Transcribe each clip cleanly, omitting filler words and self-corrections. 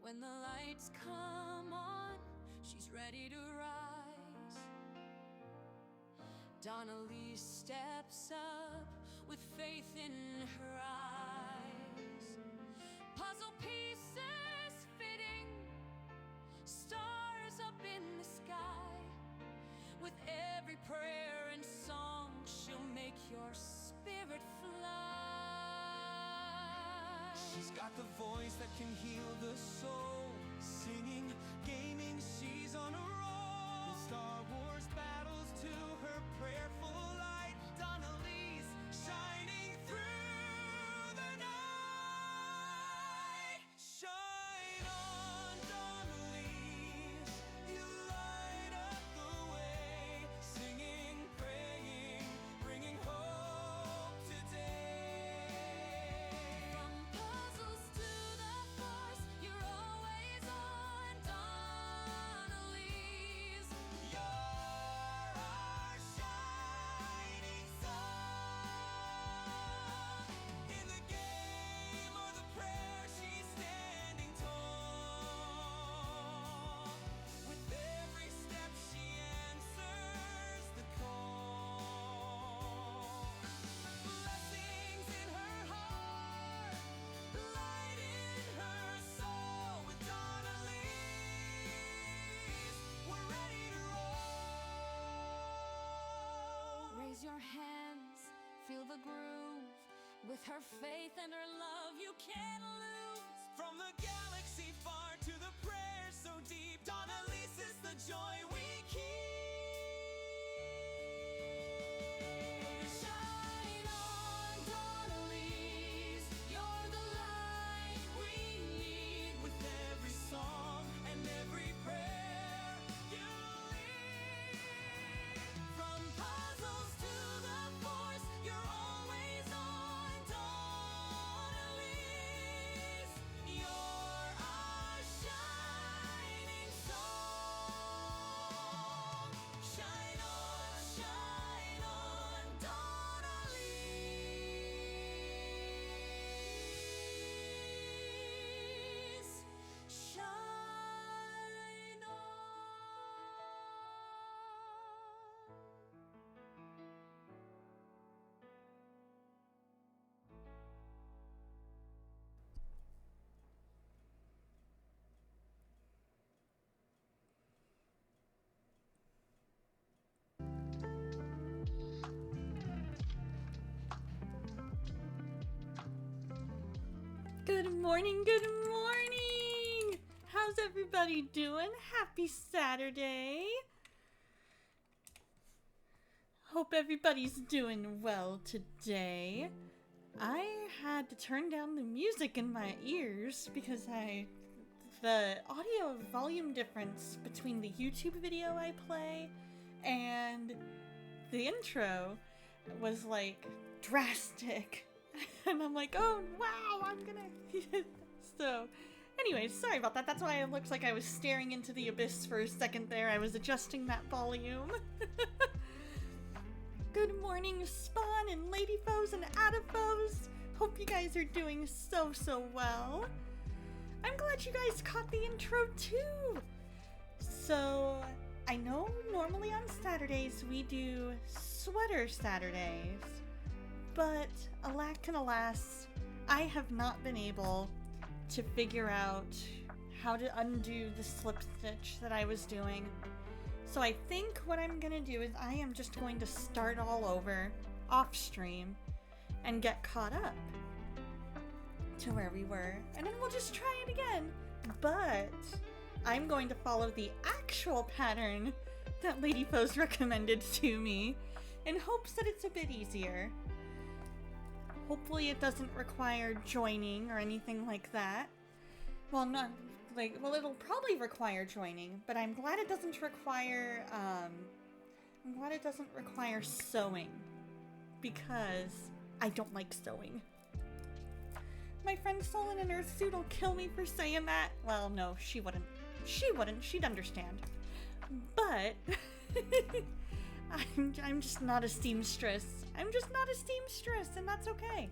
When the lights come on, she's ready to rise. Donnelly steps up with faith in her eyes. Puzzle pieces fitting, stars up in the sky. With every prayer and song, she'll make your spirit fly. She's got the voice that can heal the soul. Singing, gaming, she's on a roll. The Star Wars battles to her prayerful light. Donnelly's shining through the night. Shine on, Donnelly's, you light up the way. Singing, praying, bringing hope today. From puzzles to the force, you're always on, Donnelly's. You're our shining star. In the game or the prayer, she's standing tall. With every step, she answers the call. Blessings in her heart, light in her soul. With Donnelly's, we're ready to roll. Raise your hands, feel the groove. With her faith and her love, you can't lose. From the galaxy far to the prayers so deep, Donnelly's is the joy we keep. Shine on, Donnelly's, you're the light we need. With every song and every prayer you lead. From puzzles to the force, you're always on, Donnelly's. You're our shining song. Shine on, Donnelly's. Shine on. Good morning, good morning! How's everybody doing? Happy Saturday! Hope everybody's doing well today. I had to turn down the music in my ears because the audio volume difference between the YouTube video I play and the intro was like drastic. And I'm like, oh wow, I'm gonna. So, anyways, sorry about that. That's why it looks like I was staring into the abyss for a second there. I was adjusting that volume. Good morning, Spawn and Ladyfoes and Adafoes. Hope you guys are doing so well. I'm glad you guys caught the intro too. So, I know normally on Saturdays we do Sweater Saturdays. But, alack and alas, I have not been able to figure out how to undo the slip stitch that I was doing. So I think what I'm gonna do is I am just going to start all over, off stream, and get caught up to where we were. And then we'll just try it again. But, I'm going to follow the actual pattern that Ladyfoes recommended to me in hopes that it's a bit easier. Hopefully it doesn't require joining or anything like that. Well, it'll probably require joining, but I'm glad it doesn't require, sewing. Because I don't like sewing. My friend Soul in an Earthsuit will kill me for saying that. Well, no, she wouldn't. She'd understand. But I'm just not a seamstress. And that's okay.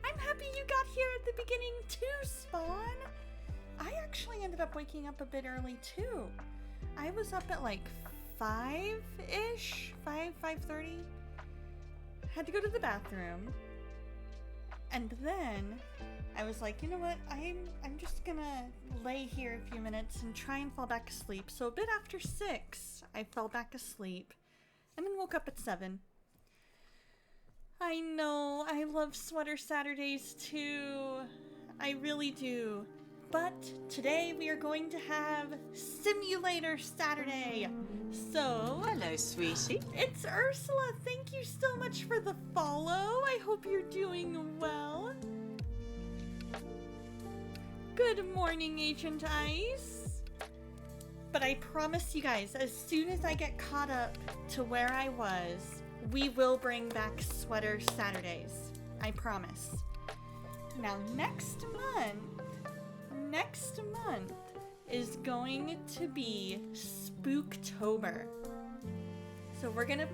I'm happy you got here at the beginning too, Spawn. I actually ended up waking up a bit early too. I was up at like 5-ish, 5:30. Had to go to the bathroom. And then I was like, you know what? I'm just gonna lay here a few minutes and try and fall back asleep. So a bit after 6, I fell back asleep and then woke up at 7. I know, I love Sweater Saturdays too. I really do. But today we are going to have Simulator Saturday. So, Hello, sweetie. it's Ursula. Thank you so much for the follow. I hope you're doing well. Good morning, Agent Ice. But I promise you guys, as soon as I get caught up to where I was, we will bring back Sweater Saturdays. I promise. Now, next month is going to be Spooktober. So we're gonna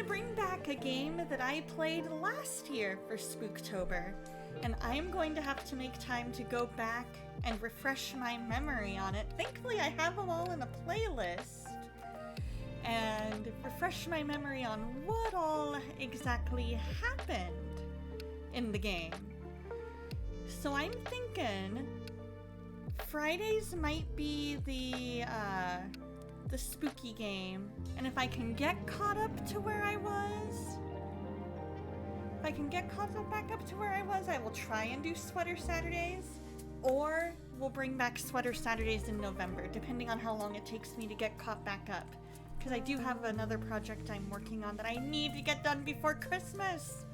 bring back a game that I played last year for Spooktober, and I'm going to have to make time to go back and refresh my memory on it. Thankfully, I have them all in a playlist, and refresh my memory on what all exactly happened in the game. So I'm thinking Fridays might be the spooky game, and if I can get caught up to where I was, back up to where I was, I will try and do Sweater Saturdays, or we'll bring back Sweater Saturdays in November, depending on how long it takes me to get caught back up, because I do have another project I'm working on that I need to get done before Christmas.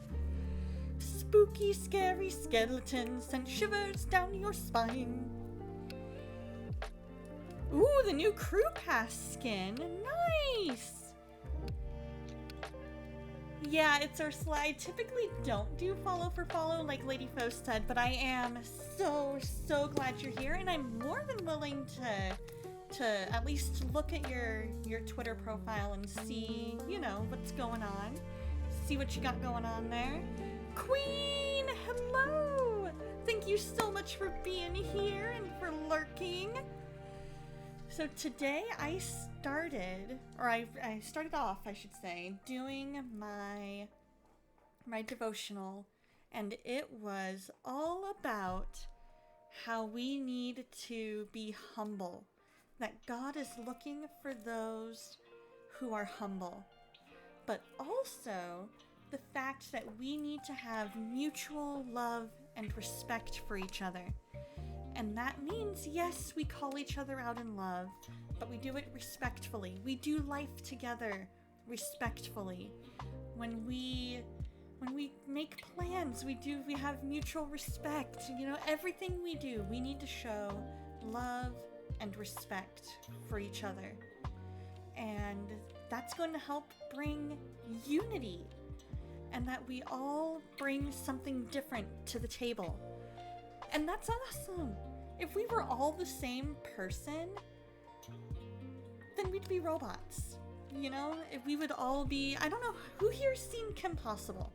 Spooky, scary skeletons send shivers down your spine. Ooh, the new Crew Pass skin. Nice! Yeah, it's Ursula. I typically don't do follow for follow like Lady Foe said, but I am so glad you're here, and I'm more than willing to at least look at your Twitter profile and see, you know, what's going on. See what you got going on there. Queen, hello! Thank you so much for being here and for lurking. So today I started off, I should say, doing my devotional, and it was all about how we need to be humble. That God is looking for those who are humble, but also the fact that we need to have mutual love and respect for each other. And that means, yes, we call each other out in love, but we do it respectfully. We do life together respectfully. When we make plans, we have mutual respect. You know, everything we do, we need to show love and respect for each other. And that's going to help bring unity, and that we all bring something different to the table. And that's awesome. If we were all the same person, then we'd be robots. You know, if we would all be, I don't know, who here's seen Kim Possible?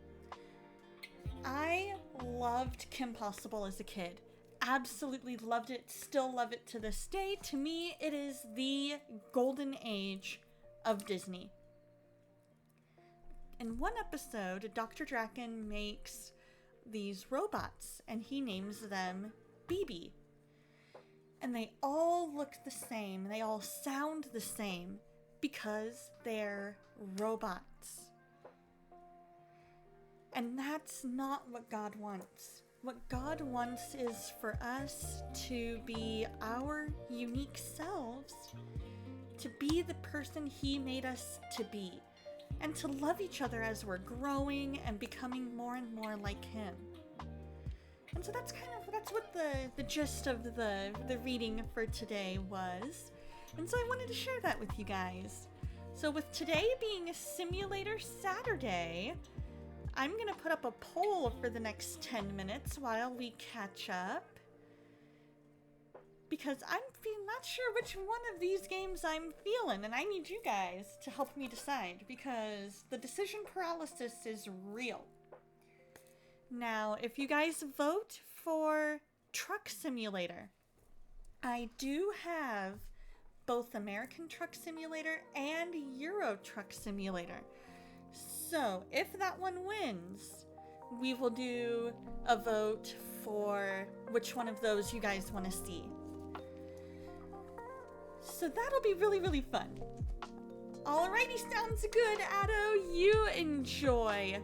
I loved Kim Possible as a kid. Absolutely loved it, still love it to this day. To me, it is the golden age of Disney. In one episode, Dr. Draken makes these robots, and he names them BB. And they all look the same, they all sound the same, because they're robots. And that's not what God wants. What God wants is for us to be our unique selves, to be the person He made us to be, and to love each other as we're growing and becoming more and more like Him. And so that's what the gist of the reading for today was. And so I wanted to share that with you guys. So with today being a Simulator Saturday, I'm going to put up a poll for the next 10 minutes while we catch up, because I'm not sure which one of these games I'm feeling, and I need you guys to help me decide, because the decision paralysis is real. Now, if you guys vote for Truck Simulator. I do have both American Truck Simulator and Euro Truck Simulator. So if that one wins, we will do a vote for which one of those you guys want to see. So that'll be really, really fun. Alrighty, sounds good, Addo. You enjoy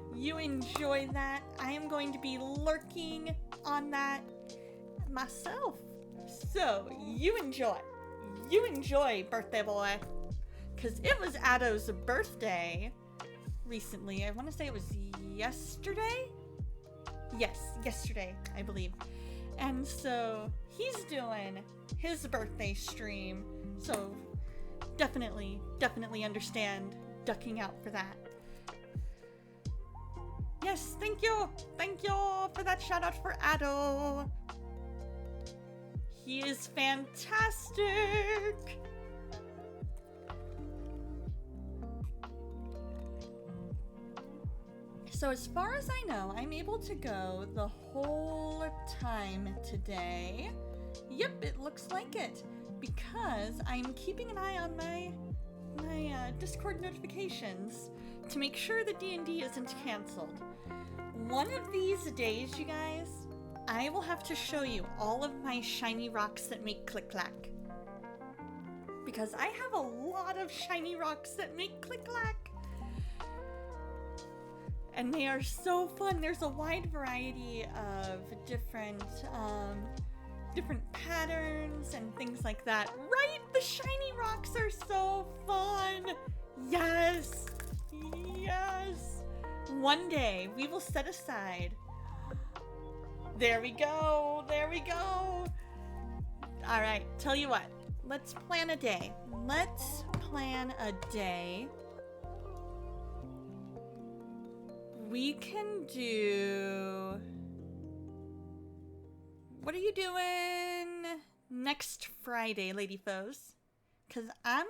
that. I am going to be lurking on that myself. So you enjoy, birthday boy. Because it was Addo's birthday recently. I want to say it was yesterday? Yes, yesterday, I believe. And so he's doing his birthday stream. So definitely understand ducking out for that. Yes, thank you for that shout out for Addo. He is fantastic. So as far as I know, I'm able to go the whole time today. Yep, it looks like it. Because I'm keeping an eye on my Discord notifications to make sure the D&D isn't canceled. One of these days, you guys, I will have to show you all of my shiny rocks that make click-clack. Because I have a lot of shiny rocks that make click-clack. And they are so fun. There's a wide variety of different patterns and things like that. Right? The shiny rocks are so fun. Yes. One day we will set aside. There we go. All right, tell you what. Let's plan a day. We can do... What are you doing next Friday, Lady Foes? Because I'm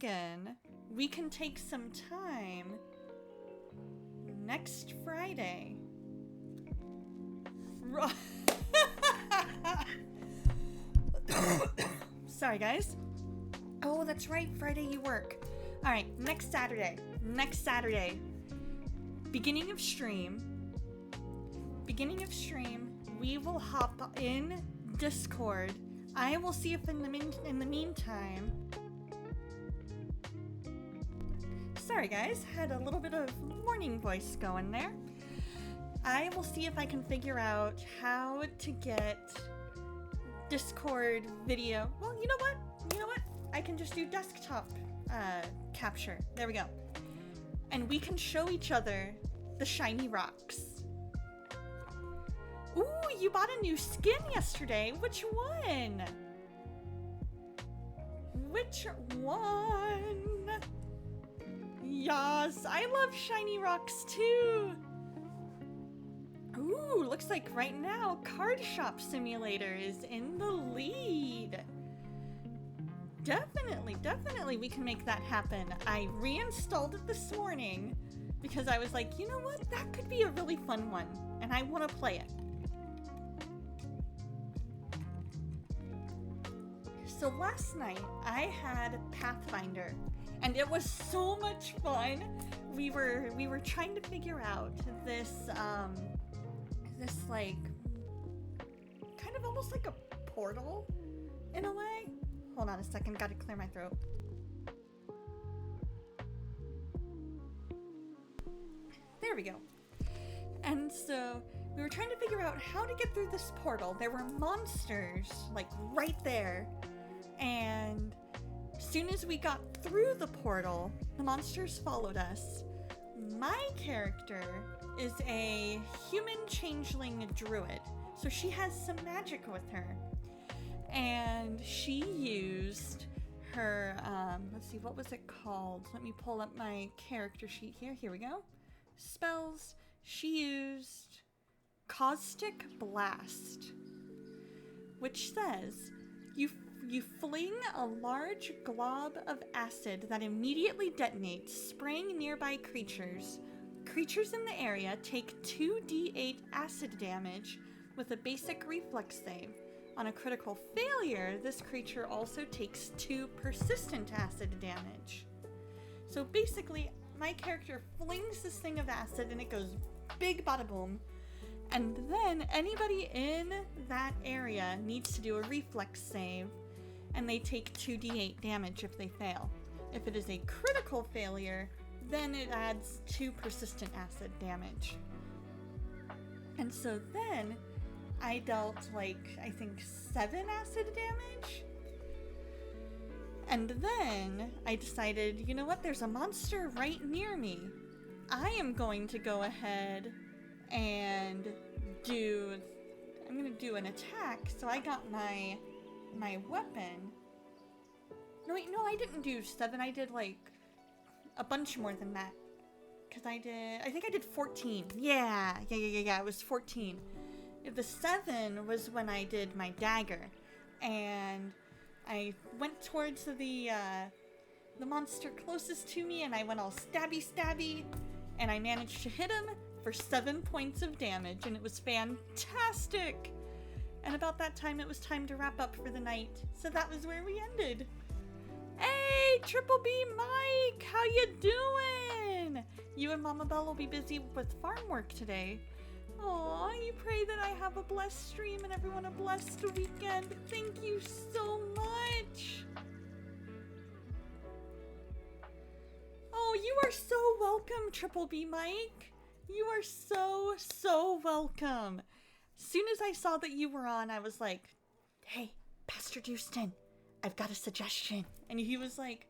thinking we can take some time next Friday. Sorry, guys. Oh, that's right. Friday you work. All right, next Saturday. Beginning of stream, we will hop in Discord. I will see if in the meantime... Sorry guys, had a little bit of morning voice going there. I will see if I can figure out how to get Discord video. Well, you know what? I can just do desktop capture. There we go. And we can show each other the shiny rocks. Ooh, you bought a new skin yesterday. Which one? Yes, I love shiny rocks too. Ooh, looks like right now Card Shop Simulator is in the lead. Definitely we can make that happen. I reinstalled it this morning because I was like, you know what? That could be a really fun one, and I want to play it. So last night I had Pathfinder, and it was so much fun. We were trying to figure out this like kind of almost like a portal in a way. Hold on a second, gotta clear my throat. There we go. And so we were trying to figure out how to get through this portal. There were monsters like right there. And as soon as we got through the portal, the monsters followed us. My character is a human changeling druid, so she has some magic with her. And she used her, let's see, what was it called? Let me pull up my character sheet here. Here we go. Spells. She used Caustic Blast, which says you fling a large glob of acid that immediately detonates, spraying nearby creatures. Creatures in the area take 2d8 acid damage with a basic reflex save. On a critical failure, this creature also takes 2 persistent acid damage. So basically, my character flings this thing of acid and it goes big bada boom. And then anybody in that area needs to do a reflex save, and they take 2d8 damage if they fail. If it is a critical failure, then it adds 2 persistent acid damage. And so then I dealt I think 7 acid damage. And then I decided, you know what, there's a monster right near me. I am going to go ahead and I'm gonna do an attack. So I got my weapon. No, wait, no, I didn't do 7. I did a bunch more than that. Because I think I did 14. Yeah, it was 14. The 7 was when I did my dagger. And I went towards the monster closest to me, and I went all stabby, and I managed to hit him for 7 points of damage, and it was fantastic. And about that time, it was time to wrap up for the night, so that was where we ended. Hey, Triple B Mike, how you doing? You and Mama Belle will be busy with farm work today. Aw, you pray that I have a blessed stream and everyone a blessed weekend. Thank you so much. Oh, you are so welcome, Triple B Mike. You are so welcome. As soon as I saw that you were on, I was like, hey, Pastor Dustin, I've got a suggestion. And he was like,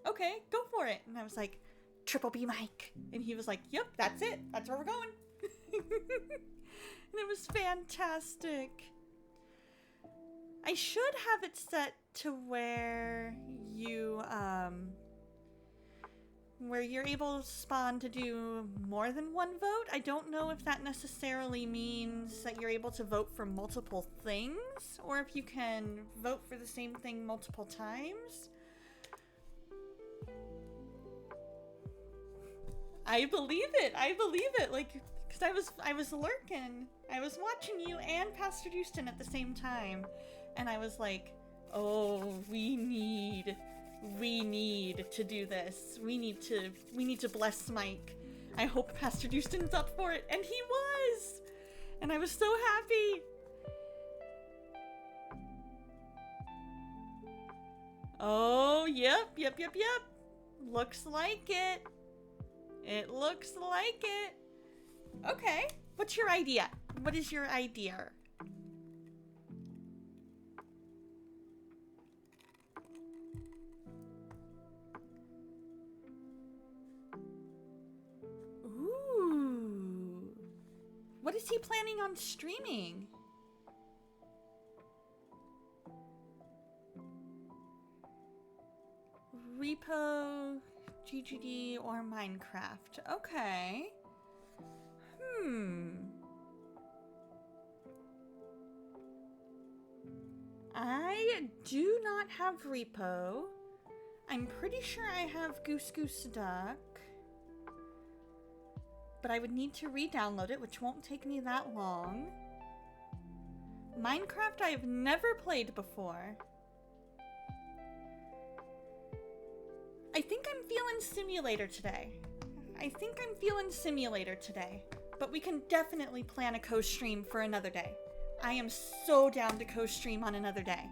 okay, go for it. And I was like, Triple B Mike. And he was like, yep, that's it. That's where we're going. And it was fantastic. I should have it set to where you're able to spawn to do more than one vote. I don't know if that necessarily means that you're able to vote for multiple things, or if you can vote for the same thing multiple times. I believe it. Because I was lurking. I was watching you and Pastor Houston at the same time. And I was like, oh, we need to do this. We need to bless Mike. I hope Pastor Houston's up for it. And he was! And I was so happy. Oh, yep. Looks like it. It looks like it. Okay, what's your idea? What is your idea? Ooh. What is he planning on streaming? Repo, GGD, or Minecraft. Okay. I do not have Repo. I'm pretty sure I have Goose Goose Duck. But I would need to re-download it, which won't take me that long. Minecraft I have never played before. I think I'm feeling Simulator today. But we can definitely plan a co-stream for another day. I am so down to co-stream on another day.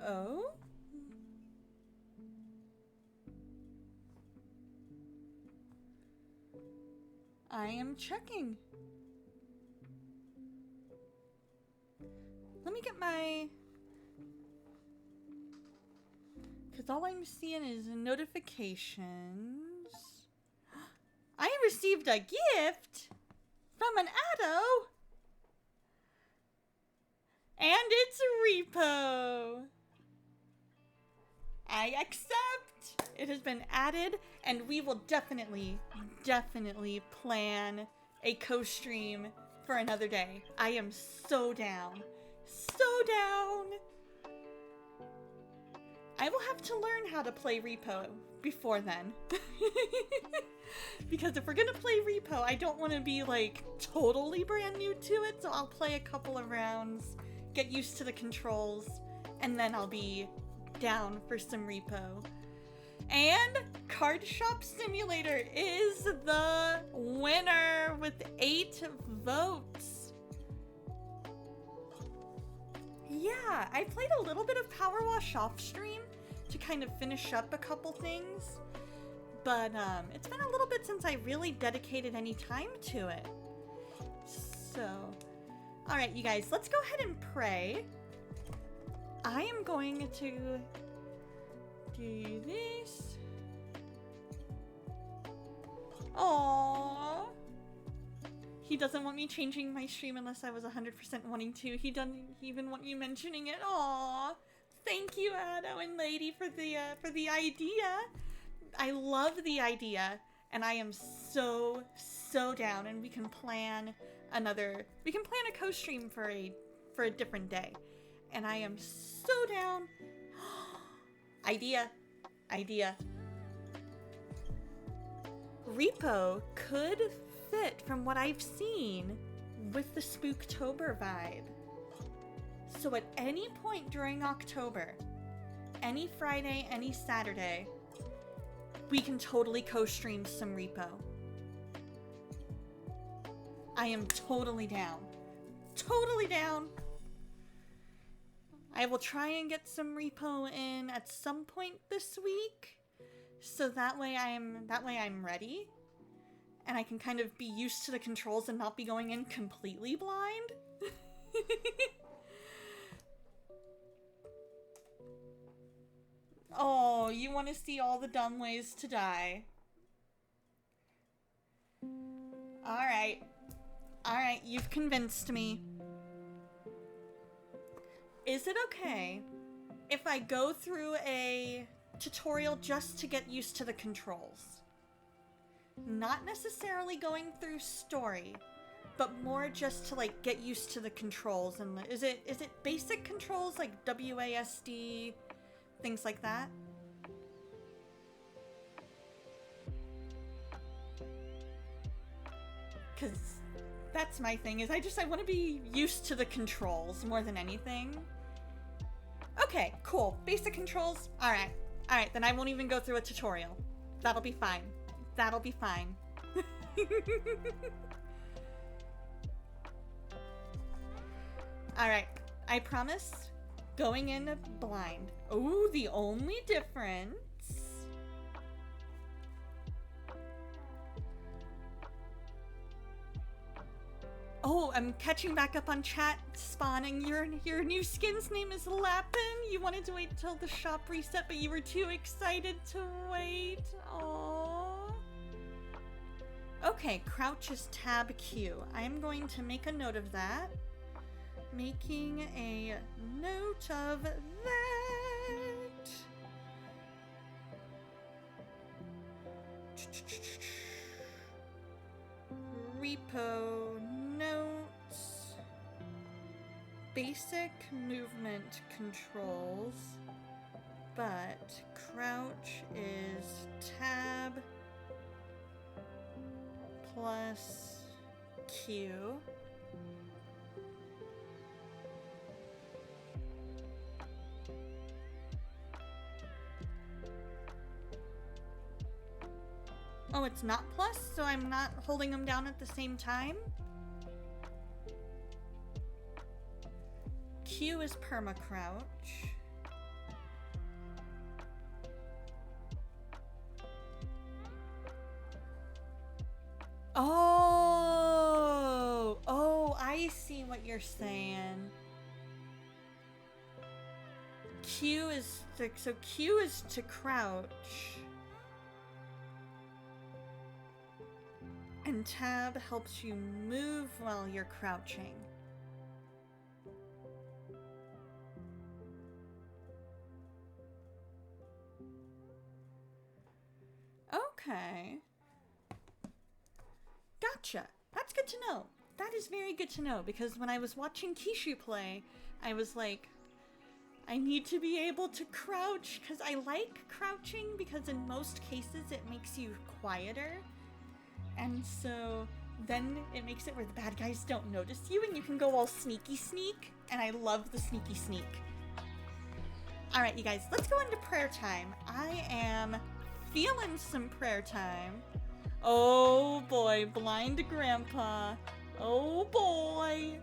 Oh? I am checking. Let me get my... Because all I'm seeing is notifications. I received a gift from an Addo. And it's Repo. I accept. It has been added, and we will definitely plan a co-stream for another day. I am so down. So down. I will have to learn how to play Repo before then. Because if we're gonna play Repo, I don't want to be like totally brand new to it, so I'll play a couple of rounds, get used to the controls, and then I'll be down for some Repo. And Card Shop Simulator is the winner with 8 votes. Yeah, I played a little bit of Power Wash off stream to kind of finish up a couple things, but it's been a little bit since I really dedicated any time to it. So, alright you guys, let's go ahead and pray. I am going to do this. Aww. He doesn't want me changing my stream unless I was 100% wanting to. He doesn't even want you mentioning it. Aww. Thank you, Ado and Lady, for the idea. I love the idea, and I am so down, and we can plan a co-stream for a different day. And I am so down. Idea. Repo could fit, from what I've seen, with the Spooktober vibe. So at any point during October, any Friday, any Saturday, we can totally co-stream some Repo. I am totally down. Totally down. I will try and get some Repo in at some point this week, so that way I'm ready, and I can kind of be used to the controls and not be going in completely blind. Oh, you want to see all the dumb ways to die. Alright, you've convinced me. Is it okay if I go through a tutorial just to get used to the controls? Not necessarily going through story, but more just to like get used to the controls. And is it basic controls like WASD, things like that? Because that's my thing, is I want to be used to the controls more than anything. Okay, cool. Basic controls. Alright, then I won't even go through a tutorial. That'll be fine. Alright, I promise. Going in blind. Oh, the only difference... Oh, I'm catching back up on chat. Spawning. Your new skin's name is Lapin. You wanted to wait till the shop reset, but you were too excited to wait. Aww. Okay, crouch is tab Q. I am going to make a note of that. Making a note of that. Repo notes. Basic movement controls, but crouch is tab plus Q. Oh, it's not plus, so I'm not holding them down at the same time? Q is perma-crouch. Oh, I see what you're saying. Q is to crouch. And tab helps you move while you're crouching. Okay. Gotcha. That's good to know. That is very good to know, because when I was watching Kishu play, I was like, I need to be able to crouch because I like crouching because in most cases it makes you quieter. And so then it makes it where the bad guys don't notice you and you can go all sneaky sneak. And I love the sneaky sneak. All right, you guys, let's go into prayer time. I am feeling some prayer time. Oh boy, blind grandpa. Oh boy.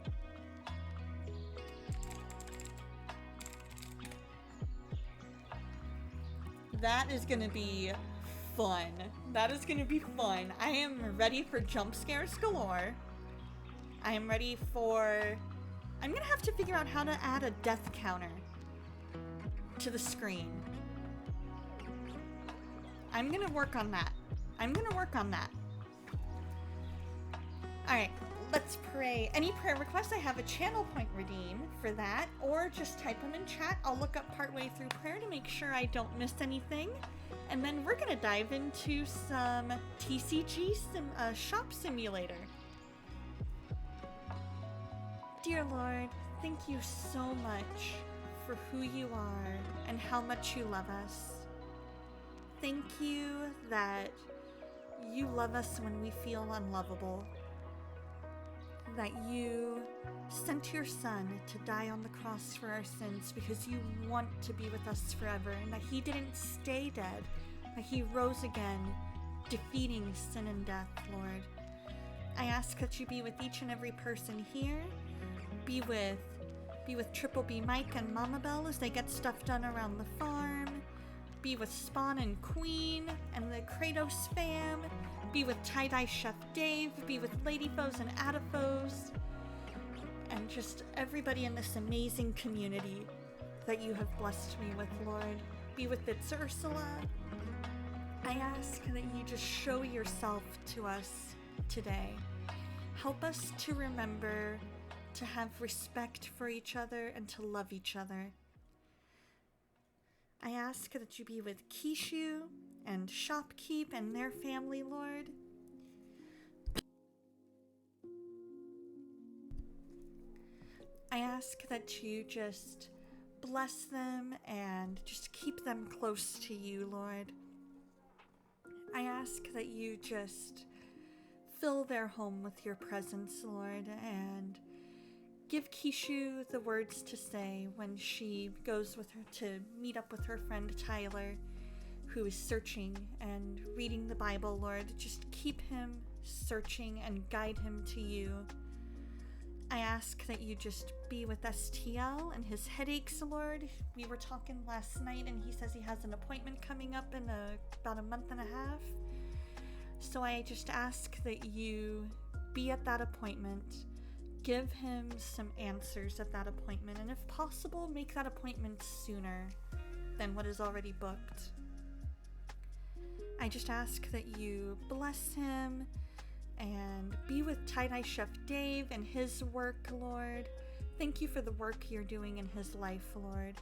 That is gonna be fun. That is gonna be fun. I am ready for jump scares galore. I am ready for... I'm gonna have to figure out how to add a death counter to the screen. I'm gonna work on that. Alright, let's pray. Any prayer requests, I have a channel point redeem for that, or just type them in chat. I'll look up partway through prayer to make sure I don't miss anything. And then we're gonna dive into some TCG shop simulator. Dear Lord, thank you so much for who you are and how much you love us. Thank you that you love us when we feel unlovable. That you sent your son to die on the cross for our sins because you want to be with us forever, and that he didn't stay dead, that he rose again, defeating sin and death, Lord. I ask that you be with each and every person here. Be with Triple B Mike and Mama Bell as they get stuff done around the farm. Be with Spawn and Queen and the Kratos fam. Be with Tie-Dye Chef Dave. Be with Lady Foes and Adipose. And just everybody in this amazing community that you have blessed me with, Lord. Be with It's Ursula. I ask that you just show yourself to us today. Help us to remember to have respect for each other and to love each other. I ask that you be with Kishu and Shopkeep and their family, Lord. I ask that you just bless them and just keep them close to you, Lord. I ask that you just fill their home with your presence, Lord, and give Kishu the words to say when she goes with her to meet up with her friend Tyler, who is searching and reading the Bible, Lord. Just keep him searching and guide him to you. I ask that you just be with STL and his headaches, Lord. We were talking last night and he says he has an appointment coming up in about a month and a half. So I just ask that you be at that appointment. Give him some answers at that appointment, and if possible, make that appointment sooner than what is already booked. I just ask that you bless him and be with Tie-Dye Chef Dave and his work, Lord. Thank you for the work you're doing in his life, Lord.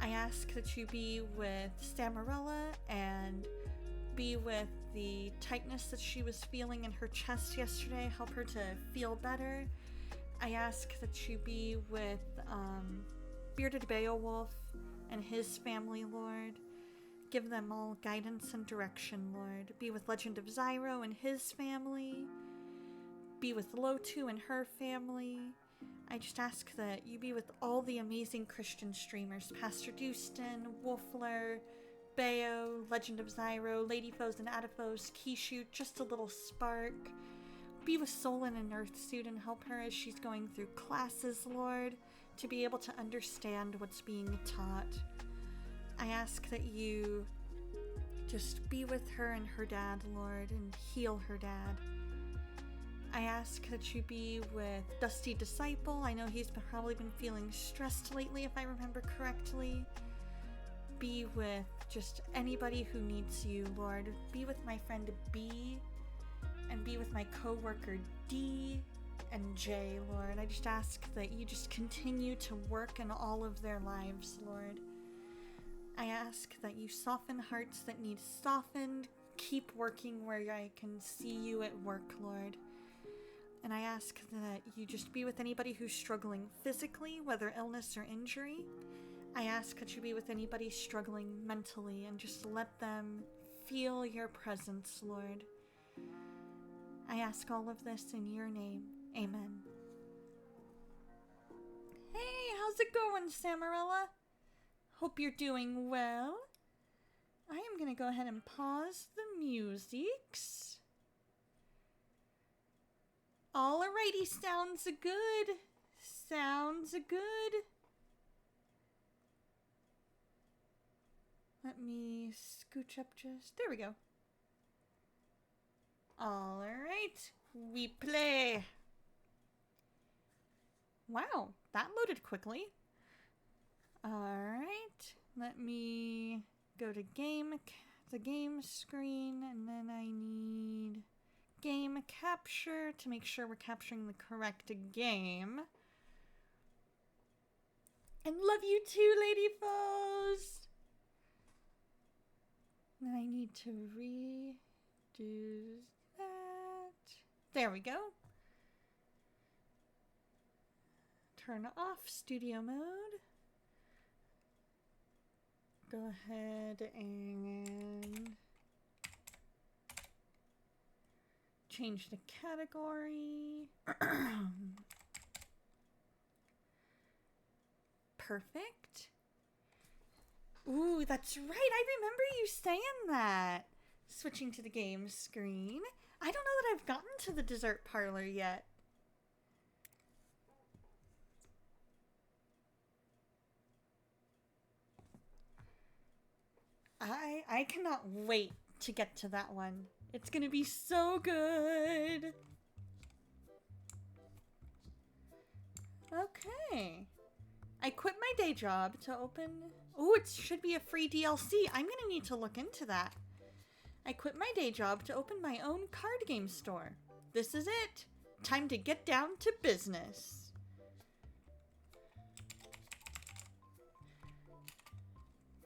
I ask that you be with Stamarella and be with the tightness that she was feeling in her chest yesterday. Help her to feel better. I ask that you be with Bearded Beowulf and his family, Lord. Give them all guidance and direction, Lord. Be with Legend of Zyro and his family. Be with Lotu and her family. I just ask that you be with all the amazing Christian streamers. Pastor Dustin, Wolfler, Bayo, Legend of Zyro, Lady Foes and Adipose, Kishu, just a little spark. Be with Solon and Earthsuit and help her as she's going through classes, Lord, to be able to understand what's being taught. I ask that you just be with her and her dad, Lord, and heal her dad. I ask that you be with Dusty Disciple. I know he's probably been feeling stressed lately, if I remember correctly. Be with just anybody who needs you, Lord. Be with my friend B, and be with my co-worker D and J, Lord. I just ask that you just continue to work in all of their lives, Lord. I ask that you soften hearts that need softened. Keep working where I can see you at work, Lord. And I ask that you just be with anybody who's struggling physically, whether illness or injury. I ask that you be with anybody struggling mentally and just let them feel your presence, Lord. I ask all of this in your name. Amen. Hey, how's it going, Samarella? Hope you're doing well. I am going to go ahead and pause the musics. Alrighty, sounds good. Sounds good. Let me scooch up just... There we go. Alright, we play. Wow, that loaded quickly. Alright, let me go to the game screen, and then I need game capture to make sure we're capturing the correct game. And love you too, Lady Foes! Then I need to redo that. There we go. Turn off studio mode. Go ahead and change the category. Perfect. Ooh, that's right. I remember you saying that. Switching to the game screen. I don't know that I've gotten to the dessert parlor yet. I cannot wait to get to that one. It's gonna be so good. Okay. I quit my day job to open... Oh, it should be a free DLC. I'm gonna need to look into that. I quit my day job to open my own card game store. This is it. Time to get down to business.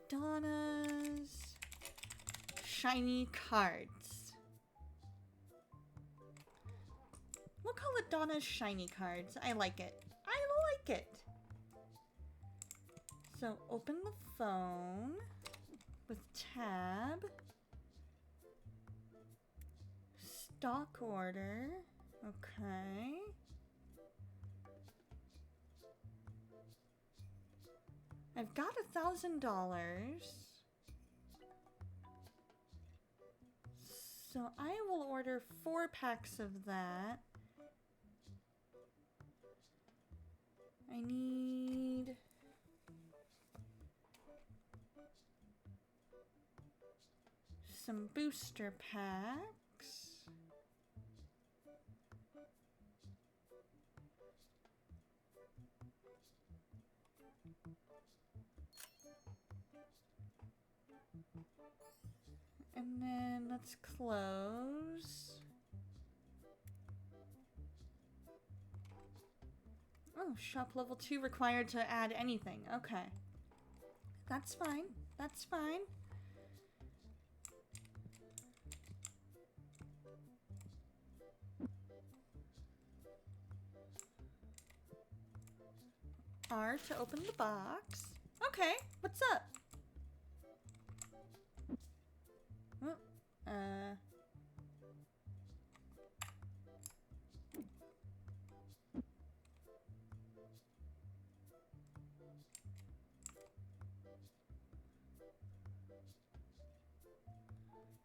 Donna's shiny cards. We'll call it Donna's shiny cards. I like it. I like it. So open the phone with tab. Stock order. Okay. I've got $1,000. So I will order 4 packs of that. I need... some booster packs. And then let's close. Oh, shop level 2 required to add anything. Okay. That's fine. That's fine. R to open the box. Okay, what's up? Oh,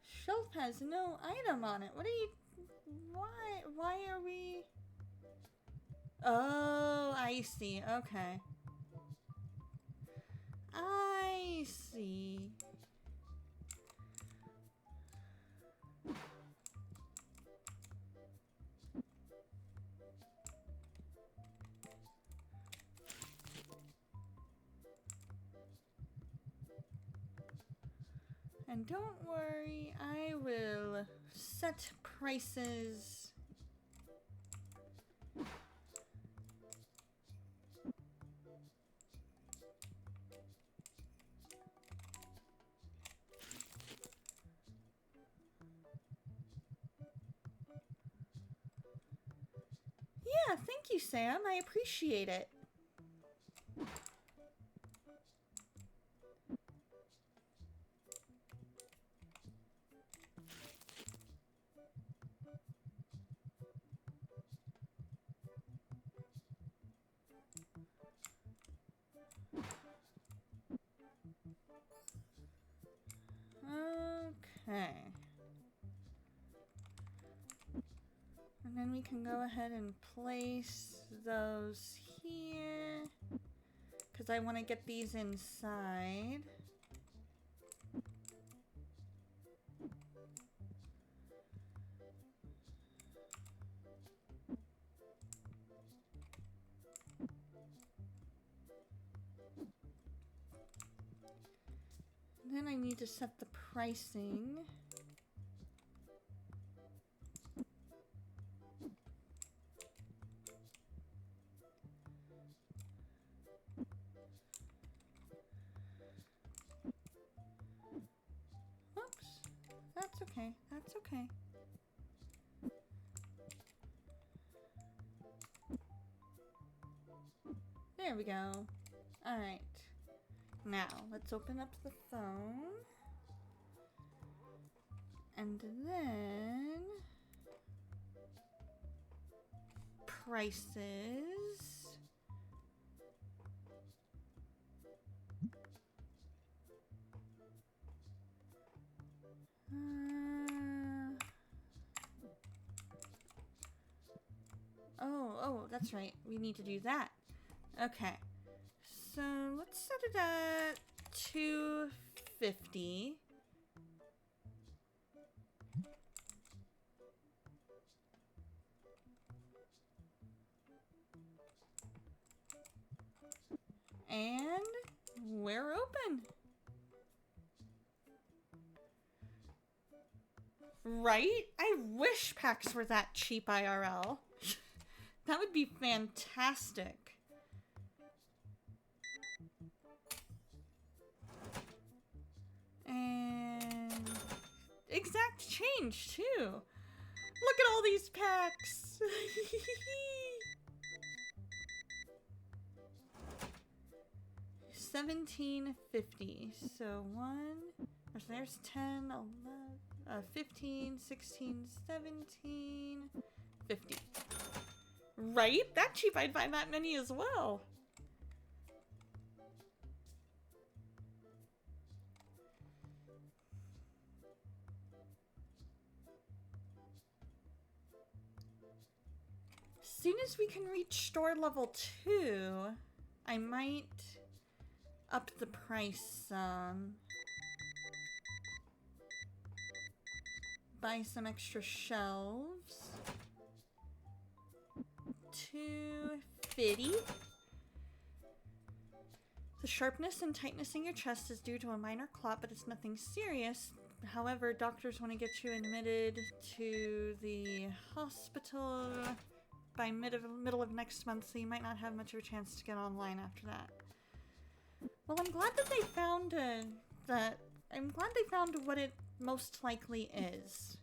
Shelf has no item on it. What are you... Why are we... Oh, I see. Okay. I see. And don't worry, I will set prices. Yeah, thank you, Sam. I appreciate it. we can go ahead and place those here. Because I want to get these inside. Then I need to set the pricing. Oops. That's okay. That's okay. There we go. All right. Now, let's open up the phone. And then prices. Oh, that's right. We need to do that. Okay. So let's set it at $250. And we're open. Right? I wish packs were that cheap IRL. That would be fantastic. And exact change too. Look at all these packs. $17.50. So there's 10, 11, 15, 16, 17, 50. Right? That cheap, I'd buy that many as well. As soon as we can reach store level 2, I might up the price some. Buy some extra shelves. $250. The sharpness and tightness in your chest is due to a minor clot, but it's nothing serious. However, doctors want to get you admitted to the hospital by middle of next month, so you might not have much of a chance to get online after that. Well, I'm glad that they found I'm glad they found what it most likely is.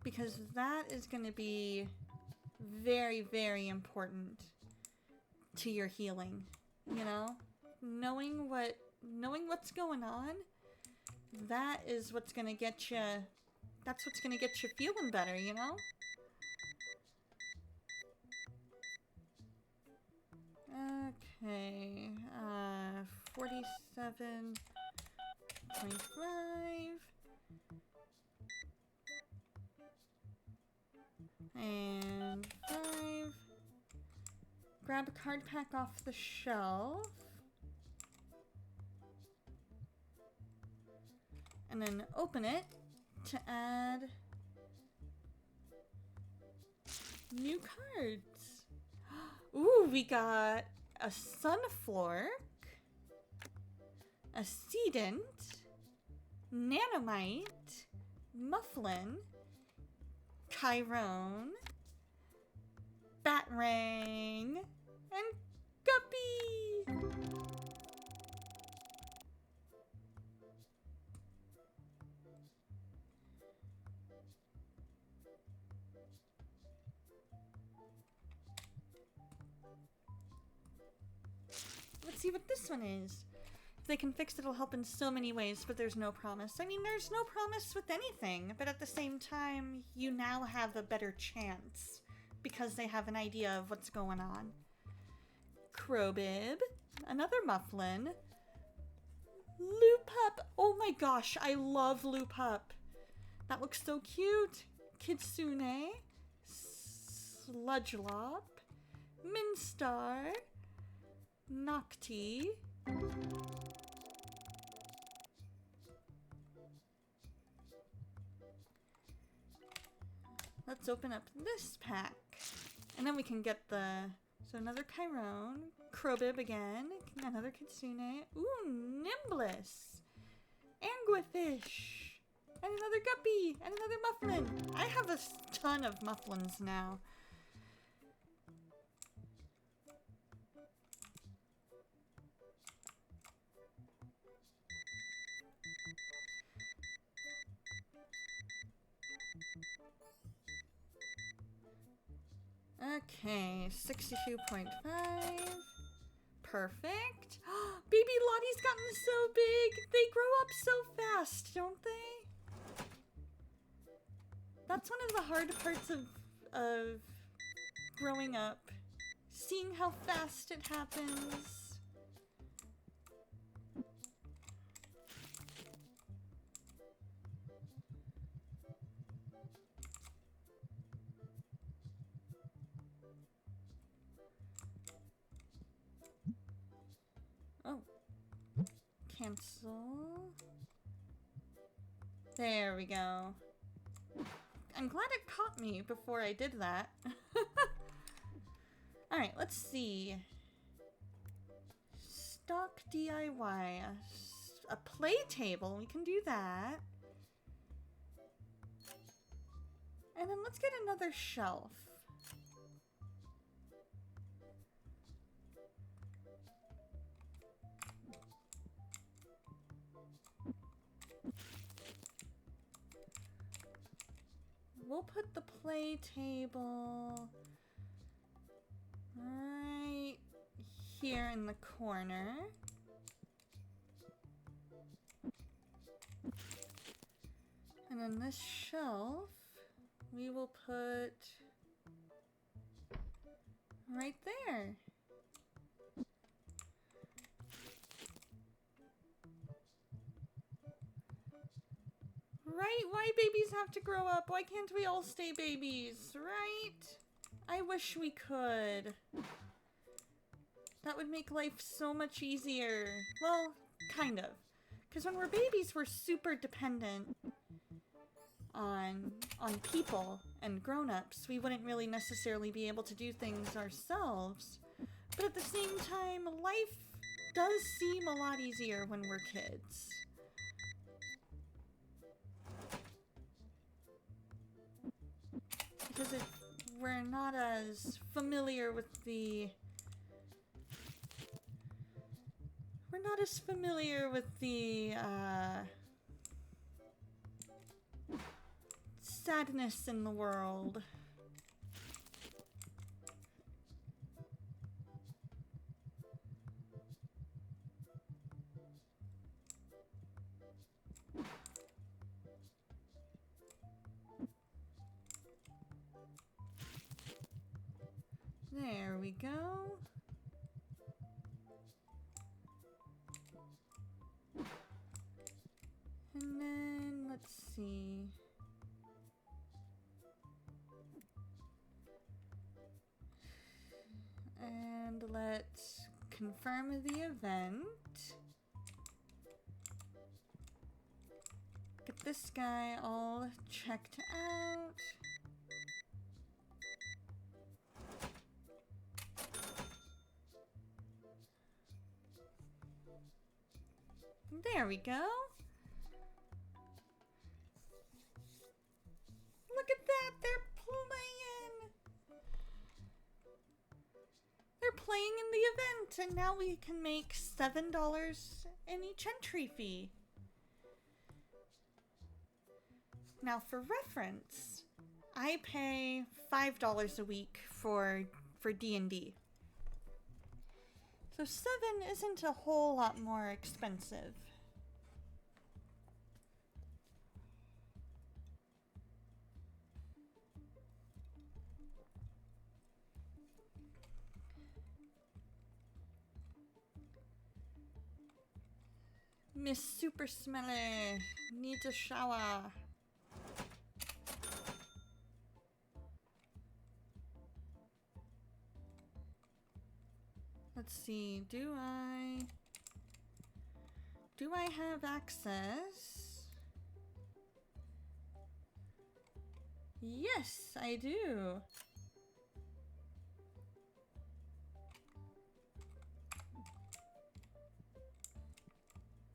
Because that is going to be very, very important to your healing, you know? Knowing what's going on, that is what's going to get you, that's what's going to get you feeling better, you know? Okay, 47.5. And 5. Grab a card pack off the shelf. And then open it to add new cards. Ooh, we got a Sunflork, a Sedent, Nanomite, Mufflin, Chiron, Batarang, and Guppy! Let's see what this one is. If they can fix it, it'll help in so many ways, but there's no promise. I mean, there's no promise with anything, but at the same time, you now have a better chance because they have an idea of what's going on. Crowbib, another Mufflin, Loopup. Oh my gosh, I love Loopup. That looks so cute. Kitsune, Sludgelop, Minstar, Nocti. Let's open up this pack. And then we can get the... So another Chiron, Crobib again, another Kitsune. Ooh, Nimbless, Anguifish, and another Guppy, and another Mufflin. I have a ton of Mufflins now. Okay, 62.5. Perfect. Baby Lottie's gotten so big. They grow up so fast, don't they? That's one of the hard parts of growing up. Seeing how fast it happens. Oh. Cancel. There we go. I'm glad it caught me before I did that. Alright, let's see. Stock DIY. A play table. We can do that. And then let's get another shelf. We'll put the play table right here in the corner. And then this shelf, we will put right there. Right? Why babies have to grow up? Why can't we all stay babies? Right? I wish we could. That would make life so much easier. Well, kind of. Because when we're babies, we're super dependent on people and grown-ups. We wouldn't really necessarily be able to do things ourselves. But at the same time, life does seem a lot easier when we're kids. Because we're not as familiar with the... We're not as familiar with the, sadness in the world. There we go. And then, let's see. And let's confirm the event. Get this guy all checked out. There we go. Look at that, they're playing. They're playing in the event, and now we can make $7 in each entry fee. Now for reference, I pay $5 a week for D&D. So 7 isn't a whole lot more expensive. Miss Super Smelly needs a shower. Let's see, do I have access? Yes, I do.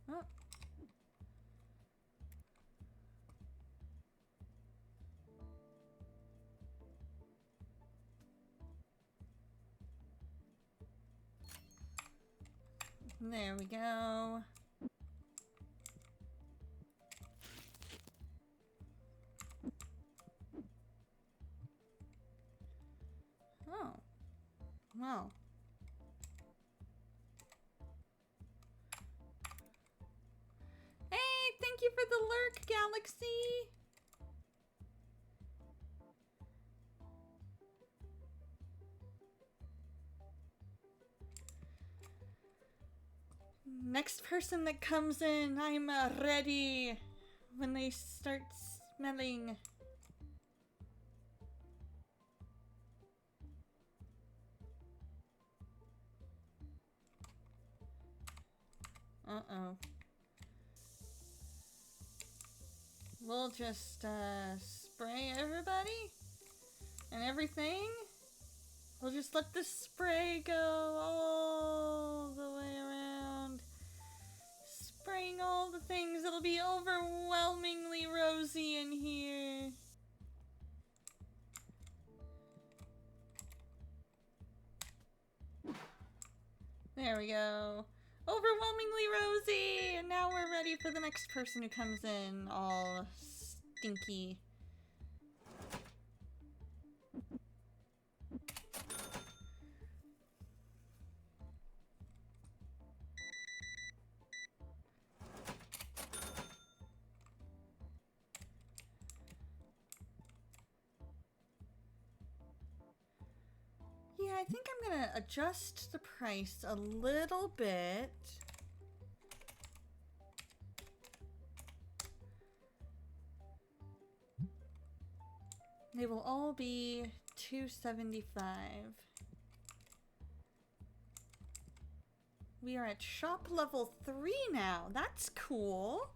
Oh. There we go. Oh. Well. Hey, thank you for the lurk, Galaxy. Next person that comes in, I'm ready when they start smelling. Uh-oh. We'll just spray everybody and everything. We'll just let the spray go all the way around. Spraying all the things. It'll be overwhelmingly rosy in here. There we go. Overwhelmingly rosy! And now we're ready for the next person who comes in all stinky. Yeah, I think I'm gonna adjust the price a little bit. They will all be $2.75. We are at shop level 3 now. That's cool.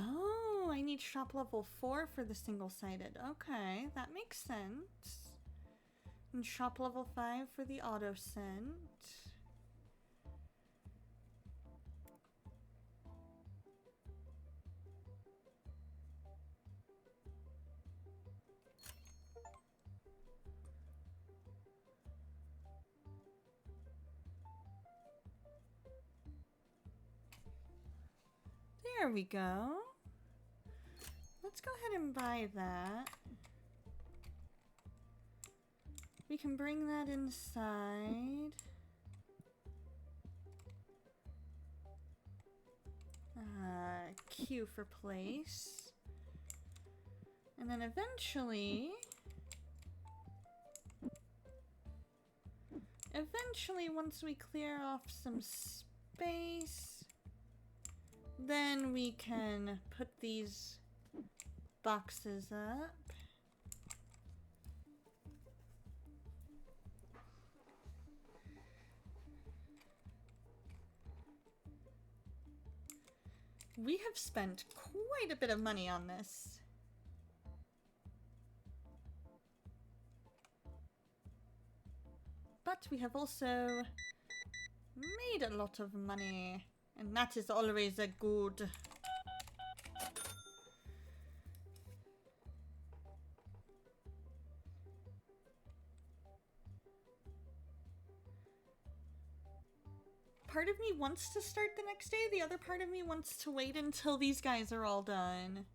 Oh, I need shop level 4 for the single-sided. Okay, that makes sense. And shop level 5 for the auto scent. There we go. Let's go ahead and buy that. We can bring that inside. Q for place. And then eventually, once we clear off some space, then we can put these boxes up. We have spent quite a bit of money on this. But we have also made a lot of money, and that is always a good. Part of me wants to start the next day, the other part of me wants to wait until these guys are all done.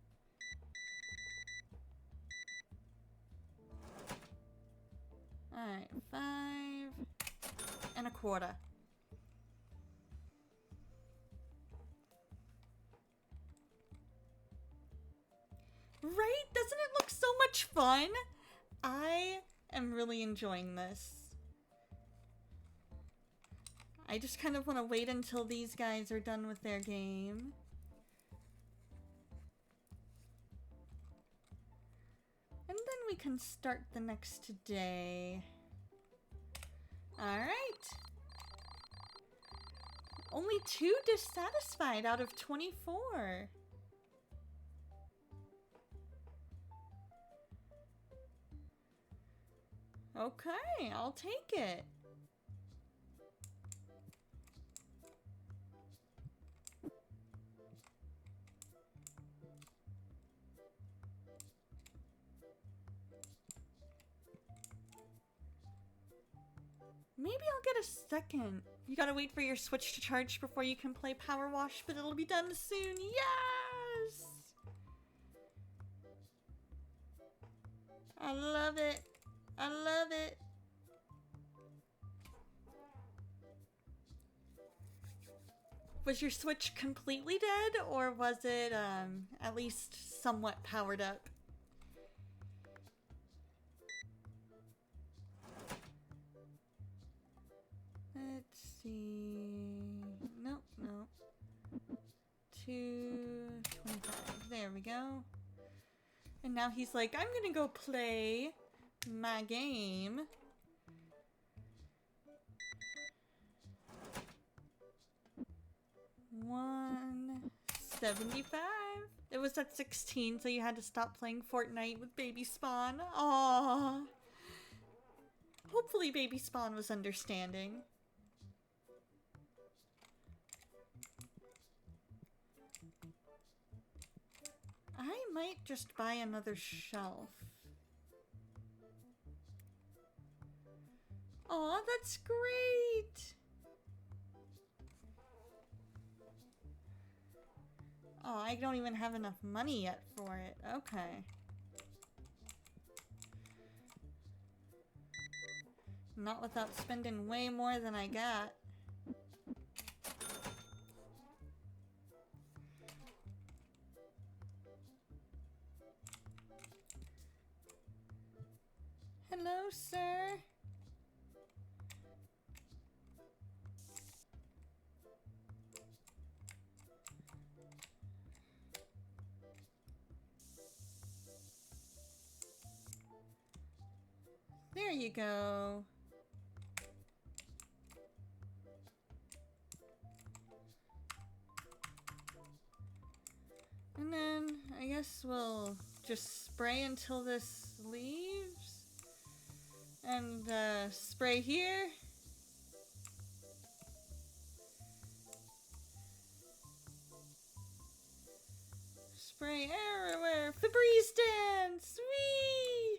Alright, 5 and a quarter. fun. I am really enjoying this. I just kind of want to wait until these guys are done with their game. And then we can start the next day. Alright. Only 2 dissatisfied out of 24. Okay, I'll take it. Maybe I'll get a second. You gotta wait for your Switch to charge before you can play Power Wash, but it'll be done soon. Yes! I love it. I love it. Was your Switch completely dead, or was it at least somewhat powered up? Let's see. Nope, nope. 225. There we go. And now he's like, I'm gonna go play my game. $175. It was at 16, so you had to stop playing Fortnite with Baby Spawn. Aww. Hopefully Baby Spawn was understanding. I might just buy another shelf. Aw, that's great! Oh, I don't even have enough money yet for it. Okay. Not without spending way more than I got. Hello, sir. There you go. And then I guess we'll just spray until this leaves. And spray here. Spray everywhere. Febreze dance! Whee!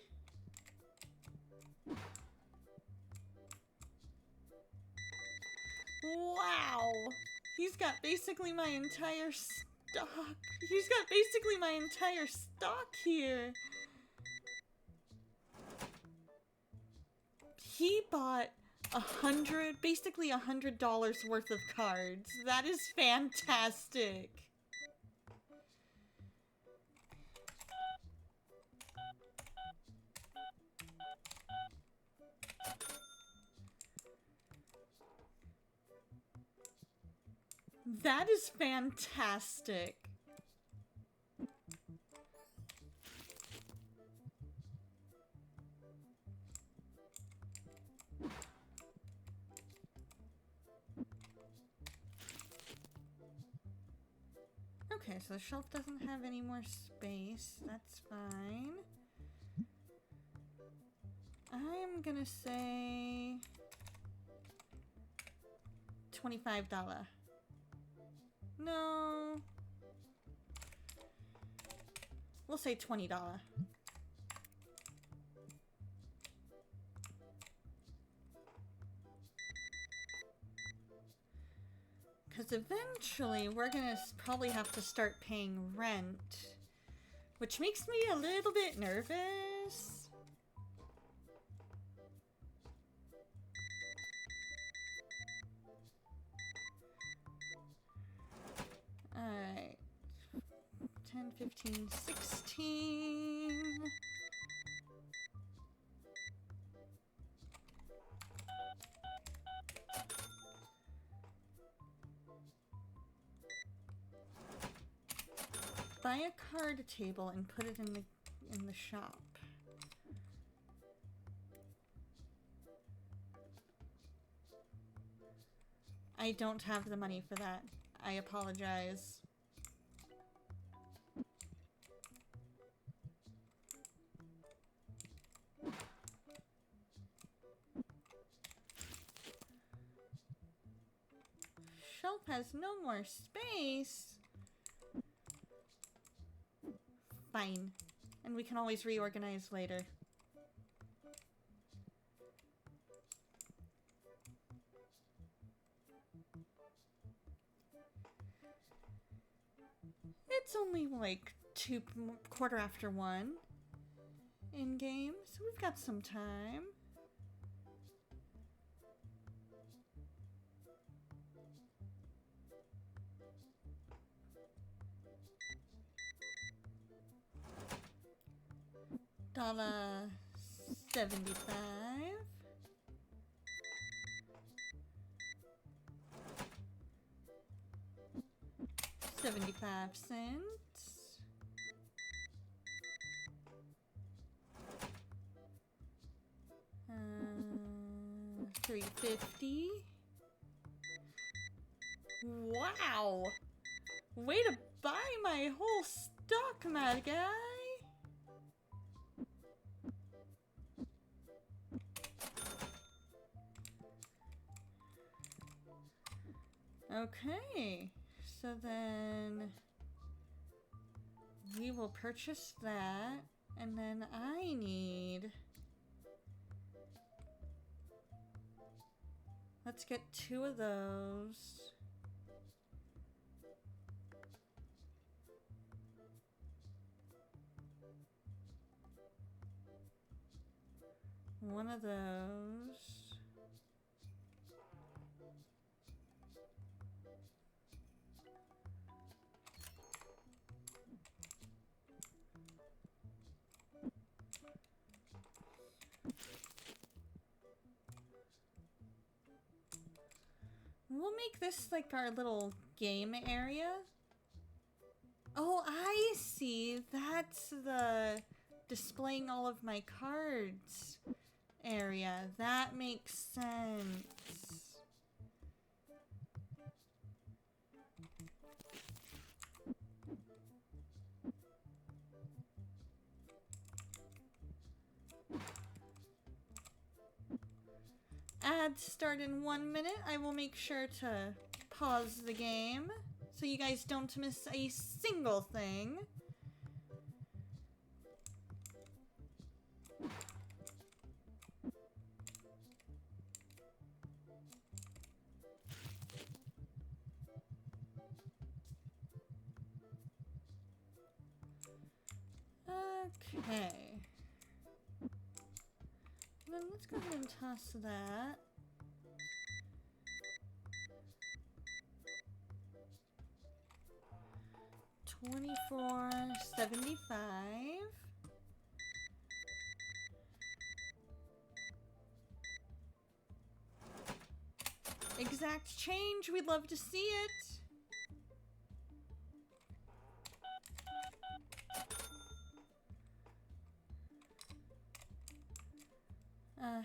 Wow! He's got basically my entire stock. He's got basically my entire stock here. He bought basically $100 worth of cards. That is fantastic. That is fantastic. Okay, so the shelf doesn't have any more space. That's fine. I'm gonna say $25. No. We'll say $20. Because eventually we're gonna probably have to start paying rent, which makes me a little bit nervous. Alright. 10, 15, 16. buy a card table and put it in the shop. I don't have the money for that. I apologize. Shelf has no more space. Fine. And we can always reorganize later. It's only like 1:15 in game, so we've got some time. $1.75. $0.75. $3.50. Wow! Way to buy my whole stock, mad guy! Okay, so then we will purchase that, and then I need... Let's get 2 of those. One of those. We'll make this like our little game area. Oh, I see. That's the displaying all of my cards area. That makes sense. Ads start in 1 minute. I will make sure to pause the game so you guys don't miss a single thing. Okay. Then let's go ahead and toss that. $24.75. Exact change. We'd love to see it.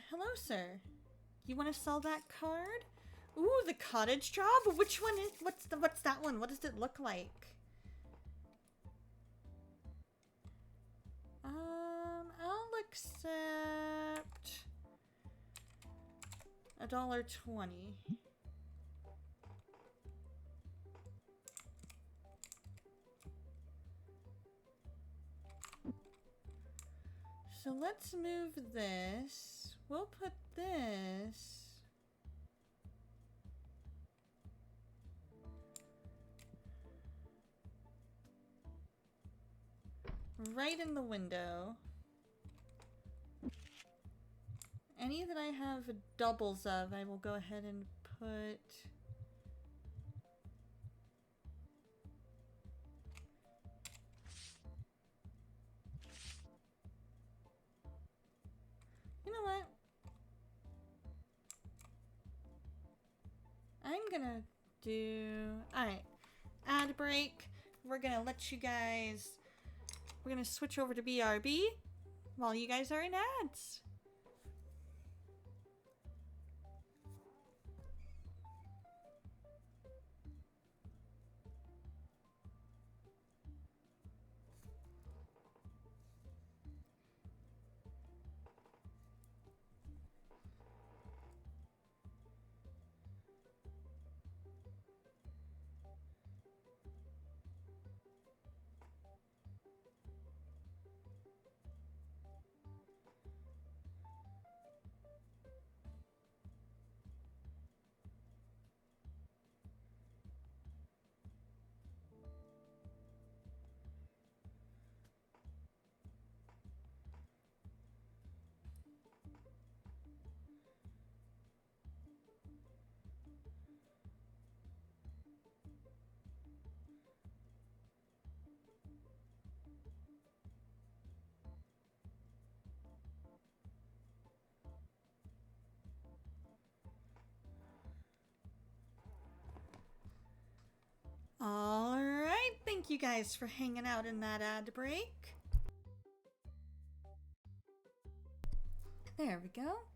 Hello, sir. You want to sell that card? Ooh, the cottage job? Which one is, what's that one? What does it look like? I'll accept $1.20. So let's move this. We'll put this right in the window. Any that I have doubles of, I will go ahead and put... You know what? I'm gonna do... Alright. Ad break. we're gonna let you guys. We're gonna switch over to BRB while you guys are in ads. All right, thank you guys for hanging out in that ad break. There we go.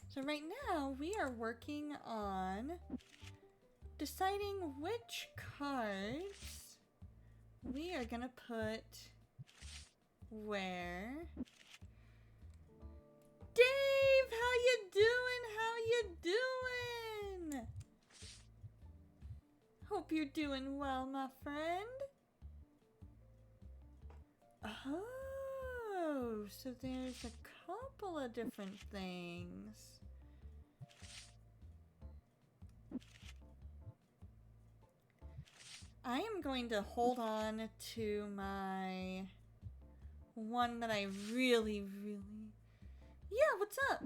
So right now we are working on deciding which cards we are gonna put where. Dave, how you doing? How you doing? Hope you're doing well, my friend. Oh, so there's a couple of different things. I am going to hold on to my one that I really... Yeah, what's up?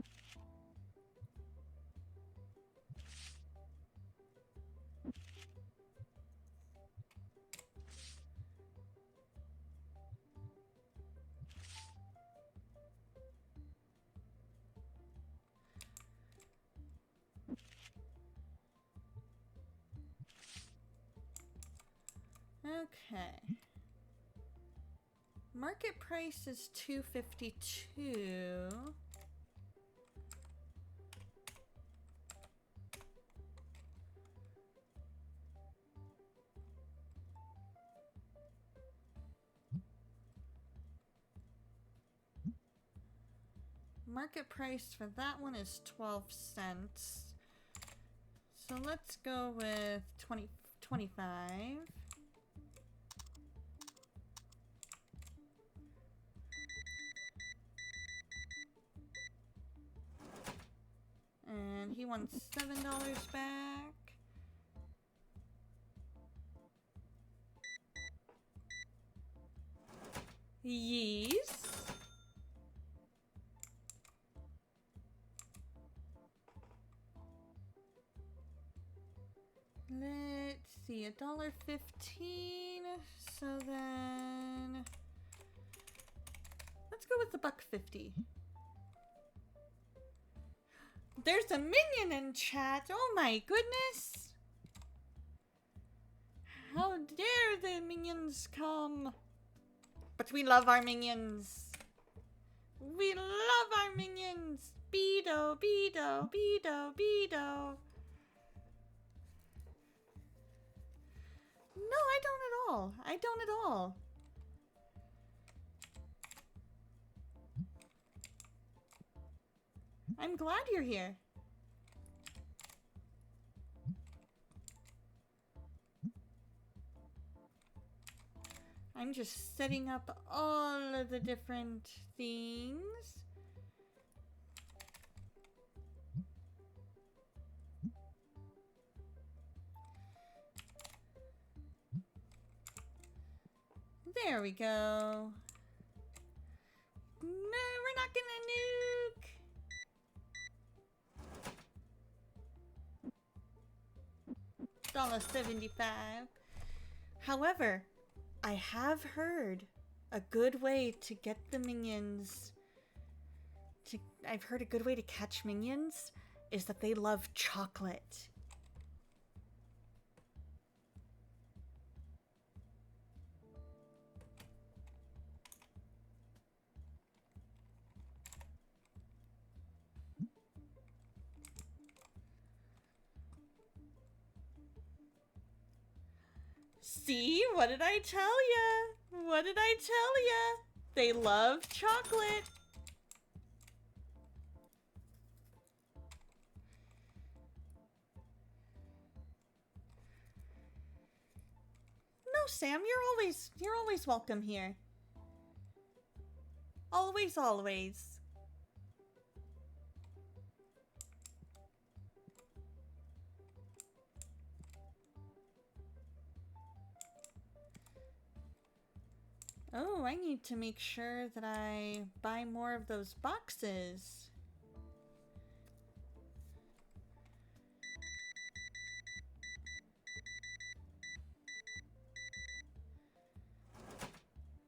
Okay. Market price is $252. Market price for that one is 12 cents. So let's go with 25. And he wants $7 back. Yes. Let's see, $1.15. So then let's go with the $1.50. There's a minion in chat. Oh my goodness. How dare the minions come? But we love our minions. We love our minions. Beto, Beto, Beto, Beto. No, I don't at all. I don't at all. I'm glad you're here. I'm just setting up all of the different things. There we go. No, we're not gonna nuke. $1.75. However, I have heard a good way to get the minions I've heard a good way to catch minions is that they love chocolate. See, what did I tell ya? What did I tell ya? They love chocolate. No, Sam, you're always welcome here. Always, always. Oh, I need to make sure that I buy more of those boxes.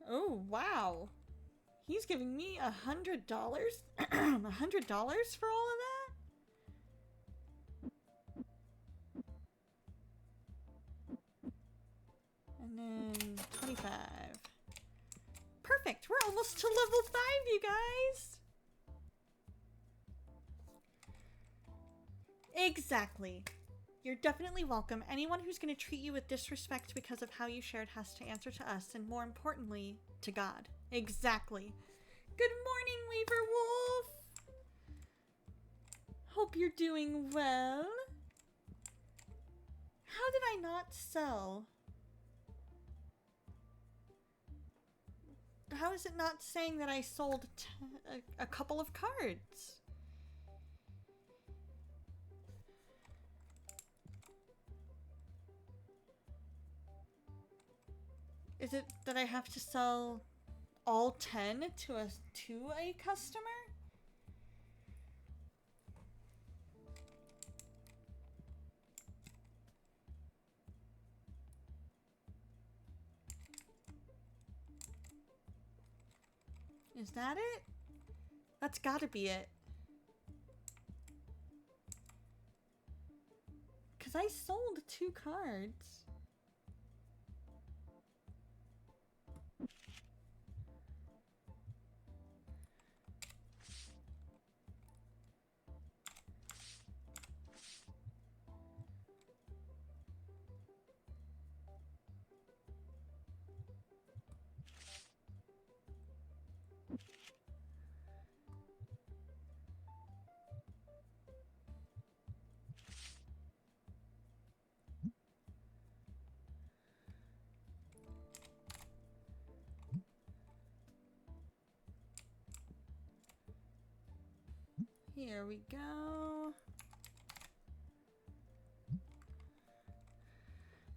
Oh, wow. He's giving me $100? $100 for all of that? And then 25. Perfect! We're almost to level 5, you guys! Exactly. You're definitely welcome. Anyone who's going to treat you with disrespect because of how you shared has to answer to us, and more importantly, to God. Exactly. Good morning, Weaver Wolf! Hope you're doing well. How did I not sell? How is it not saying that I sold a couple of cards? Is it that I have to sell all 10 to a customer? Is that it? That's gotta be it. Because I sold 2 cards. Here we go.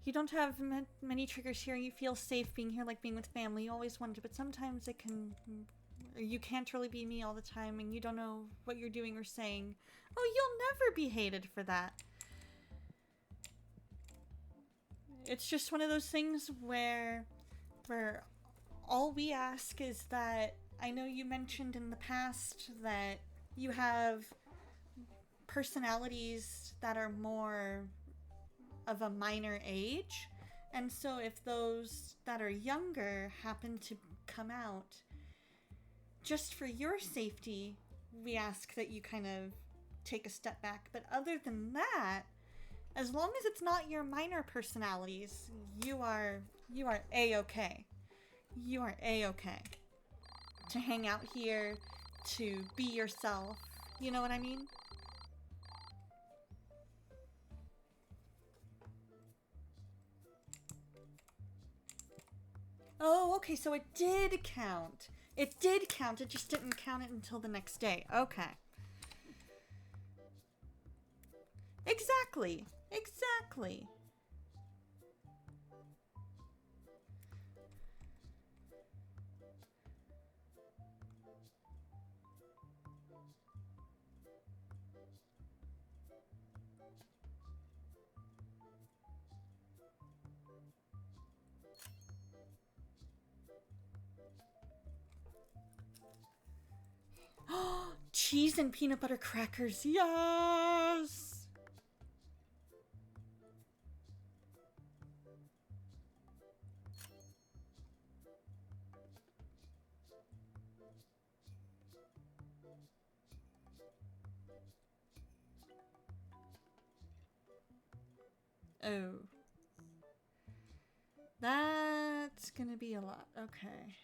You don't have many triggers here. You feel safe being here, like being with family. You always wanted to, but sometimes it can... Or you can't really be me all the time, and you don't know what you're doing or saying. Oh, you'll never be hated for that. It's just one of those things where all we ask is that... I know you mentioned in the past that you have personalities that are more of a minor age, and so if those that are younger happen to come out, just for your safety, we ask that you kind of take a step back. But other than that, as long as it's not your minor personalities, you are A-okay. You are A-okay to hang out here, to be yourself. You know what I mean? Oh, okay, so it did count. It did count, it just didn't count it until the next day. Okay. Exactly. Exactly. Cheese and peanut butter crackers. Yes! Oh. That's gonna be a lot. Okay.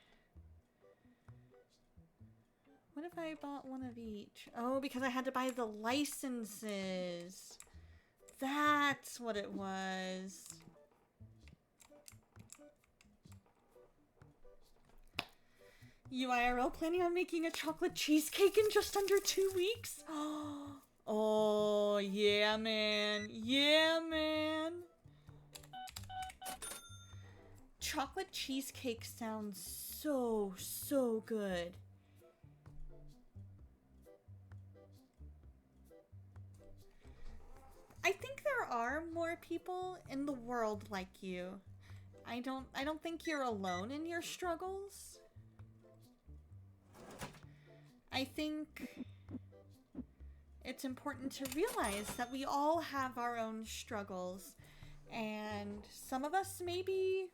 What if I bought one of each? Oh, because I had to buy the licenses. That's what it was. UIRL planning on making a chocolate cheesecake in just under 2 weeks? Oh, yeah, man. Yeah, man. Chocolate cheesecake sounds so good. I think there are more people in the world like you. I don't think you're alone in your struggles. I think it's important to realize that we all have our own struggles, and some of us may be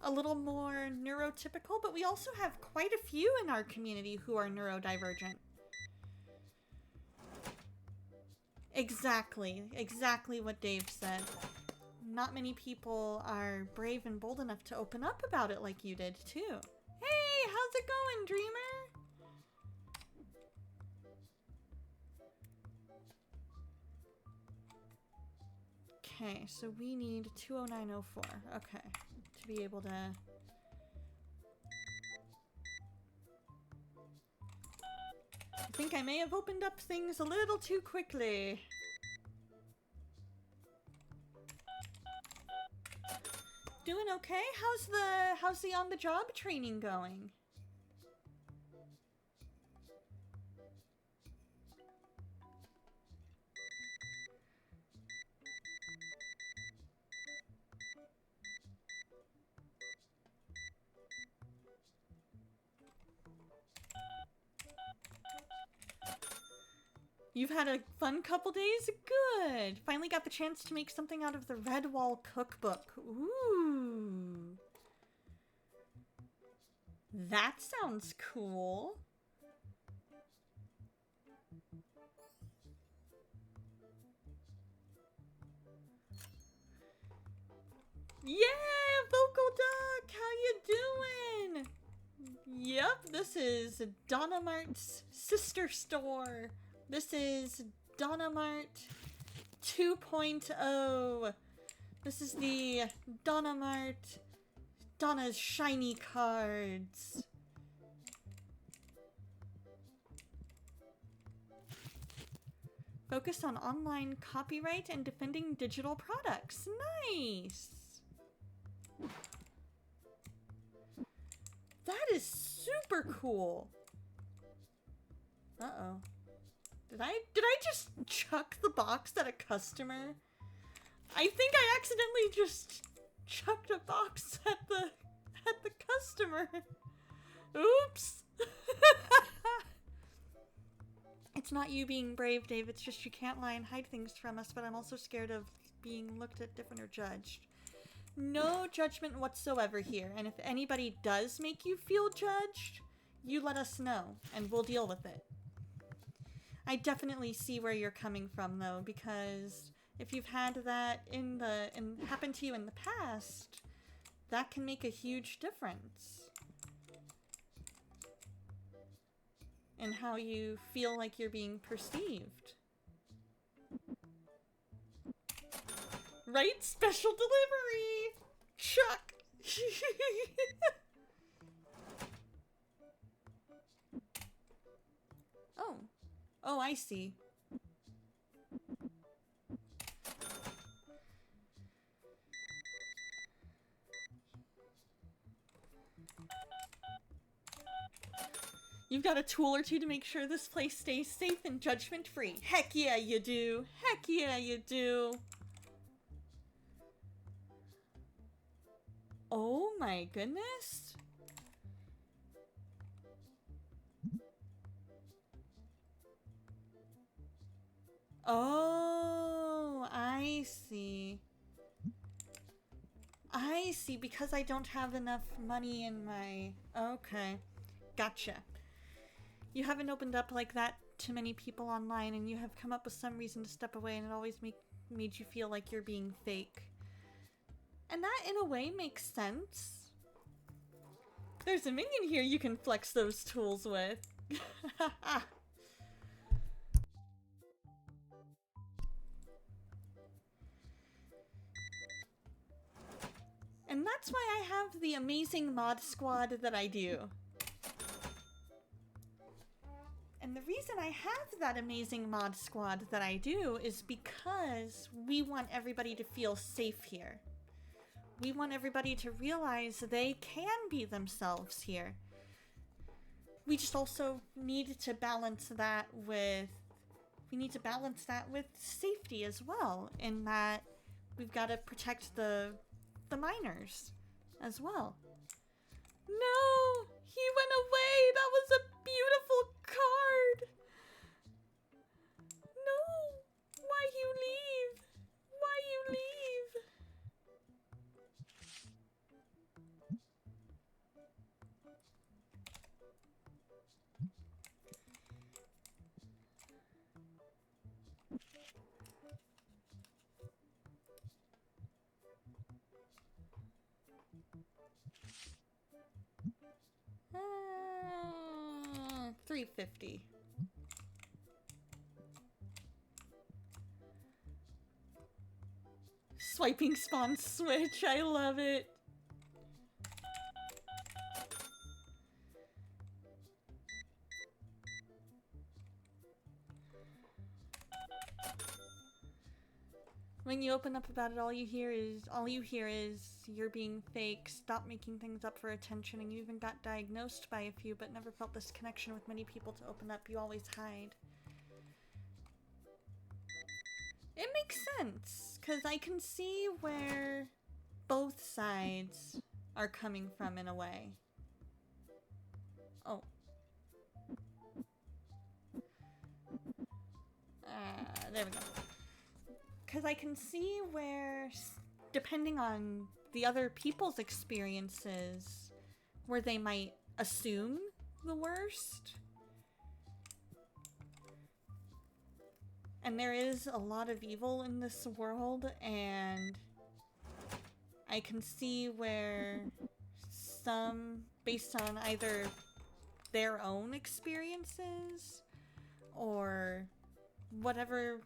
a little more neurotypical, but we also have quite a few in our community who are neurodivergent. Exactly what Dave said. Not many people are brave and bold enough to open up about it like you did, too. Hey, how's it going, Dreamer? Okay, so we need 20904. Okay, to be able to... I think I may have opened up things a little too quickly. Doing okay? How's the on-the-job training going? You've had a fun couple days? Good! Finally got the chance to make something out of the Redwall cookbook. Ooh. That sounds cool. Yeah, Vocal Duck! How you doing? Yep, this is Donna Mart's sister store. This is Donna Mart 2.0. This is the Donna Mart Donna's Shiny Cards. Focused on online copyright and defending digital products. Nice! That is super cool. Uh-oh. Did I just chuck the box at a customer? I think I accidentally just chucked a box at the customer. Oops. It's not you being brave, Dave. It's just you can't lie and hide things from us, but I'm also scared of being looked at different or judged. No judgment whatsoever here, and if anybody does make you feel judged, you let us know, and we'll deal with it. I definitely see where you're coming from, though, because if you've had that happen to you in the past, that can make a huge difference in how you feel like you're being perceived. Right? Special delivery! Chuck! Oh. Oh, I see. You've got a tool or two to make sure this place stays safe and judgment-free. Heck yeah, you do. Heck yeah, you do. Oh my goodness. Oh, I see. I see, because I don't have enough money in my... Okay. Gotcha. You haven't opened up like that to many people online, and you have come up with some reason to step away, and it always made you feel like you're being fake. And that, in a way, makes sense. There's a minion here you can flex those tools with. And that's why I have the amazing mod squad that I do. And the reason I have that amazing mod squad that I do is because we want everybody to feel safe here. We want everybody to realize they can be themselves here. We just also need to balance that with... We need to balance that with safety as well, in that we've got to protect the minors as well. No! He went away! That was a beautiful card! No! Why you leave? Why you leave? $350. Swiping spawn switch, I love it. When you open up about it, all you hear is you're being fake, stop making things up for attention, and you even got diagnosed by a few but never felt this connection with many people to open up. You always hide. It makes sense, because I can see where both sides are coming from in a way. Oh. There we go. Because I can see where, depending on the other people's experiences, where they might assume the worst. And there is a lot of evil in this world, and I can see where some, based on either their own experiences or whatever,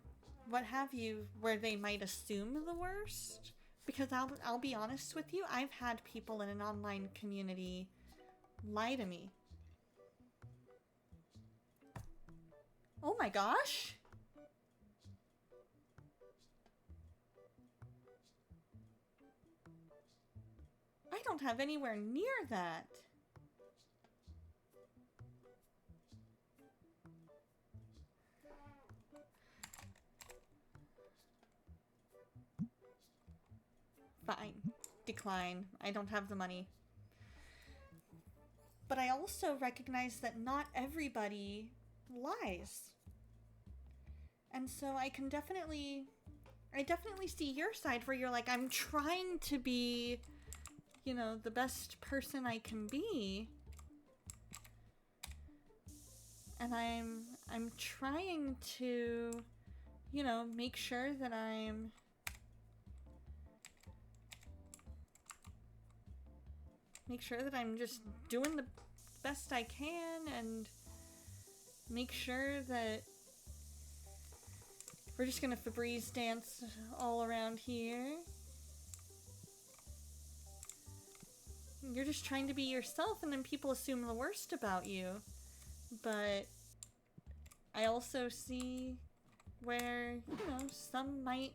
what have you, where they might assume the worst. Because I'll be honest with you, I've had people in an online community lie to me. Oh my gosh! I don't have anywhere near that. Fine. Decline. I don't have the money. But I also recognize that not everybody lies. And so I definitely see your side where you're like, I'm trying to be, you know, the best person I can be. And I'm trying to, you know, make sure that I'm just doing the best I can, and make sure that we're just gonna Febreze dance all around here. You're just trying to be yourself, and then people assume the worst about you. But I also see where, you know, some might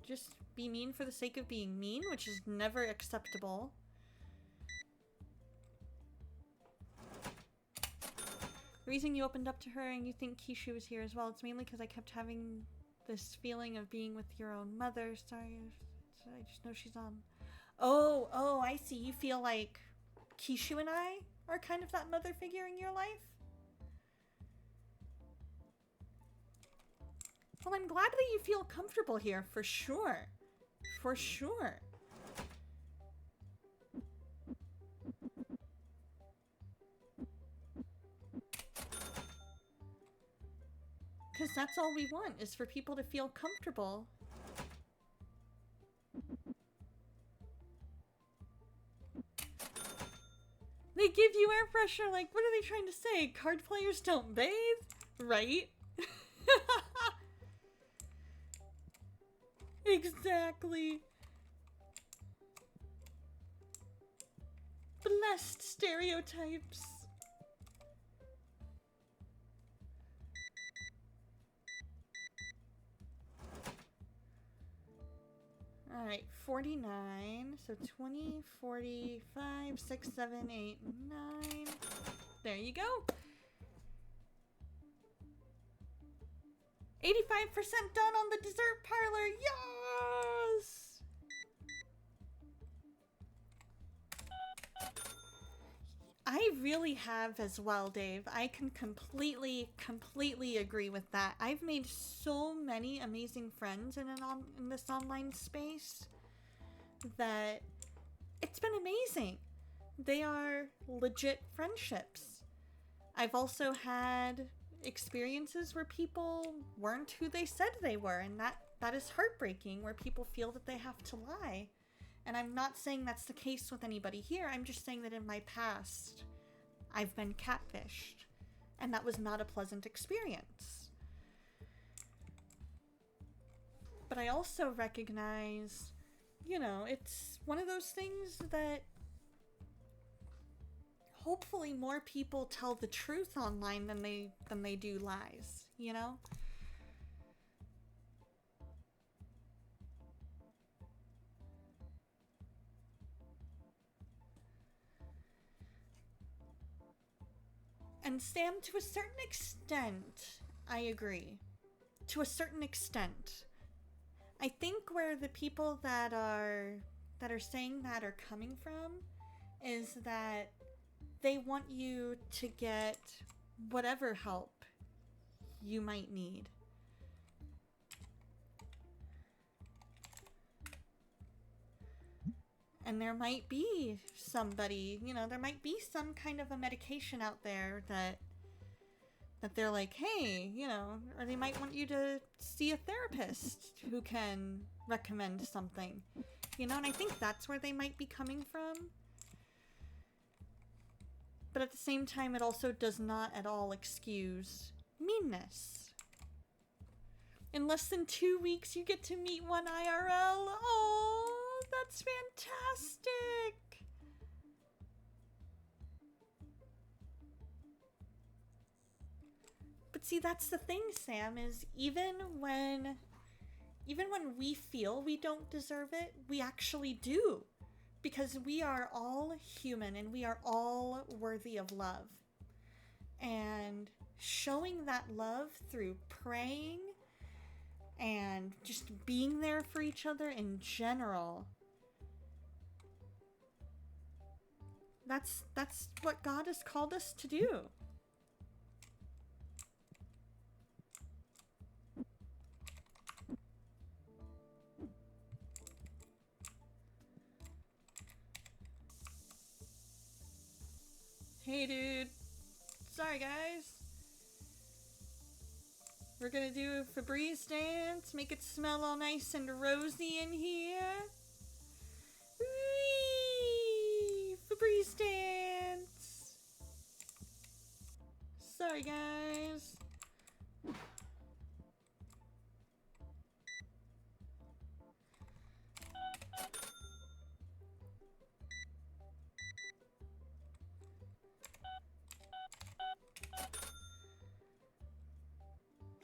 just be mean for the sake of being mean, which is never acceptable. The reason you opened up to her and you think Kishu was here as well, it's mainly because I kept having this feeling of being with your own mother. Sorry, I just know she's on. Oh, I see. You feel like Kishu and I are kind of that mother figure in your life? Well, I'm glad that you feel comfortable here, for sure. For sure. Because that's all we want, is for people to feel comfortable. give you air pressure. Like, what are they trying to say? Card players don't bathe? Right? Exactly. Blessed stereotypes. Alright, 49. So 20, 45, 6, 7, 8, 9. There you go. 85% done on the dessert parlor. Yes! I really have as well, Dave. I can completely agree with that. I've made so many amazing friends in this online space that it's been amazing. They are legit friendships. I've also had experiences where people weren't who they said they were, and that is heartbreaking, where people feel that they have to lie. And I'm not saying that's the case with anybody here. I'm just saying that in my past, I've been catfished. And that was not a pleasant experience. But I also recognize, you know, it's one of those things that hopefully more people tell the truth online than they do lies, you know? And Sam, to a certain extent, I agree. To a certain extent. I think where the people that are saying that are coming from is that they want you to get whatever help you might need. And there might be somebody, you know, there might be some kind of a medication out there that they're like, hey, you know, or they might want you to see a therapist who can recommend something, you know, and I think that's where they might be coming from. But at the same time, it also does not at all excuse meanness. In less than 2 weeks, you get to meet one IRL. Oh, that's fantastic. But see, that's the thing, Sam, is even when we feel we don't deserve it, we actually do. Because we are all human and we are all worthy of love. And showing that love through praying and just being there for each other in general, that's what God has called us to do. Hey dude, sorry guys. We're gonna do a Febreze dance, make it smell all nice and rosy in here. Whee! Febreze dance. Sorry guys.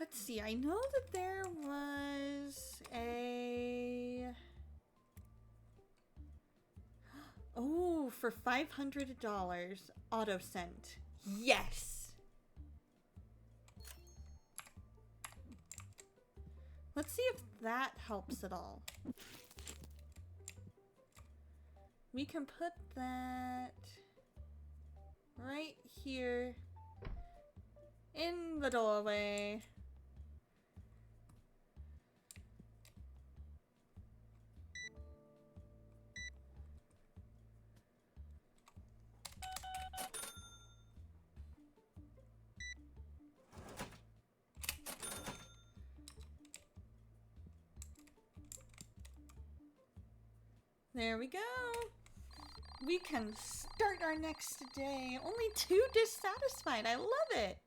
Let's see, I know that there was a... Oh, for $500, auto sent. Yes! Let's see if that helps at all. We can put that right here in the doorway. There we go. We can start our next day. Only 2 dissatisfied. I love it.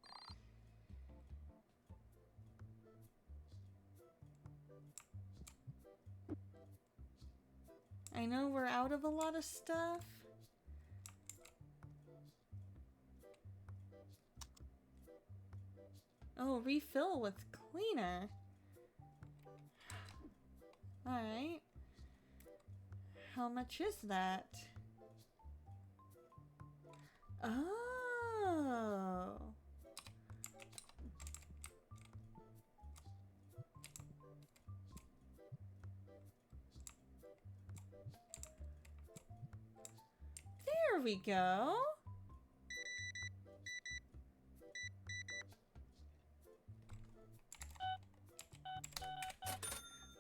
I know we're out of a lot of stuff. Oh, refill with cleaner. Alright. How much is that? Oh. There we go.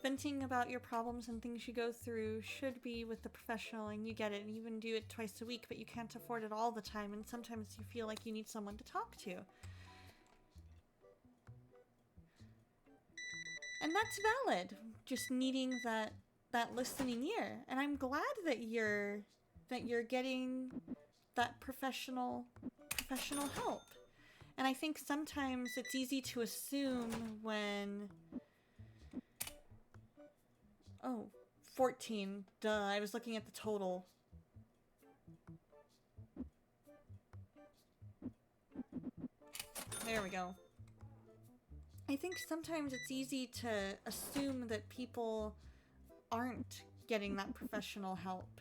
Venting about your problems and things you go through should be with the professional, and you get it, and you even do it twice a week, but you can't afford it all the time, and sometimes you feel like you need someone to talk to. And that's valid, just needing that listening ear. And I'm glad that you're getting that professional help. And I think sometimes it's easy to assume when... Oh, 14. Duh, I was looking at the total. There we go. I think sometimes it's easy to assume that people aren't getting that professional help.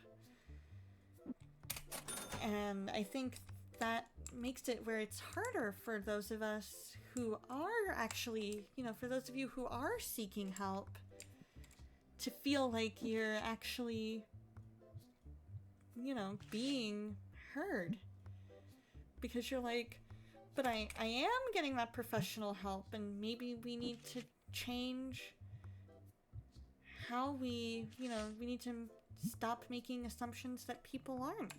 And I think that makes it where it's harder for those of us who are actually, for those of you who are seeking help, to feel like you're actually, being heard. Because you're like, but I am getting that professional help, and maybe we need to change how we need to stop making assumptions that people aren't.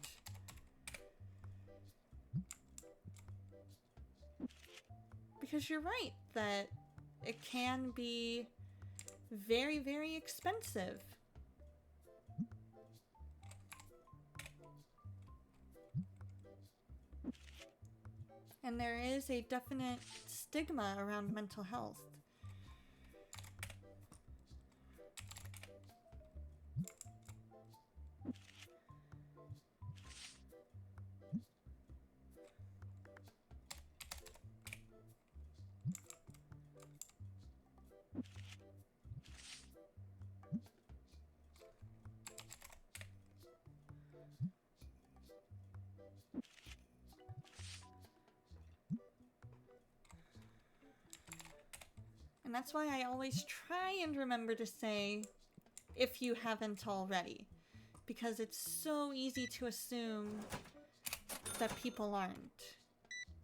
Because you're right that it can be very, very expensive. And there is a definite stigma around mental health. And that's why I always try and remember to say, if you haven't already. Because it's so easy to assume that people aren't,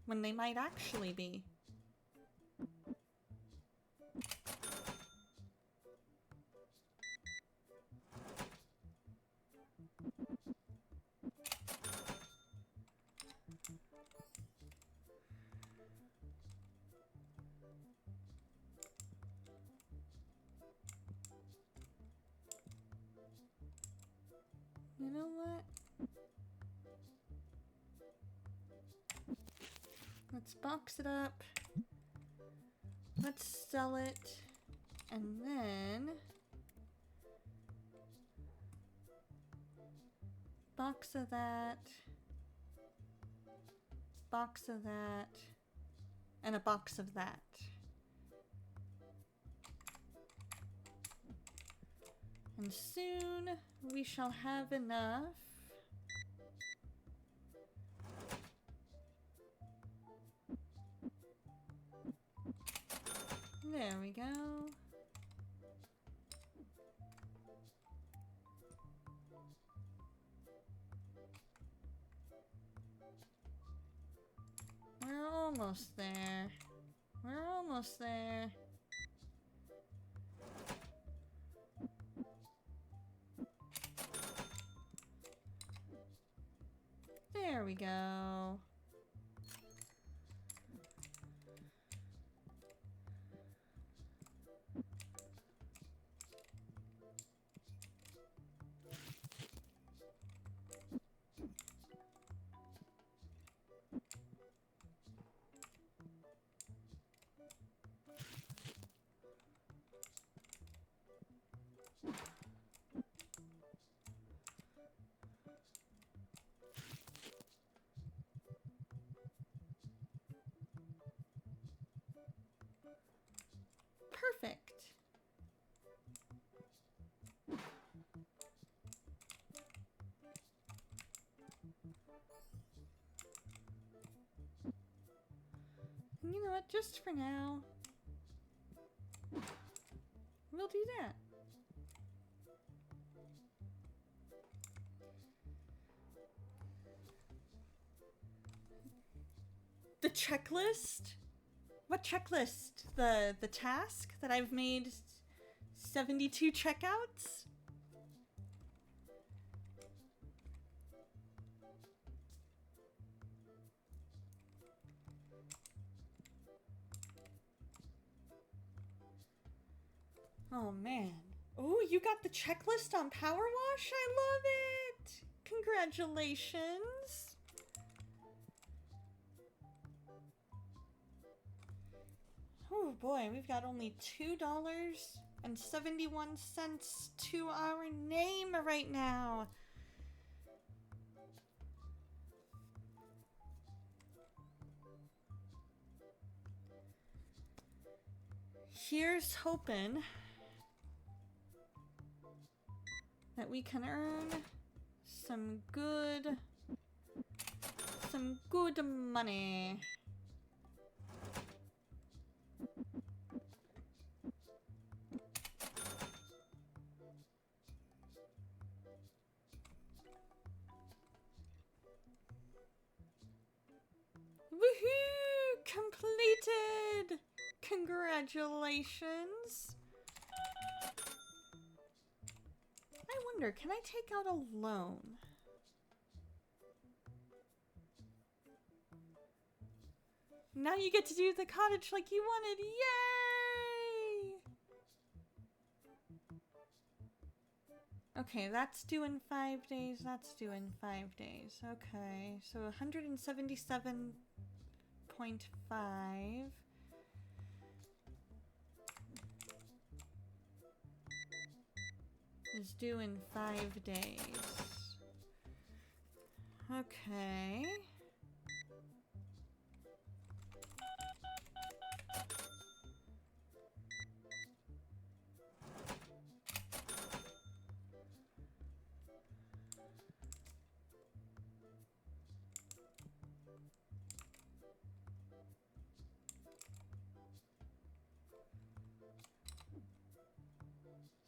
when they might actually be. You know what? Let's box it up. Let's sell it. And then... box of that. Box of that. And a box of that. And soon we shall have enough. There we go. We're almost there. We're almost there. There we go. Perfect. You know what? Just for now, we'll do that. The checklist? What checklist? The task that I've made 72 checkouts? Oh man. Oh, you got the checklist on Power Wash? I love it! Congratulations! Oh boy, we've got only $2.71 to our name right now. Here's hoping that we can earn some good money. Woohoo! Completed! Congratulations! I wonder, can I take out a loan? Now you get to do the cottage like you wanted. Yay! Okay, that's due in 5 days. That's due in 5 days. Okay, so 177.5. Is due in 5 days. Okay.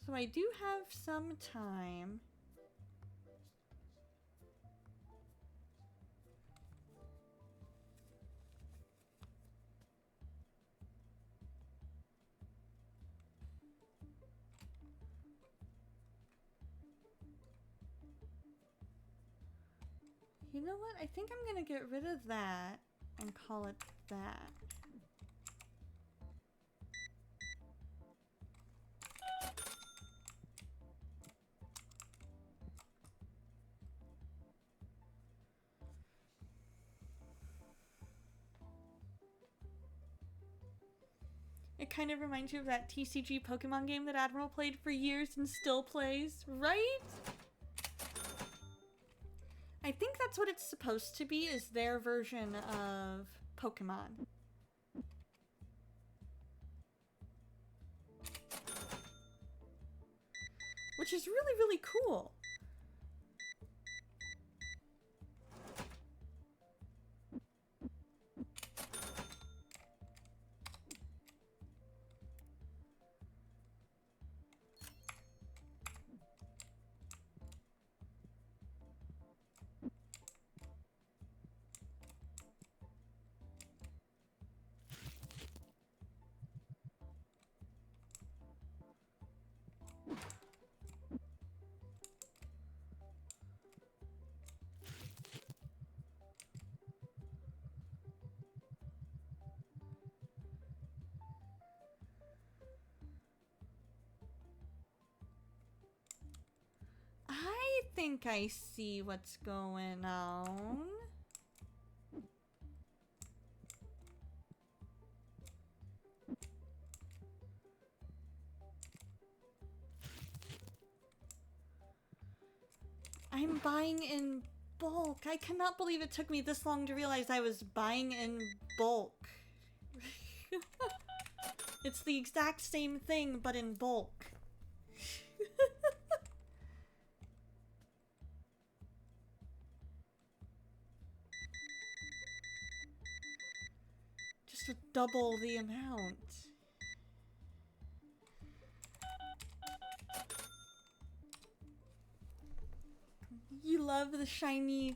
So I do have some time. You know what? I think I'm gonna get rid of that and call it that. It kind of reminds you of that TCG Pokemon game that Admiral played for years and still plays, right? I think that's what it's supposed to be, is their version of Pokemon. Which is really, really cool. I think I see what's going on. I'm buying in bulk. I cannot believe it took me this long to realize I was buying in bulk. It's the exact same thing, but in bulk. Just to double the amount. You love the shiny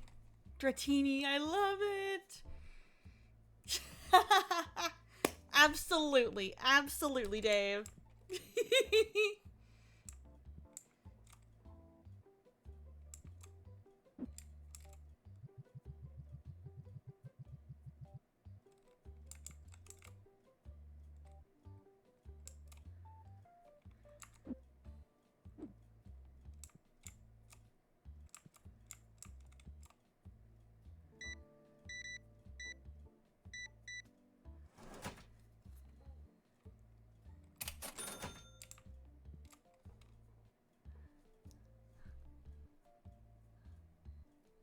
Dratini. I love it. Absolutely. Absolutely, Dave.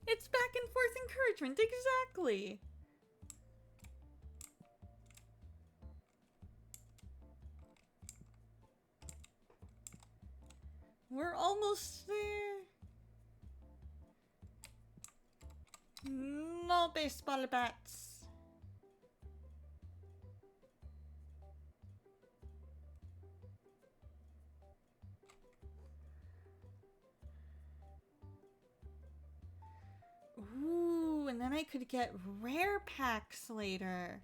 It's back and forth encouragement, exactly. We're almost there. No baseball bats. Ooh, and then I could get rare packs later.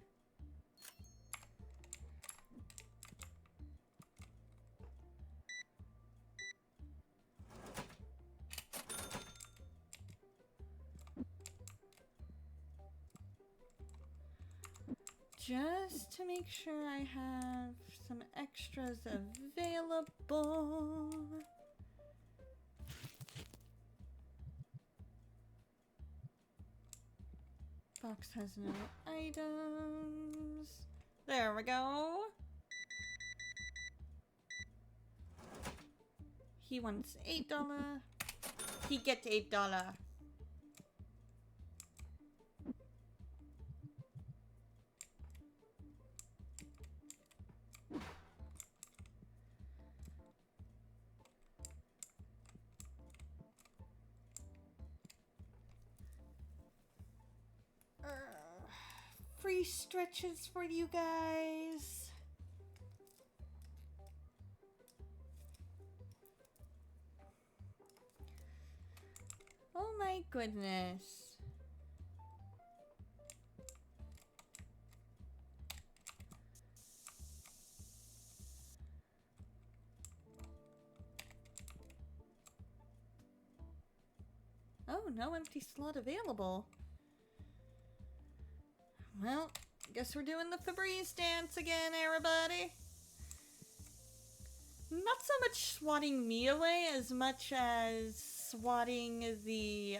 Just to make sure I have some extras available. Box has no items. There we go. He wants $8. He gets $8. Free stretches for you guys. Oh my goodness. Oh, no empty slot available. Well, guess we're doing the Febreze dance again, everybody. Not so much swatting me away as much as swatting the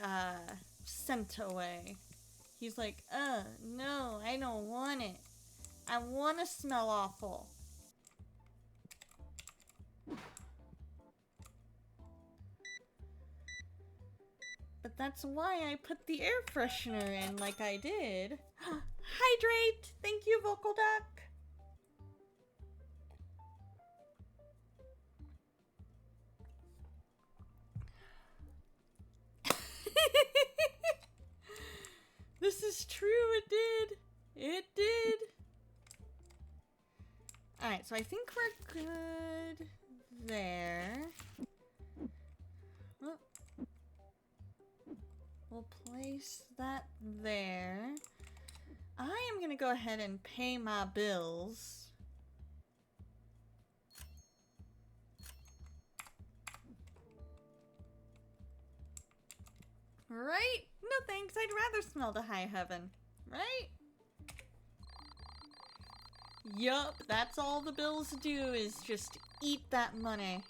scent away. He's like, no, I don't want it. I want to smell awful. But that's why I put the air freshener in like I did. Hydrate! Thank you, Vocal Duck! This is true, it did! It did! Alright, so I think we're good there. Oh. We'll place that there. I am gonna go ahead and pay my bills. Right? No thanks, I'd rather smell to high heaven. Right? Yup, that's all the bills do is just eat that money.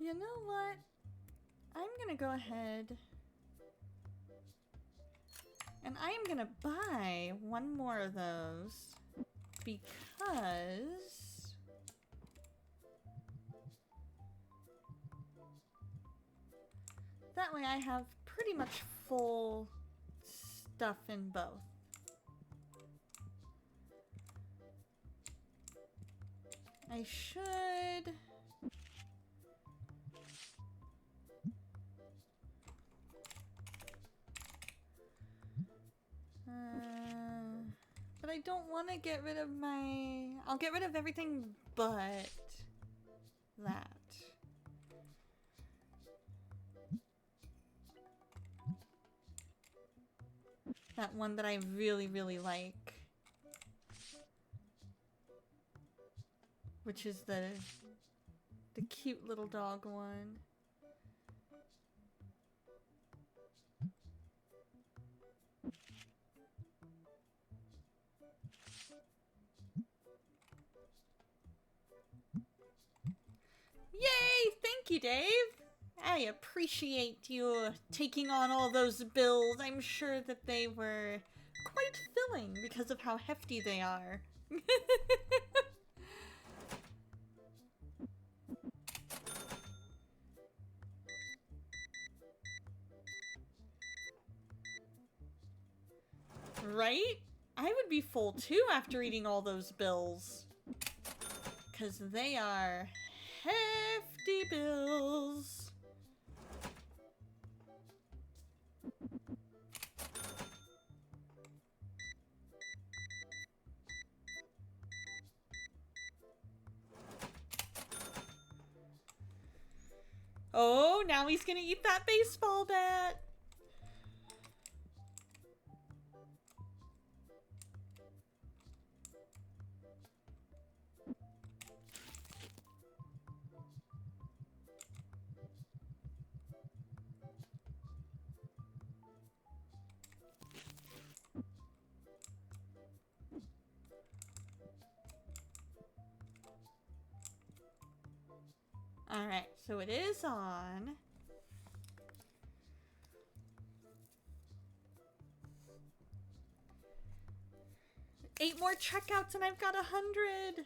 You know what? I'm gonna go ahead and I am gonna buy one more of those because That way I have pretty much full stuff in both. I should... but I don't want to get rid of my... I'll get rid of everything but that. That one that I really, really like. Which is the cute little dog one. Yay! Thank you, Dave! I appreciate you taking on all those bills. I'm sure that they were quite filling because of how hefty they are. Right? I would be full too after eating all those bills. Because they are hefty bills. Oh, now he's gonna eat that baseball bat. Alright, so it is on. Eight more checkouts and I've got 100.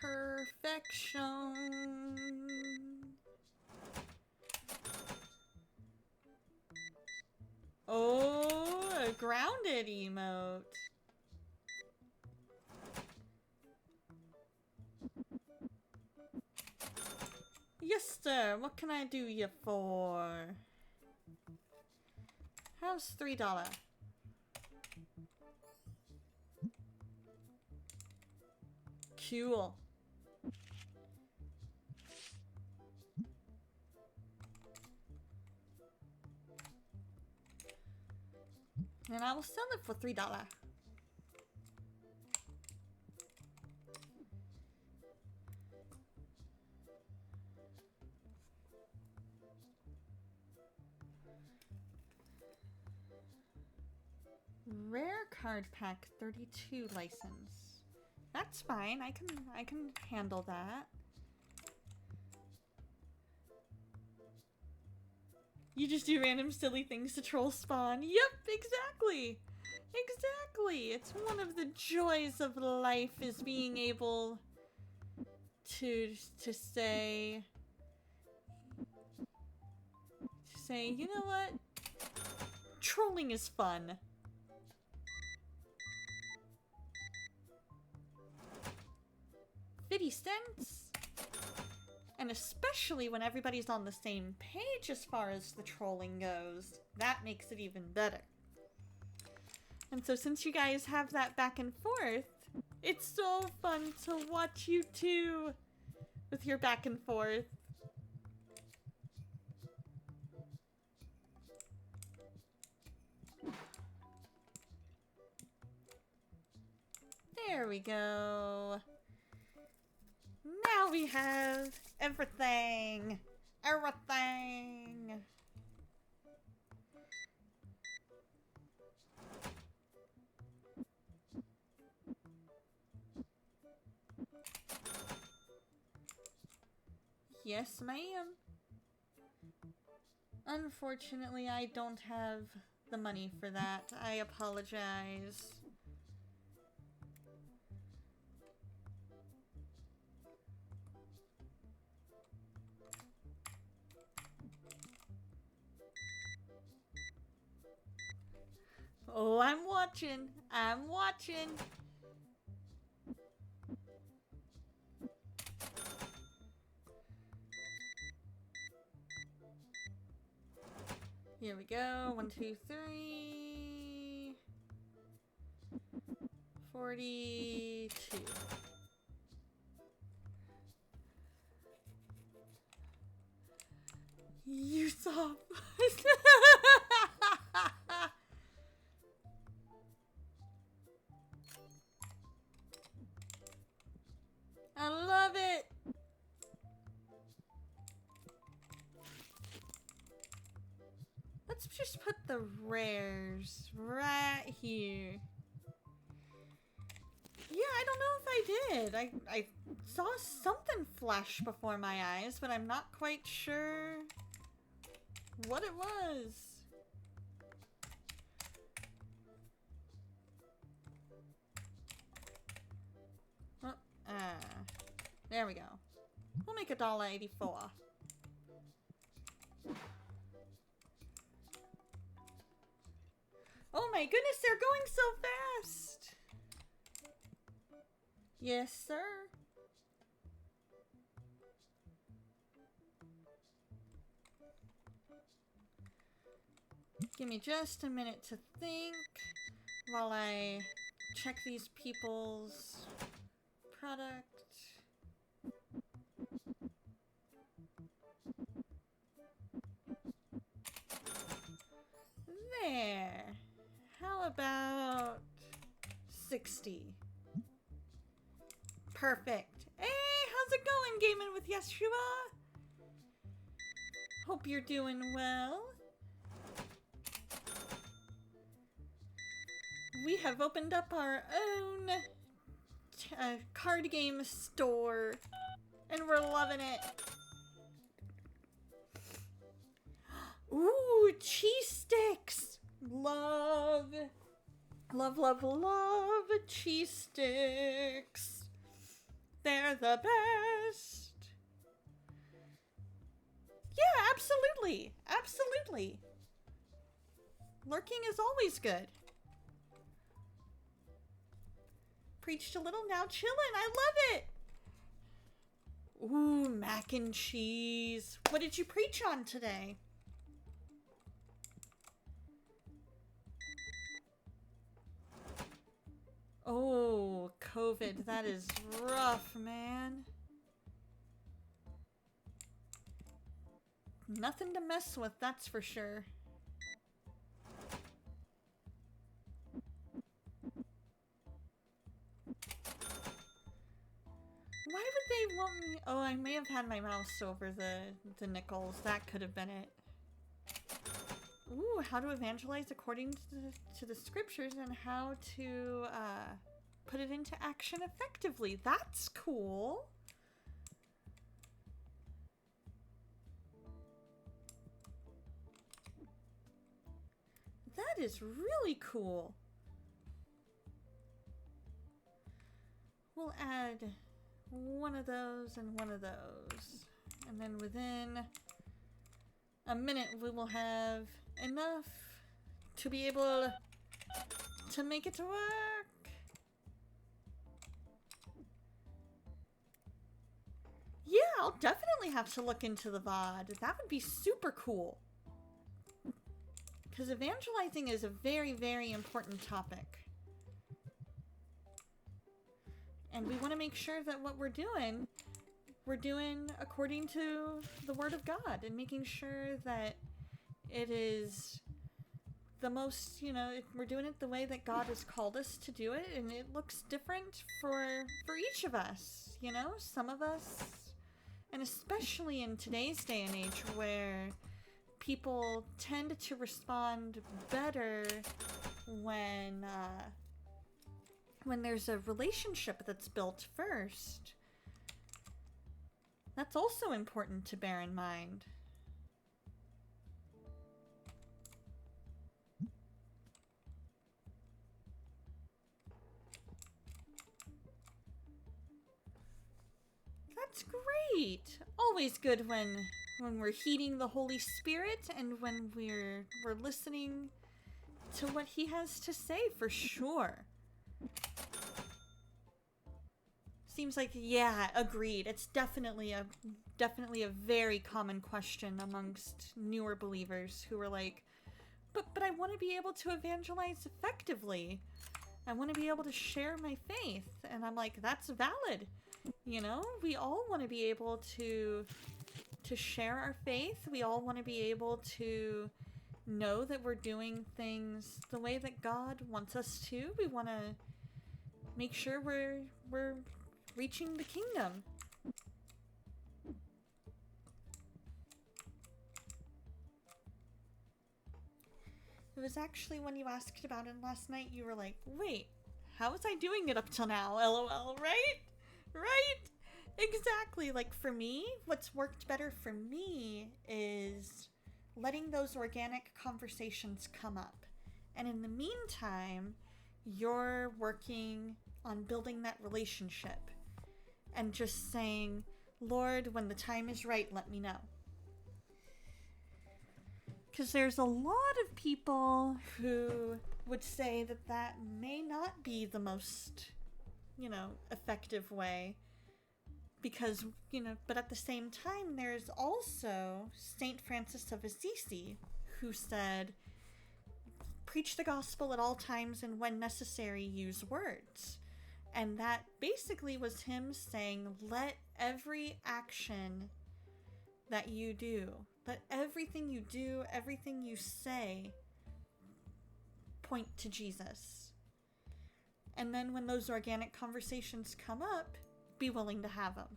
Perfection. Oh, a grounded emote. Yes, sir. What can I do you for? How's $3? Cool. And I will sell it for $3. Rare card pack 32 license. That's fine. I can handle that. You just do random silly things to troll spawn. Yep, exactly. Exactly. It's one of the joys of life is being able to say, you know what? Trolling is fun. $0.50. And especially when everybody's on the same page as far as the trolling goes, that makes it even better. And so since you guys have that back and forth, it's so fun to watch you two with your back and forth. There we go. Now we have everything. Everything. Yes, ma'am. Unfortunately, I don't have the money for that. I apologize. Oh, I'm watching. I'm watching. Here we go. 1, 2, 3. 42. Usopp. I love it. Let's just put the rares right here. Yeah, I don't know if I did. I saw something flash before my eyes, but I'm not quite sure what it was. Oh, there we go. We'll make $1.84. Oh my goodness, they're going so fast! Yes, sir. Give me just a minute to think while I check these people's product. There. How about 60? Perfect. Hey, how's it going, Gaming with Yeshua? Hope you're doing well. We have opened up our own card game store, and we're loving it. Ooh, cheese sticks. Love, love, love, love cheese sticks. They're the best. Yeah, absolutely. Absolutely. Lurking is always good. Preached a little, now chillin'. I love it. Ooh, mac and cheese. What did you preach on today? Oh, COVID. That is rough, man. Nothing to mess with, that's for sure. Why would they want me? Oh, I may have had my mouse over the nickels. That could have been it. Ooh, how to evangelize according to the scriptures and how to put it into action effectively. That's cool. That is really cool. We'll add one of those and one of those. And then within a minute we will have enough to be able to make it work. Yeah, I'll definitely have to look into the VOD. That would be super cool. Because evangelizing is a very, very important topic. And we want to make sure that what we're doing according to the Word of God and making sure that it is the most, you know, we're doing it the way that God has called us to do it, and it looks different for each of us, you know? Some of us, and especially in today's day and age where people tend to respond better when there's a relationship that's built first. That's also important to bear in mind. That's great. Always good when we're heeding the Holy Spirit and when we're listening to what he has to say for sure. Seems like, yeah, agreed. It's definitely a very common question amongst newer believers who are like, but I want to be able to evangelize effectively. I want to be able to share my faith. And I'm like, that's valid. You know, we all want to be able to share our faith. We all want to be able to know that we're doing things the way that God wants us to. We want to make sure we're reaching the kingdom. It was actually when you asked about it last night, you were like, wait, how was I doing it up till now? LOL, right? Right? Exactly. Like for me, what's worked better for me is letting those organic conversations come up. And in the meantime, you're working on building that relationship and just saying, Lord, when the time is right, let me know. Because there's a lot of people who would say that that may not be the most, effective way. Because, but at the same time, there's also Saint Francis of Assisi who said, preach the gospel at all times and when necessary, use words. And that basically was him saying, let every action that you do, let everything you do, everything you say, point to Jesus. And then when those organic conversations come up, be willing to have them.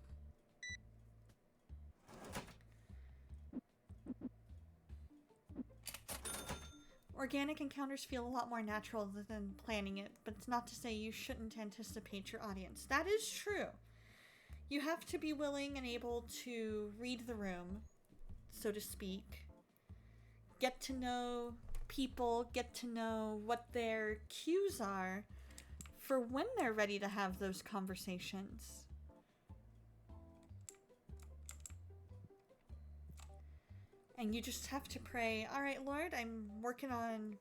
Organic encounters feel a lot more natural than planning it, but it's not to say you shouldn't anticipate your audience. That is true. You have to be willing and able to read the room, so to speak. Get to know people, get to know what their cues are for when they're ready to have those conversations. And you just have to pray, all right, Lord, I'm working on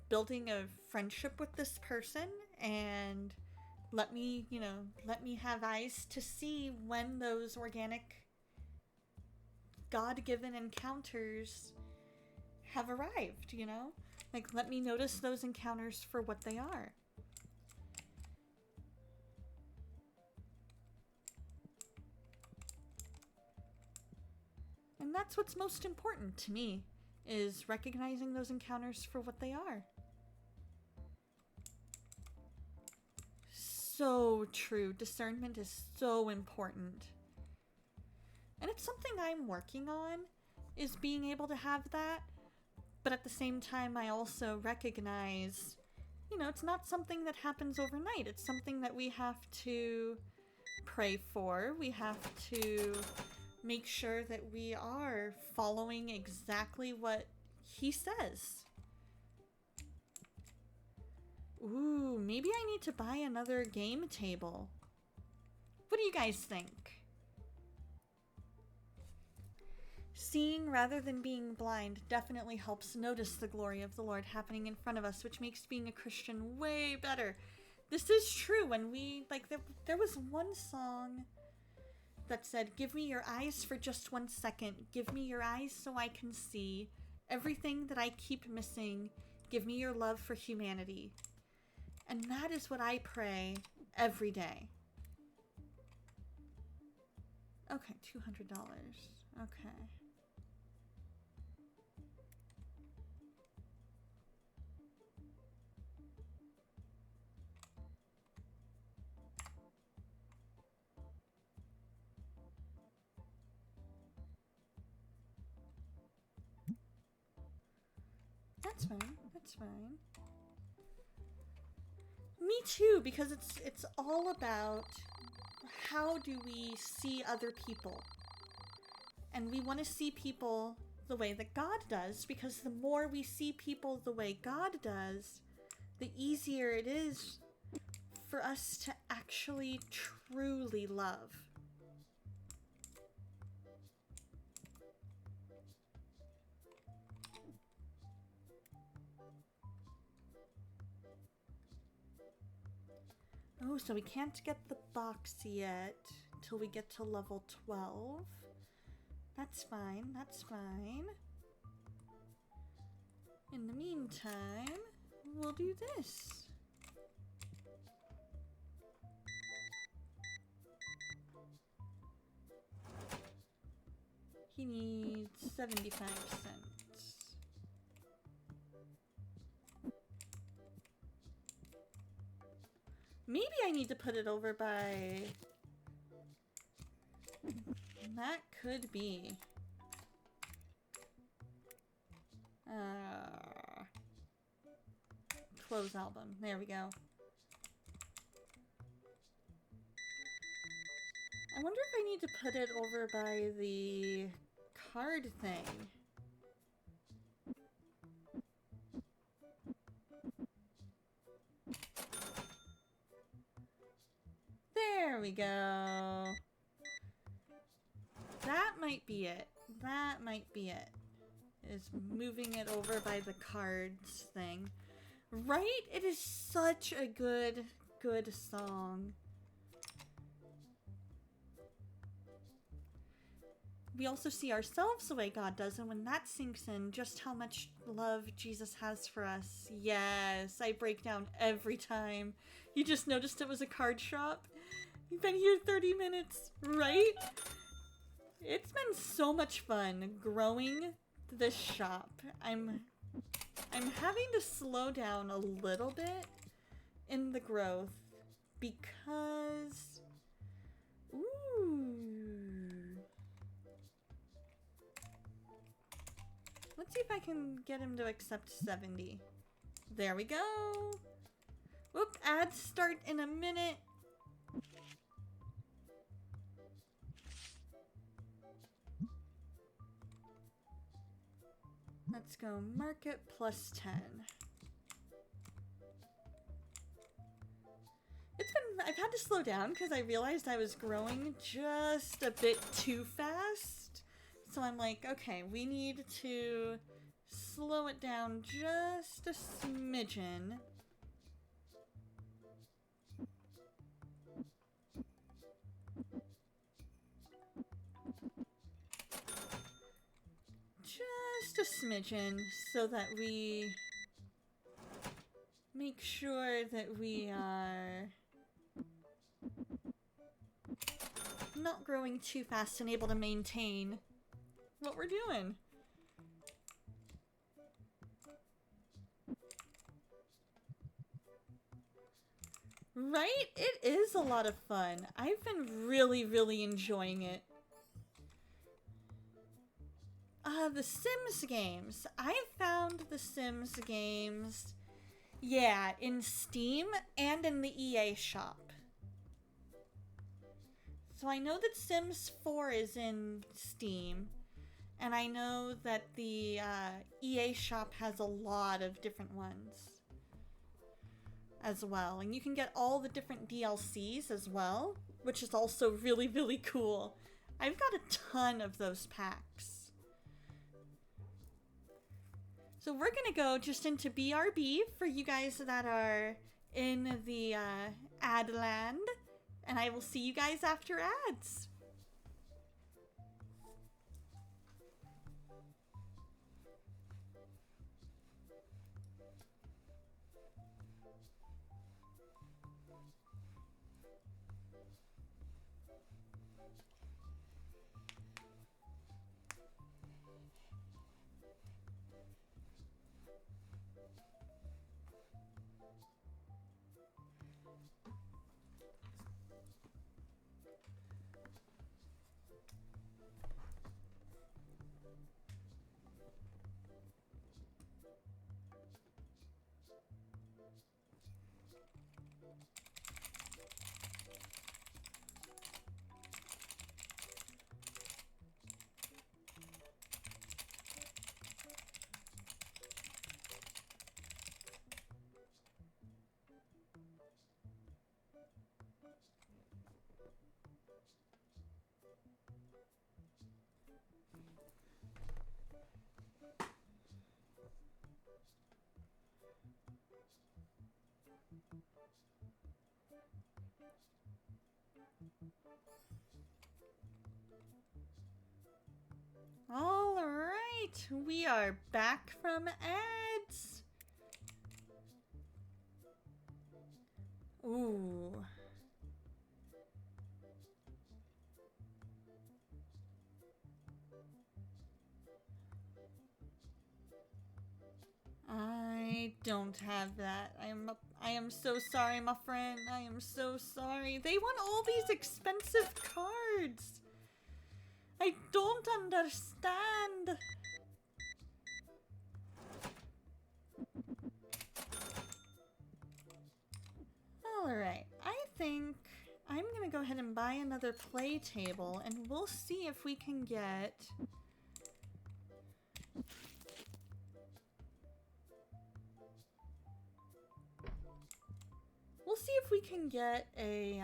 building a friendship with this person, and let me have eyes to see when those organic, God-given encounters have arrived, Like, let me notice those encounters for what they are. And that's what's most important to me, is recognizing those encounters for what they are. So true. Discernment is so important. And it's something I'm working on, is being able to have that. But at the same time, I also recognize, it's not something that happens overnight. It's something that we have to pray for. We have to make sure that we are following exactly what he says. Ooh, maybe I need to buy another game table. What do you guys think? Seeing rather than being blind definitely helps notice the glory of the Lord happening in front of us, which makes being a Christian way better. This is true. When we, there was one song that said, give me your eyes for just 1 second. Give me your eyes so I can see everything that I keep missing. Give me your love for humanity. And that is what I pray every day. Okay, $200. Okay. That's fine. That's fine. Me too, because it's all about how do we see other people. And we want to see people the way that God does, because the more we see people the way God does, the easier it is for us to actually truly love. Oh, so we can't get the box yet till we get to level 12. That's fine, that's fine. In the meantime, we'll do this. He needs 75 cents. Maybe I need to put it over by... That could be. Close album. There we go. I wonder if I need to put it over by the card thing. There we go. That might be it. That might be it. Is moving it over by the cards thing. Right? It is such a good song. We also see ourselves the way God does, and when that sinks in, just how much love Jesus has for us. Yes, I break down every time. You just noticed it was a card shop? You've been here 30 minutes, right? It's been so much fun growing this shop. I'm having to slow down a little bit in the growth because... Ooh... Let's see if I can get him to accept 70. There we go. Whoop, ads start in a minute. Let's go market plus 10. I've had to slow down because I realized I was growing just a bit too fast. So I'm like, okay, we need to slow it down just a smidgen. Just a smidgen so that we make sure that we are not growing too fast and able to maintain what we're doing. Right? It is a lot of fun. I've been really enjoying it. The Sims games. I found the Sims games, yeah, in Steam and in the EA shop. So I know that Sims 4 is in Steam. And I know that the EA shop has a lot of different ones as well. And you can get all the different DLCs as well, which is also really cool. I've got a ton of those packs. So we're going to go just into BRB for you guys that are in the ad land. And I will see you guys after ads. All right, we are back from ads. Ooh. I don't have that. I am so sorry, my friend. I am so sorry. They want all these expensive cards. I don't understand. Alright, I think I'm gonna go ahead and buy another play table and we'll see if we can get... We'll see if we can get a,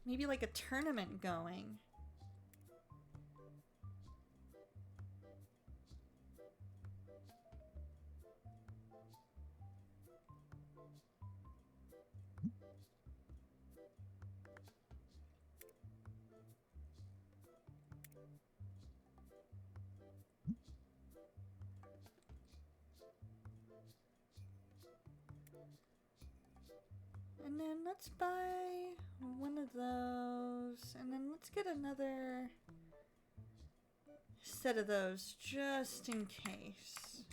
maybe like a tournament going. And then let's buy one of those, and then let's get another set of those just in case.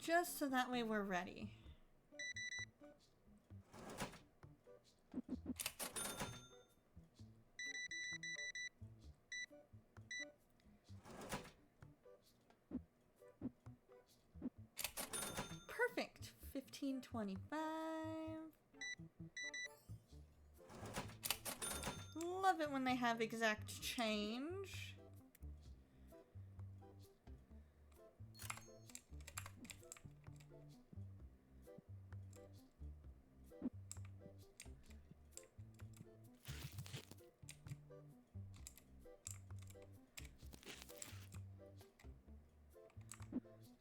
Just so that way we're ready. Perfect. 15.25. Love it when they have exact change.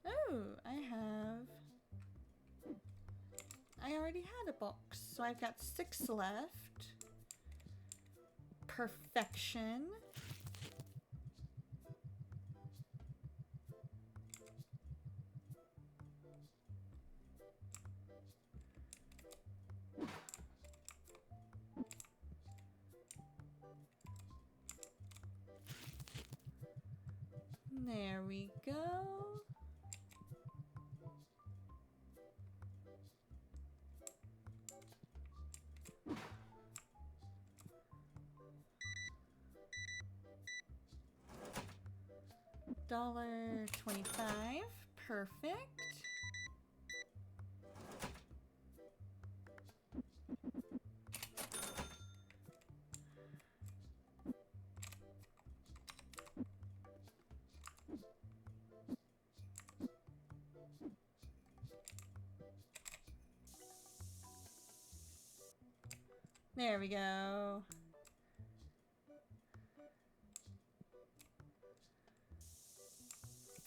Oh, I already had a box, so I've got 6 left. Perfection. There we go. $1.25. Perfect. There we go.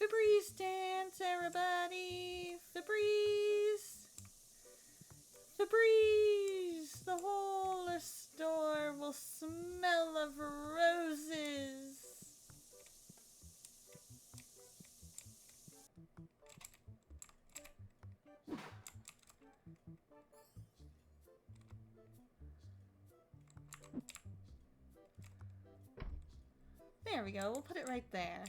Febreze dance, everybody! Febreze! Febreze! The whole store will smell of roses! There we go, we'll put it right there.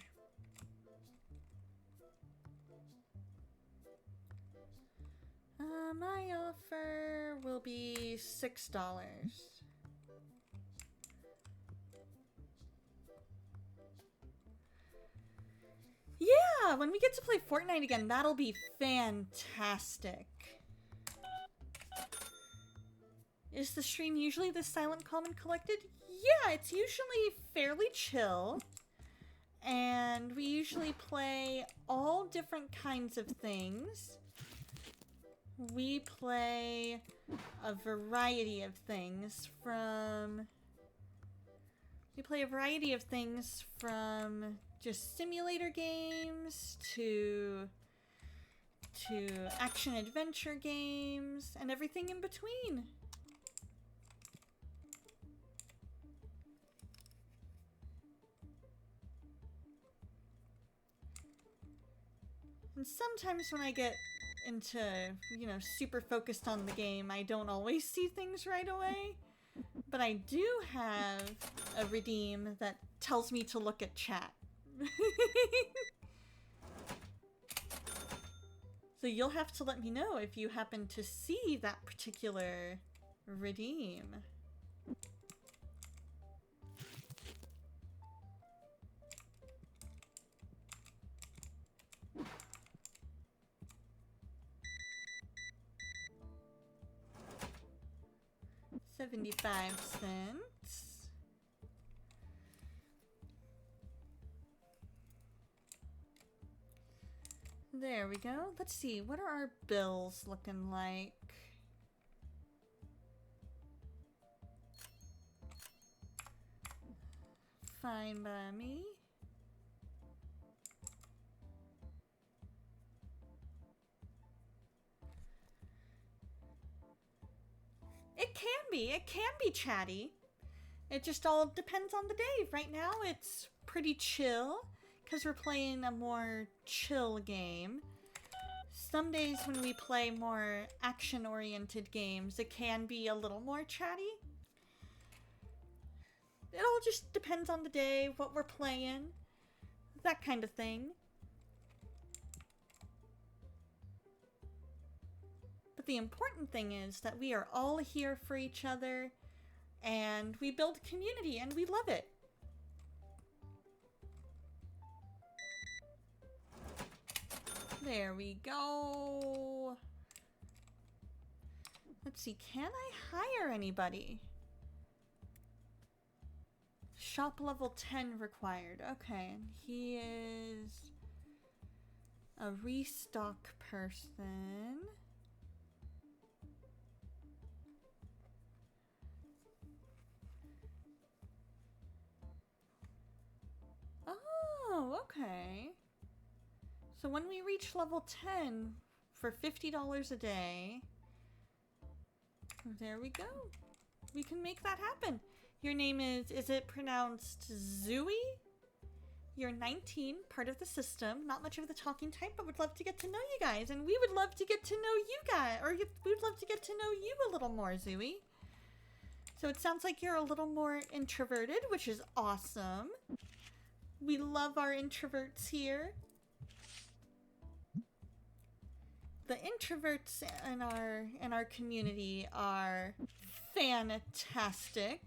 My offer will be $6. Yeah, when we get to play Fortnite again, that'll be fantastic. Is the stream usually this silent, calm, and collected? Yeah, it's usually fairly chill. And we usually play all different kinds of things. We play a variety of things from... just simulator games to action-adventure games and everything in between. And sometimes when I get into, you know, super focused on the game, I don't always see things right away. But I do have a redeem that tells me to look at chat. So you'll have to let me know if you happen to see that particular redeem. $0.75. There we go. Let's see, what are our bills looking like? Fine by me. It can be chatty. It just all depends on the day. Right now it's pretty chill because we're playing a more chill game. Some days when we play more action-oriented games, it can be a little more chatty. It all just depends on the day, what we're playing, that kind of thing. But the important thing is that we are all here for each other, and we build community, and we love it. There we go. Let's see, can I hire anybody? Shop level 10 required. Okay, and he is a restock person. Oh, okay. So when we reach level 10 for $50 a day, there we go. We can make that happen. Your name is it pronounced Zooey? You're 19, part of the system, not much of the talking type, but would love to get to know you guys. And we would love to get to know you guys, or we would love to get to know you a little more, Zooey. So it sounds like you're a little more introverted, which is awesome. We love our introverts here. The introverts in our community are fantastic.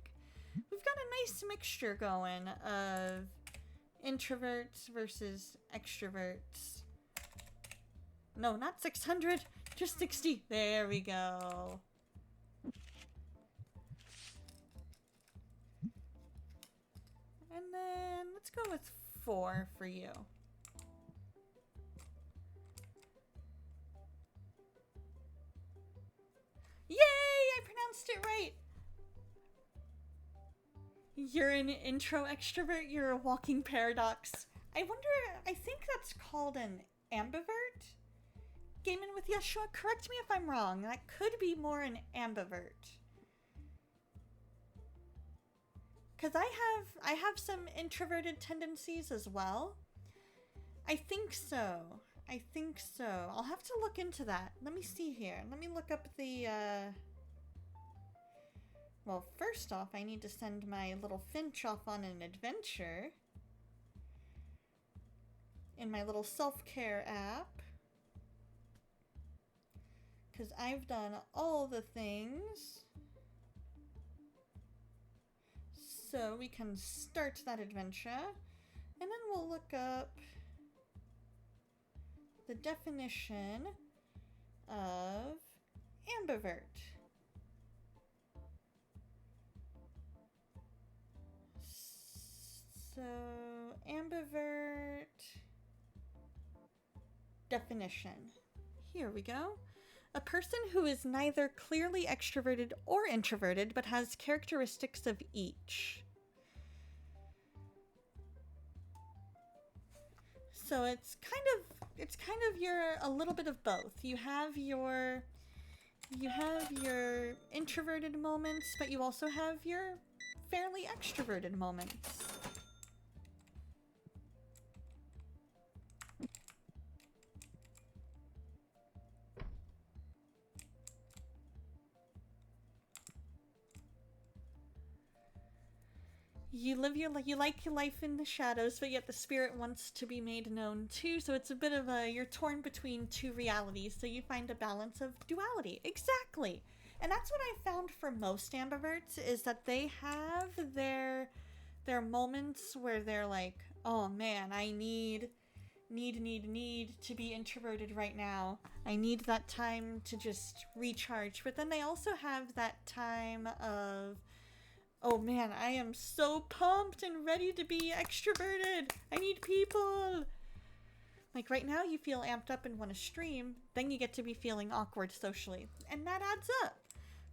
We've got a nice mixture going of introverts versus extroverts. No, not 600, just 60. There we go. And then let's go with 4 for you. Yay! I pronounced it right! You're an intro extrovert, you're a walking paradox. I think that's called an ambivert? Gaming with Yeshua, correct me if I'm wrong. That could be more an ambivert. Because I have some introverted tendencies as well. I think so. I'll have to look into that. Let me see here. Let me look up the, Well, first off, I need to send my little Finch off on an adventure in my little self-care app. Because I've done all the things. So we can start that adventure. And then we'll look up the definition of ambivert. So, ambivert definition. Here we go. A person who is neither clearly extroverted or introverted, but has characteristics of each. So it's kind of you're a little bit of both. You have your introverted moments, but you also have your fairly extroverted moments. you live your you like your life in the shadows, but yet the spirit wants to be made known too. So it's a bit of a, you're torn between two realities. So you find a balance of duality. Exactly. And that's what I found for most ambiverts, is that they have their moments where they're like, oh man, I need to be introverted right now. I need that time to just recharge. But then they also have that time of, oh man, I am so pumped and ready to be extroverted. I need people. Like right now you feel amped up and want to stream, then you get to be feeling awkward socially. And that adds up,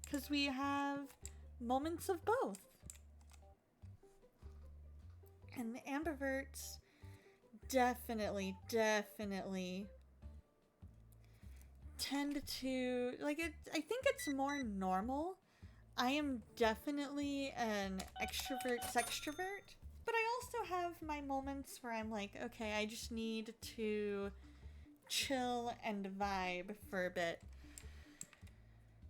because we have moments of both. And the ambiverts definitely tend to, like, it, I think it's more normal. I am definitely an extrovert, but I also have my moments where I'm like, okay, I just need to chill and vibe for a bit.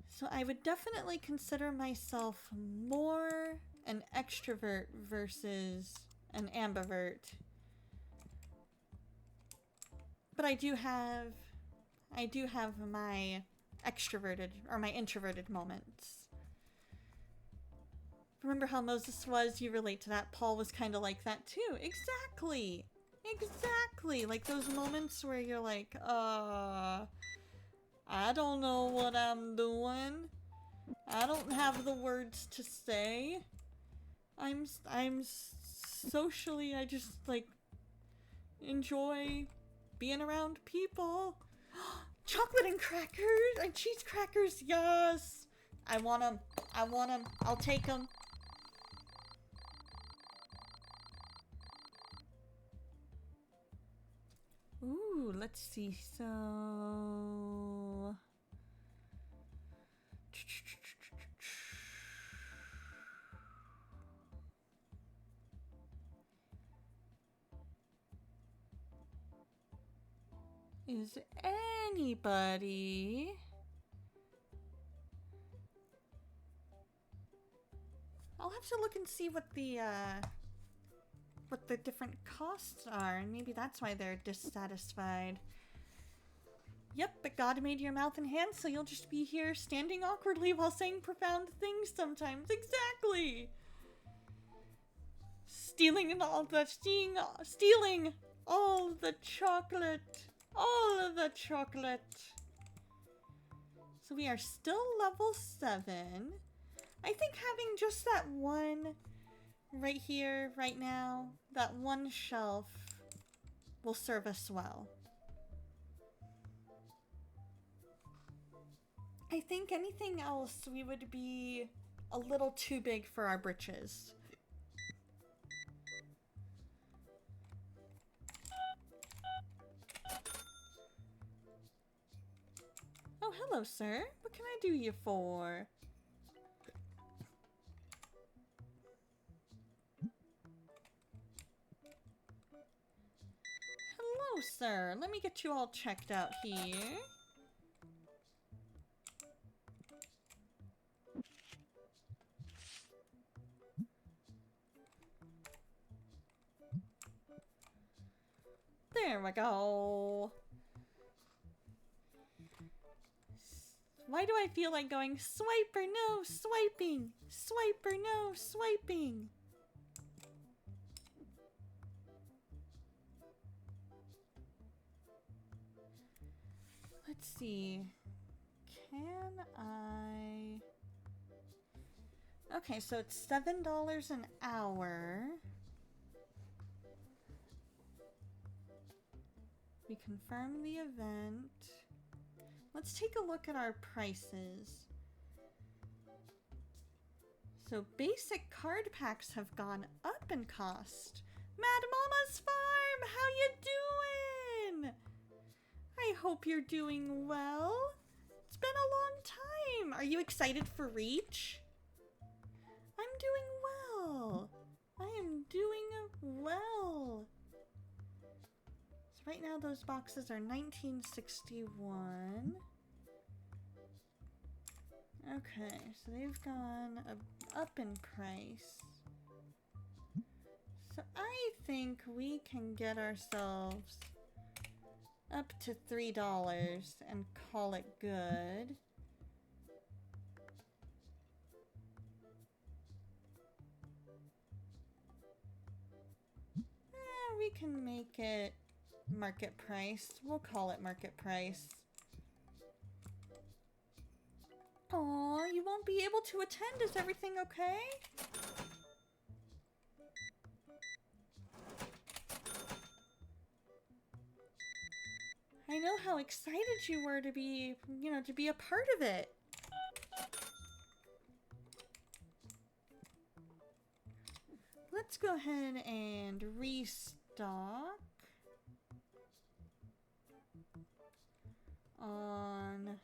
So I would definitely consider myself more an extrovert versus an ambivert. But I do have my extroverted or my introverted moments. Remember how Moses was? You relate to that. Paul was kind of like that too. Exactly. Like those moments where you're like, I don't know what I'm doing. I don't have the words to say. I'm socially, I just like enjoy being around people. Chocolate and crackers and cheese crackers, yes. I want them. I'll take them. Ooh, let's see. So is anybody I'll have to look and see what the different costs are, and maybe that's why they're dissatisfied. Yep, but God made your mouth and hands, so you'll just be here standing awkwardly while saying profound things sometimes. Exactly. Stealing all the chocolate. All of the chocolate. So we are still level 7. I think having just that one right here, right now, that one shelf will serve us well. I think anything else, we would be a little too big for our britches. Oh, hello, sir. What can I do you for? Hello, sir. Let me get you all checked out here. There we go. Why do I feel like going swiper, no, swiping, swiper, no, swiping? Let's see. Can I... Okay, so it's $7 an hour. We confirm the event. Let's take a look at our prices. So basic card packs have gone up in cost. Mad Mama's Farm, how you doing? I hope you're doing well. It's been a long time. Are you excited for Reach? I'm doing well. I am doing well. So right now those boxes are $19.61. Okay, so they've gone up in price. So I think we can get ourselves up to $3 and call it good. We can make it market price. We'll call it market price. Aw, you won't be able to attend. Is everything okay? I know how excited you were to be, to be a part of it. Let's go ahead and restock on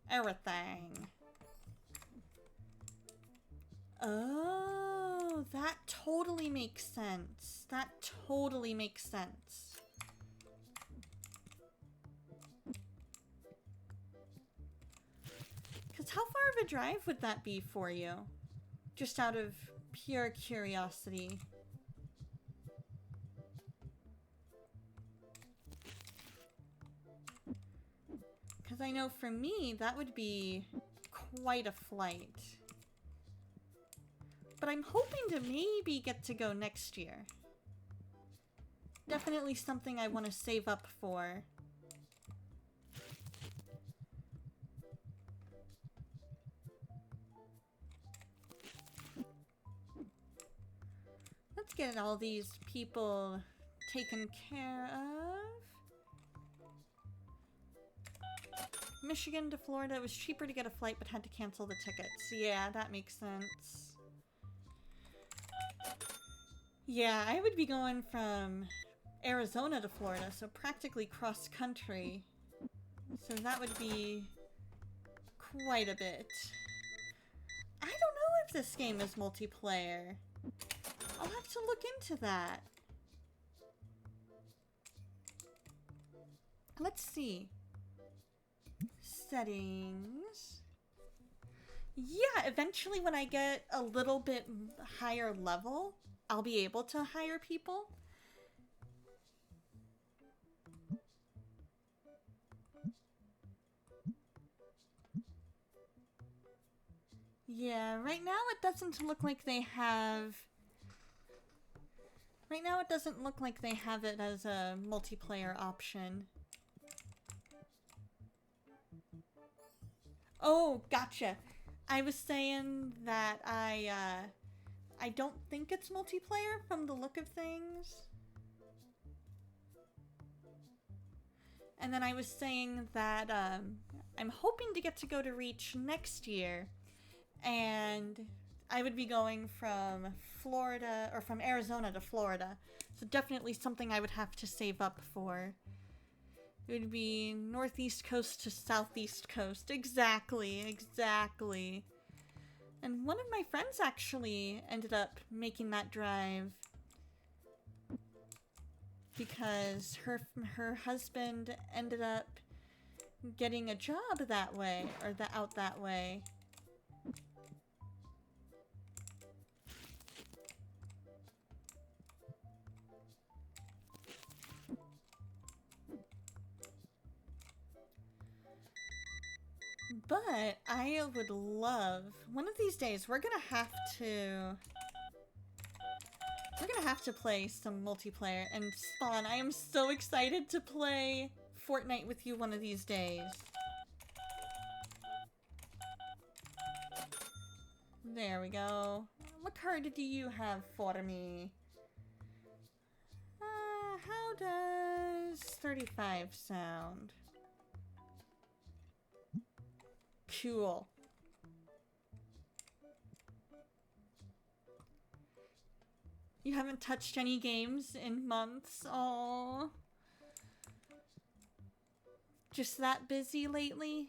everything. Oh, that totally makes sense. That totally makes sense. Because how far of a drive would that be for you? Just out of pure curiosity. Because I know for me, that would be quite a flight. But I'm hoping to maybe get to go next year. Definitely something I want to save up for. Let's get all these people taken care of. Michigan to Florida. It was cheaper to get a flight but had to cancel the tickets. Yeah, that makes sense. Yeah, I would be going from Arizona to Florida, so practically cross-country. So that would be quite a bit. I don't know if this game is multiplayer. I'll have to look into that. Let's see. Settings. Yeah, eventually when I get a little bit higher level, I'll be able to hire people. Yeah, right now it doesn't look like they have... Right now it doesn't look like they have it as a multiplayer option. Oh, gotcha. I was saying that I don't think it's multiplayer from the look of things. And then I was saying that I'm hoping to get to go to Reach next year. And I would be going from Florida, or from Arizona to Florida. So definitely something I would have to save up for. It would be northeast coast to southeast coast. Exactly, exactly. And one of my friends actually ended up making that drive because her husband ended up getting a job that way, or out that way. But I would love, one of these days, we're gonna have to play some multiplayer. And Spawn, I am so excited to play Fortnite with you one of these days. There we go. What card do you have for me? How does 35 sound? Cool. You haven't touched any games in months? Aww. Just that busy lately?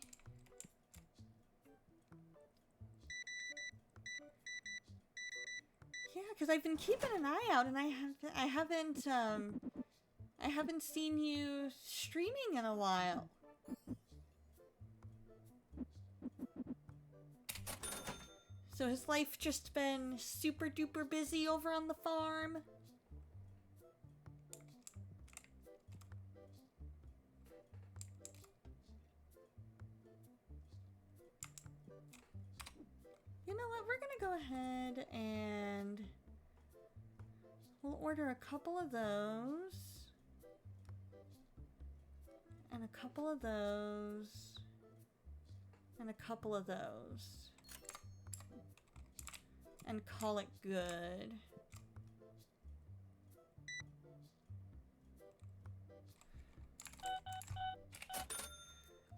Yeah, because I've been keeping an eye out, and I haven't seen you streaming in a while. So has life just been super duper busy over on the farm? You know what? We're gonna go ahead and we'll order a couple of those. And a couple of those. And a couple of those. And call it good.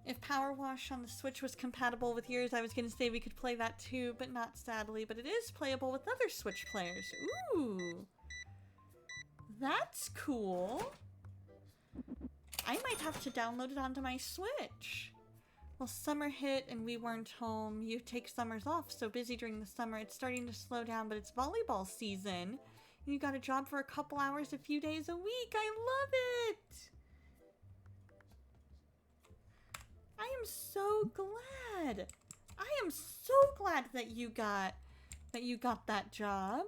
If Power Wash on the Switch was compatible with yours, I was going to say we could play that too, but not sadly. But it is playable with other Switch players. Ooh. That's cool. I might have to download it onto my Switch. Well, summer hit and we weren't home. You take summers off, so busy during the summer. It's starting to slow down, but it's volleyball season. And you got a job for a couple hours a few days a week. I love it. I am so glad. I am so glad that you got that job.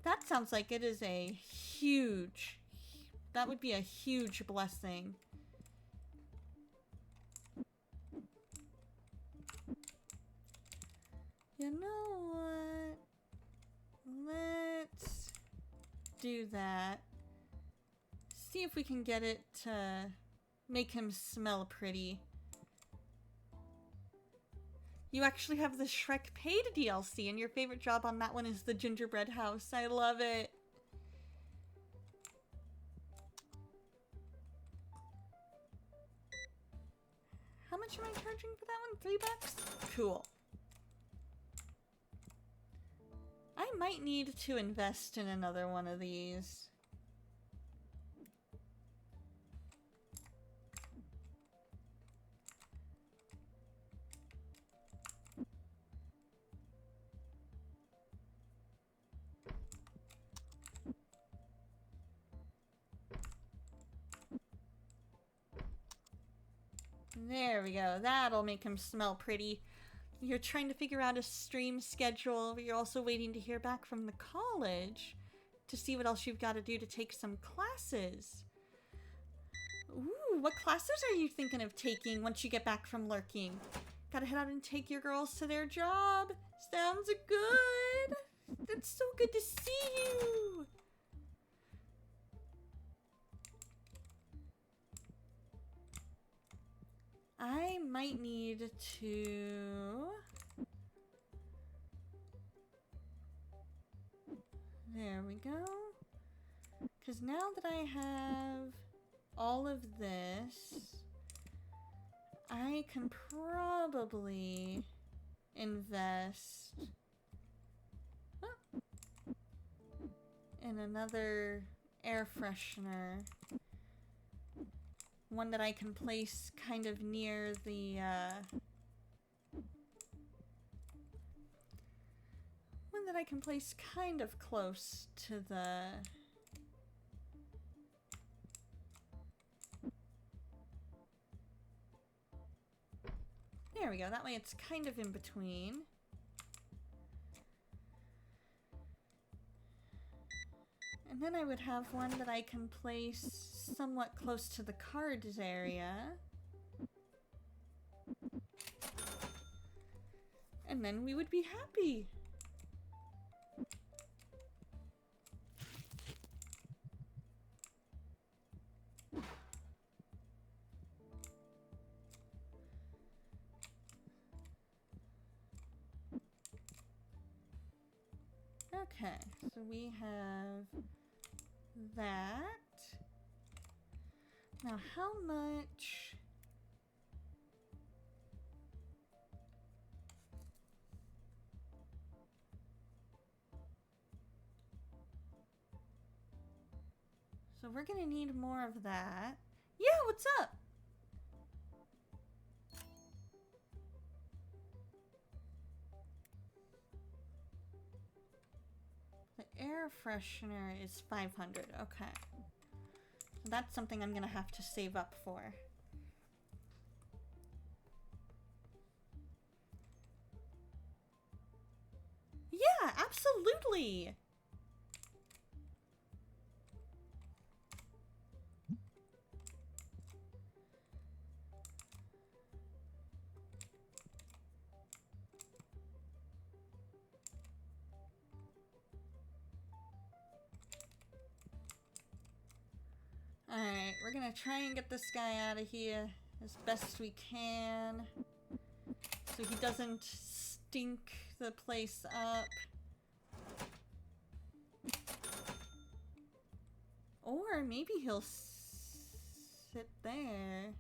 That sounds like it is a huge, that would be a huge blessing. You know what? Let's do that. See if we can get it to make him smell pretty. You actually have the Shrek paid DLC, and your favorite job on that one is the gingerbread house. I love it. How much am I charging for that one? $3? Cool. I might need to invest in another one of these. There we go. That'll make him smell pretty. You're trying to figure out a stream schedule, but you're also waiting to hear back from the college to see what else you've got to do to take some classes. Ooh, what classes are you thinking of taking once you get back from lurking? Gotta head out and take your girls to their job. Sounds good. It's so good to see you. I might need to... There we go. Because now that I have all of this, I can probably invest in another air freshener. One that I can place kind of near the, one that I can place kind of close to the... There we go, that way it's kind of in between. And then I would have one that I can place somewhat close to the cards area. And then we would be happy. Okay, so we have that. Now, how much? So we're gonna need more of that. Yeah, what's up? The air freshener is 500. Okay. So that's something I'm gonna have to save up for. Yeah, absolutely. gonna try and get this guy out of here as best we can, so he doesn't stink the place up. Or maybe he'll sit there.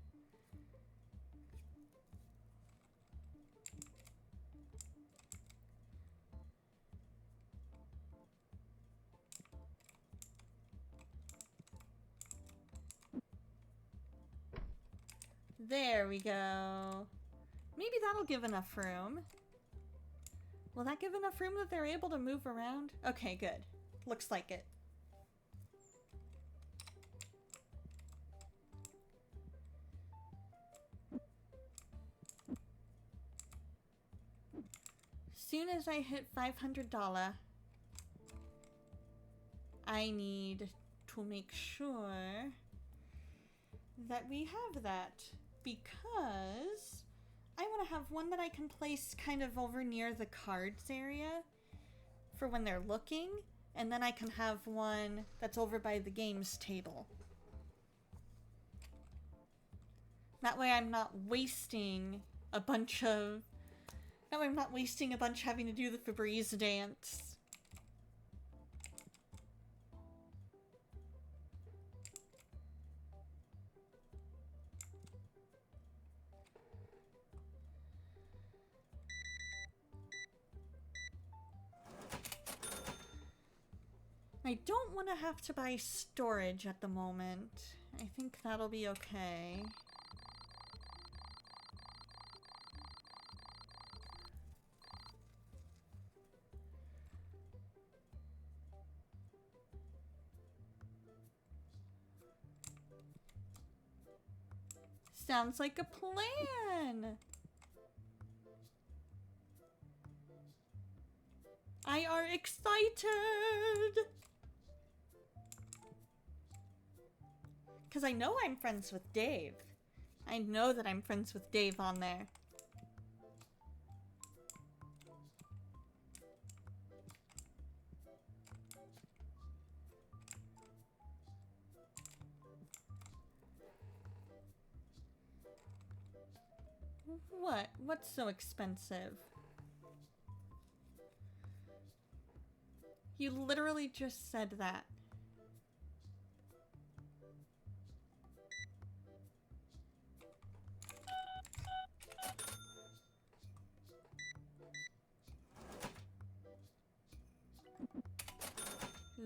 There we go. Maybe that'll give enough room. Will that give enough room that they're able to move around? Okay, good. Looks like it. Soon as I hit $500, I need to make sure that we have that, because I want to have one that I can place kind of over near the cards area for when they're looking, and then I can have one that's over by the games table. That way I'm not wasting a bunch of... That way I'm not wasting a bunch having to do the Febreze dance. I don't want to have to buy storage at the moment. I think that'll be okay. Sounds like a plan! I are excited! Because I know I'm friends with Dave. I know that I'm friends with Dave on there. What? What's so expensive? You literally just said that.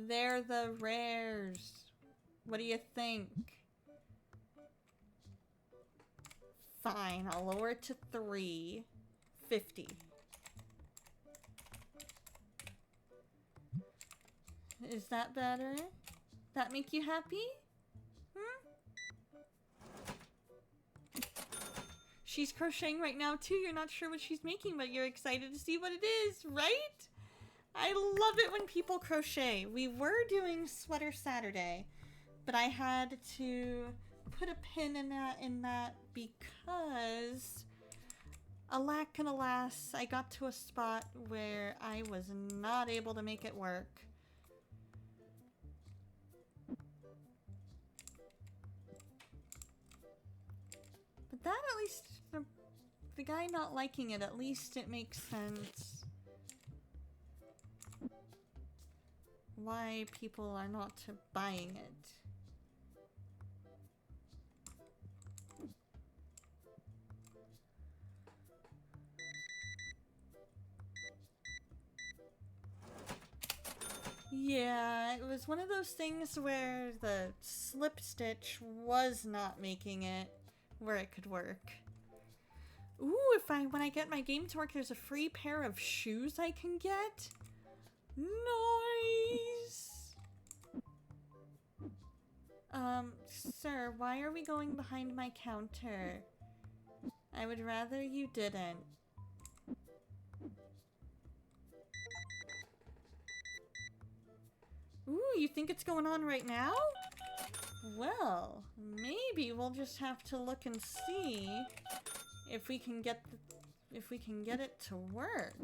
They're the rares. What do you think? Fine, I'll lower it to $3.50. Is that better? That make you happy? She's crocheting right now too. You're not sure what she's making, but you're excited to see what it is, right? I love it when people crochet. We were doing Sweater Saturday, but I had to put a pin in that because alack and alas, I got to a spot where I was not able to make it work. But that, at least, the guy not liking it, at least it makes sense why people are not buying it. Yeah, it was one of those things where the slip stitch was not making it where it could work. Ooh, when I get my game to work, there's a free pair of shoes I can get. Nice! Sir, why are we going behind my counter? I would rather you didn't. Ooh, you think it's going on right now? Well, maybe we'll just have to look and see if we can get it to work.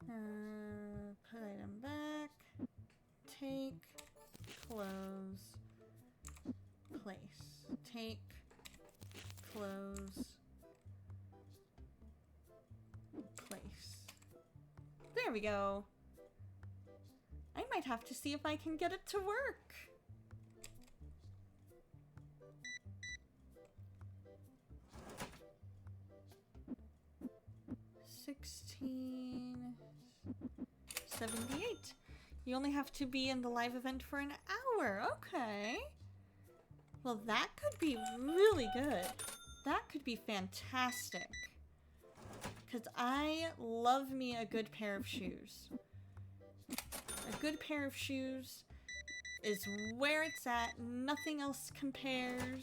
Put item back. Take. Close. Place. Take. Close. Place. There we go. I might have to see if I can get it to work. $16.78. You only have to be in the live event for an hour. Okay. Well, that could be really good. That could be fantastic. Because I love me a good pair of shoes. A good pair of shoes is where it's at. Nothing else compares.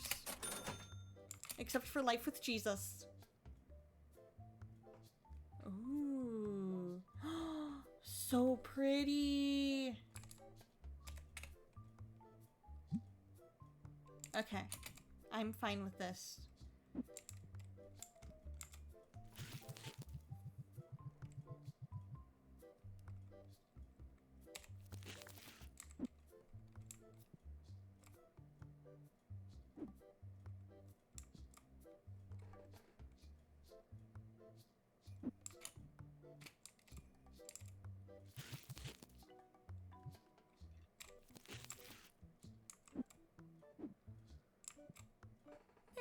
Except for Life with Jesus. Ooh. So pretty. Okay. I'm fine with this.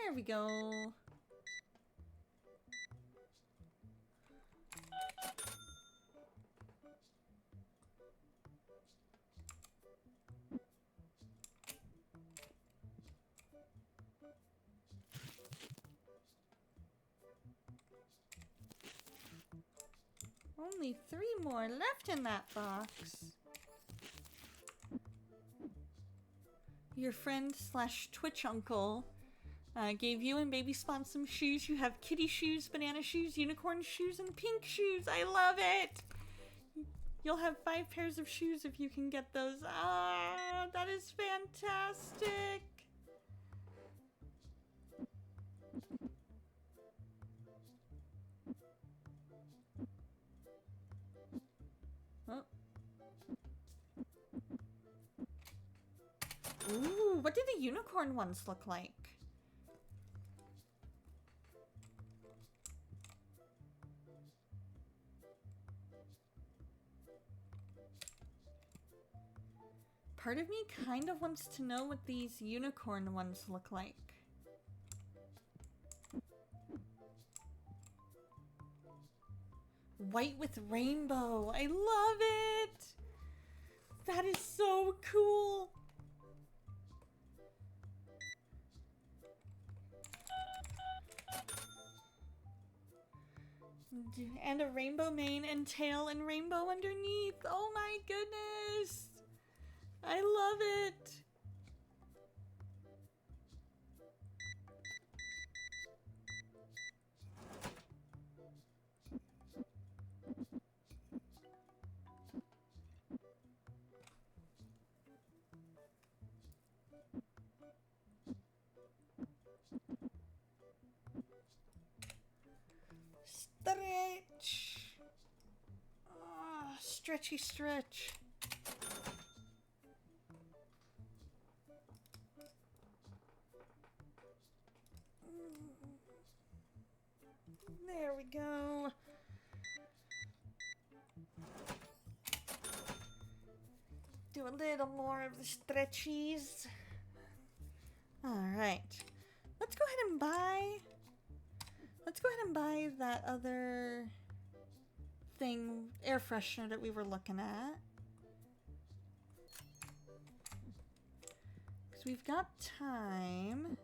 There we go. Only 3 more left in that box. Your friend / Twitch uncle gave you and Baby Spawn some shoes. You have kitty shoes, banana shoes, unicorn shoes, and pink shoes. I love it! You'll have 5 pairs of shoes if you can get those. Ah, that is fantastic! Oh. Ooh, what do the unicorn ones look like? Part of me kind of wants to know what these unicorn ones look like. White with rainbow. I love it! That is so cool! And a rainbow mane and tail and rainbow underneath. Oh my goodness! I love it! Stretch! Ah, stretchy stretch. There we go. Do a little more of the stretchies. Alright. Let's go ahead and buy that other thing, air freshener that we were looking at. Because we've got time.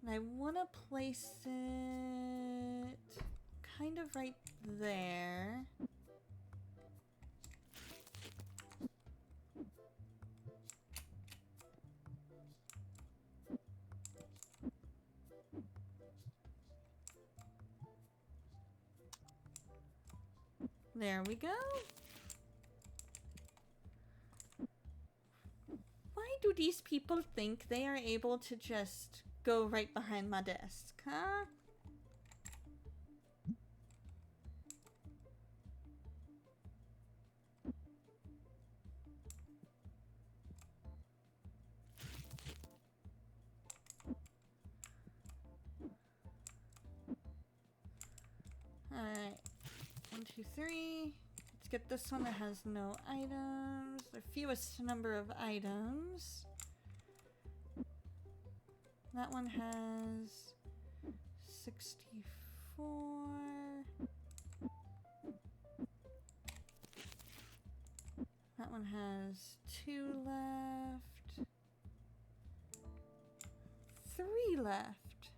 And I want to place it kind of right there. There we go. Why do these people think they are able to just go right behind my desk, huh? Alright. 1, 2, 3. Let's get this one that has no items. The fewest number of items. That one has 64. That one has 2 left. 3 left.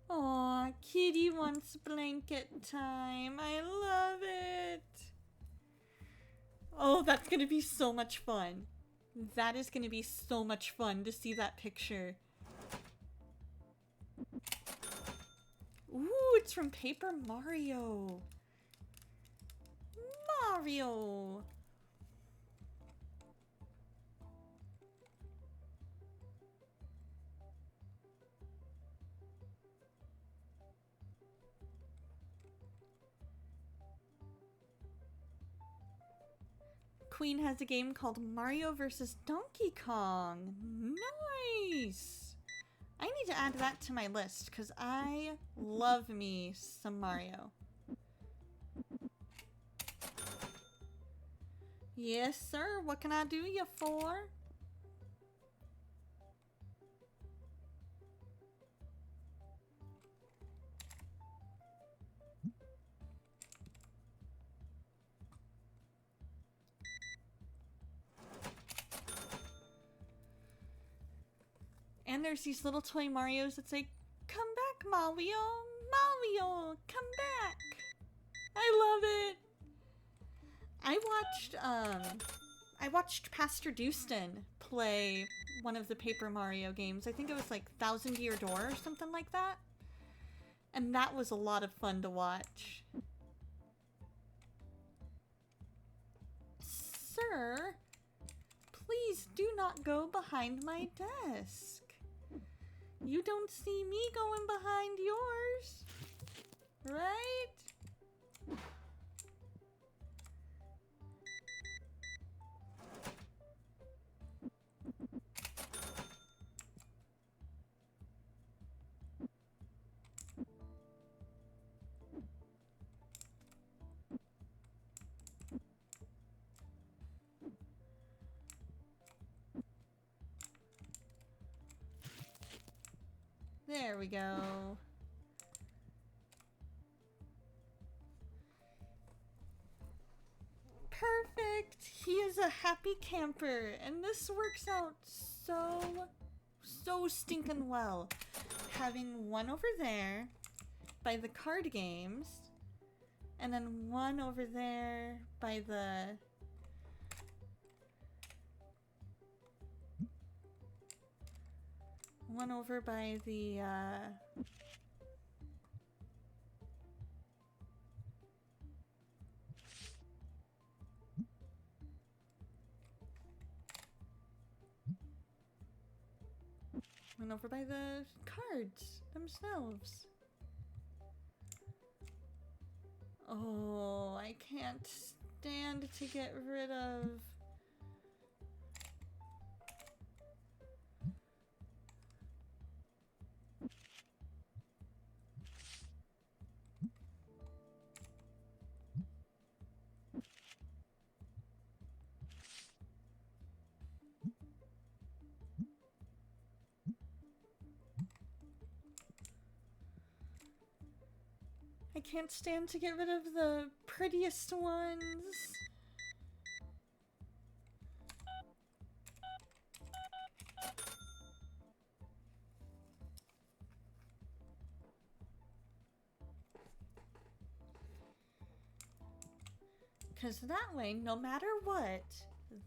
Aw, Kitty wants blanket time. I love it. Oh, that's gonna be so much fun. That is gonna be so much fun to see that picture. Ooh, it's from Paper Mario. Mario. Queen has a game called Mario vs. Donkey Kong. Nice! I need to add that to my list because I love me some Mario. Yes, sir. What can I do you for? And there's these little toy Marios that say, "Come back, Mario! Mario, come back!" I love it! I watched Pastor Dustin play one of the Paper Mario games. I think it was like Thousand Year Door or something like that. And that was a lot of fun to watch. Sir, please do not go behind my desk. You don't see me going behind yours, right? There we go. Perfect! He is a happy camper, and this works out so stinking well. Having one over there by the card games, and then one over there by the one over by the one over by the cards themselves. Oh, I can't stand to get rid of. I can't stand to get rid of the prettiest ones. Because that way, no matter what,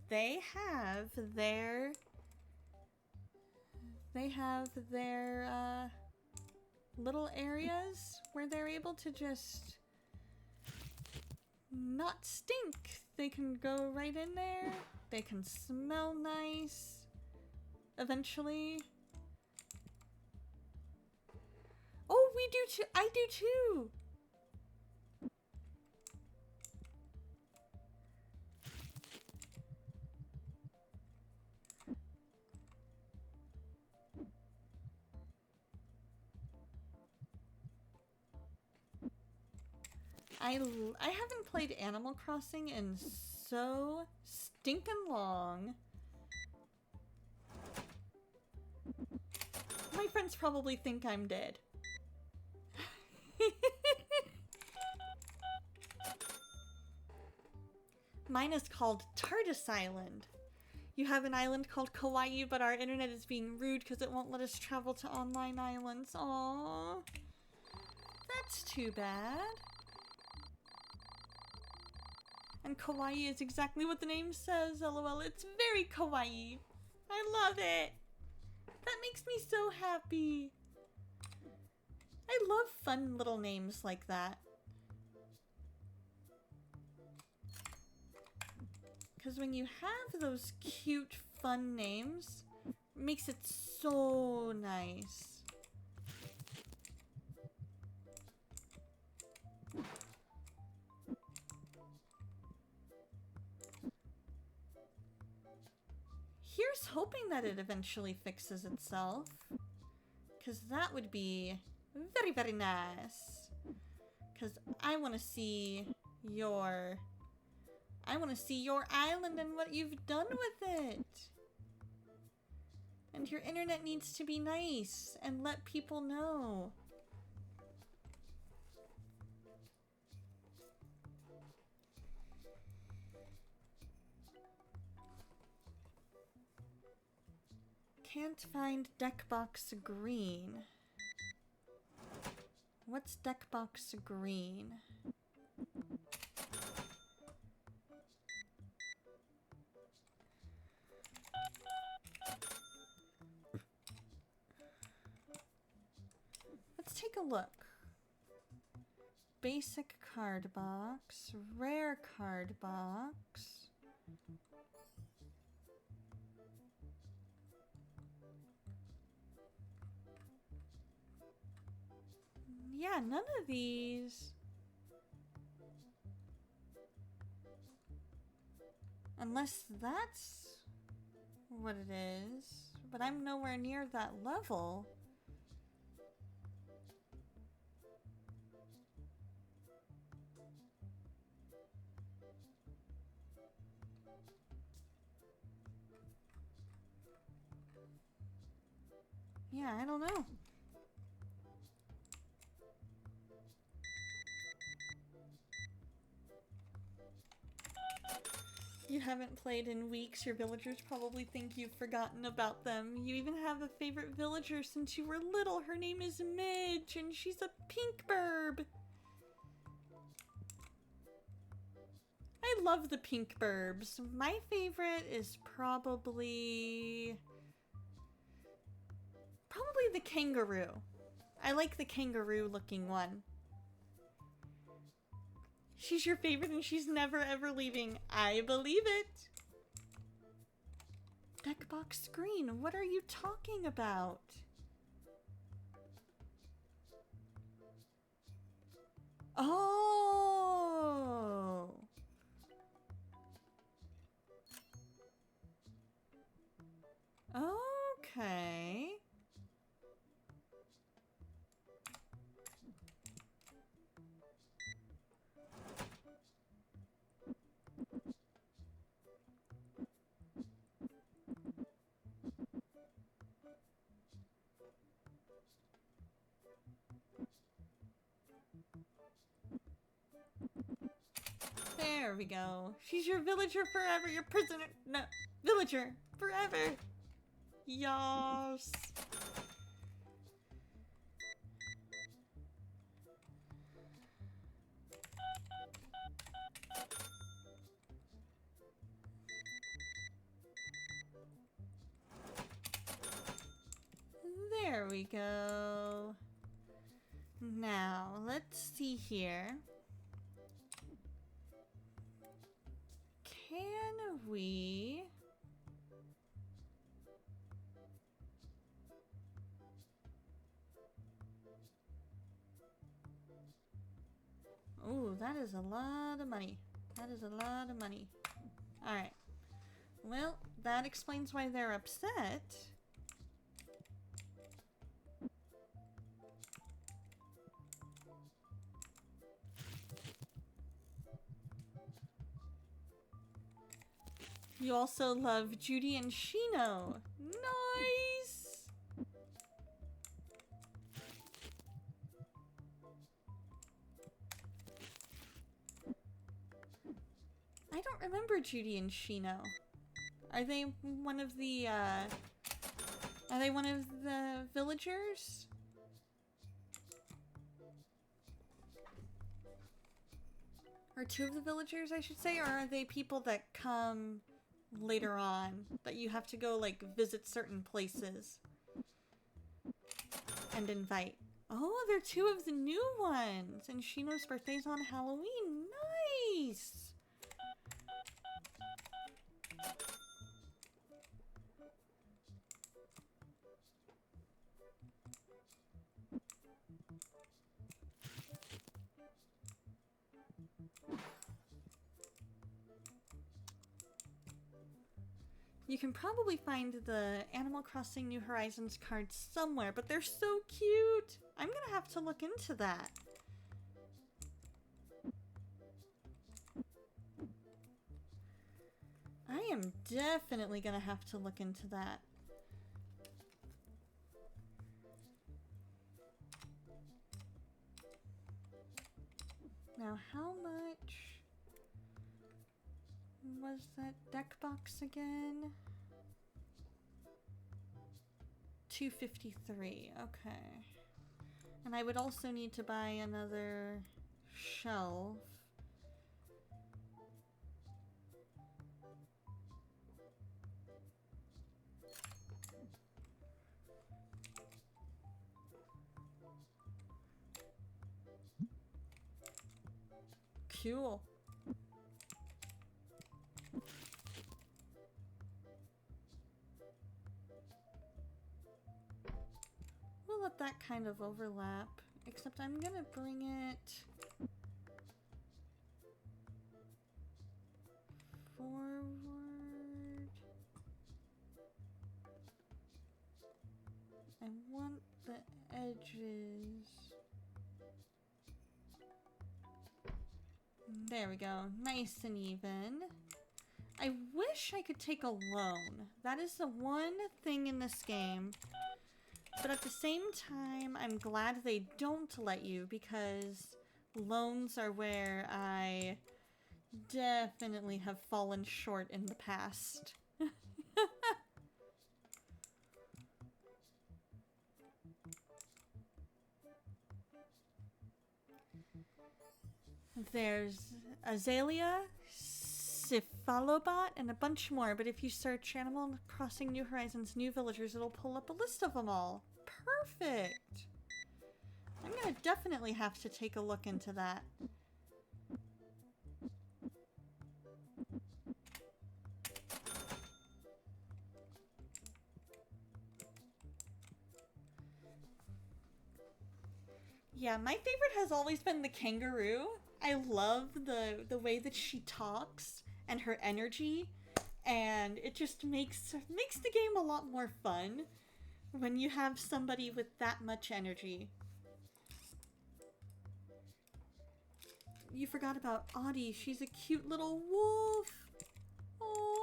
they have their little areas where they're able to just not stink. They can go right in there. They can smell nice. Eventually. Oh, we do too. I do too. I haven't played Animal Crossing in so stinking long. My friends probably think I'm dead. Mine is called TARDIS Island. You have an island called Kauai, but our internet is being rude because it won't let us travel to online islands. Aww. That's too bad. And Kauai is exactly what the name says, lol. It's very kawaii. I love it. That makes me so happy. I love fun little names like that. Because when you have those cute, fun names, it makes it so nice. Here's hoping that it eventually fixes itself. Because that would be very, very nice. Because I want to see your... island and what you've done with it. And your internet needs to be nice and let people know. Can't find Deckbox Green. What's Deckbox Green? Let's take a look. Basic card box, rare card box. Yeah, none of these. Unless that's what it is. But I'm nowhere near that level. Yeah, I don't know. You haven't played in weeks. Your villagers probably think you've forgotten about them. You even have a favorite villager since you were little. Her name is Midge, and she's a pink burb. I love the pink burbs. My favorite is probably the kangaroo. I like the kangaroo looking one. She's your favorite and she's never ever leaving. I believe it. Deckbox Green, what are you talking about? Oh. Okay. There we go. She's your villager forever. Your prisoner. No, villager forever. Yas. There we go. Now, let's see here. can we... Ooh, that is a lot of money. That is a lot of money. Alright. Well, that explains why they're upset. You also love Judy and Shino. Nice! I don't remember Judy and Shino. Are they one of the, are they one of the villagers? Or two of the villagers, I should say? Or are they people that come later on? That you have to go, like, visit certain places and invite? Oh, they're two of the new ones! And Shino's birthday's on Halloween. Nice! You can probably find the Animal Crossing New Horizons cards somewhere, but they're so cute! I'm gonna have to look into that. I am definitely gonna have to look into that. Now, how much was that deck box again? 253, okay. And I would also need to buy another shelf. Cool. We'll let that kind of overlap, except I'm gonna bring it forward. I want the edges. There we go, nice and even. I wish I could take a loan. That is the one thing in this game. But at the same time, I'm glad they don't let you, because loans are where I definitely have fallen short in the past. There's Azalea, Cephalobot, and a bunch more, but if you search Animal Crossing New Horizons New Villagers, it'll pull up a list of them all. Perfect! I'm gonna definitely have to take a look into that. Yeah, my favorite has always been the kangaroo. I love the way that she talks and her energy, and it just makes the game a lot more fun when you have somebody with that much energy. You forgot about Audie. She's a cute little wolf. Aww.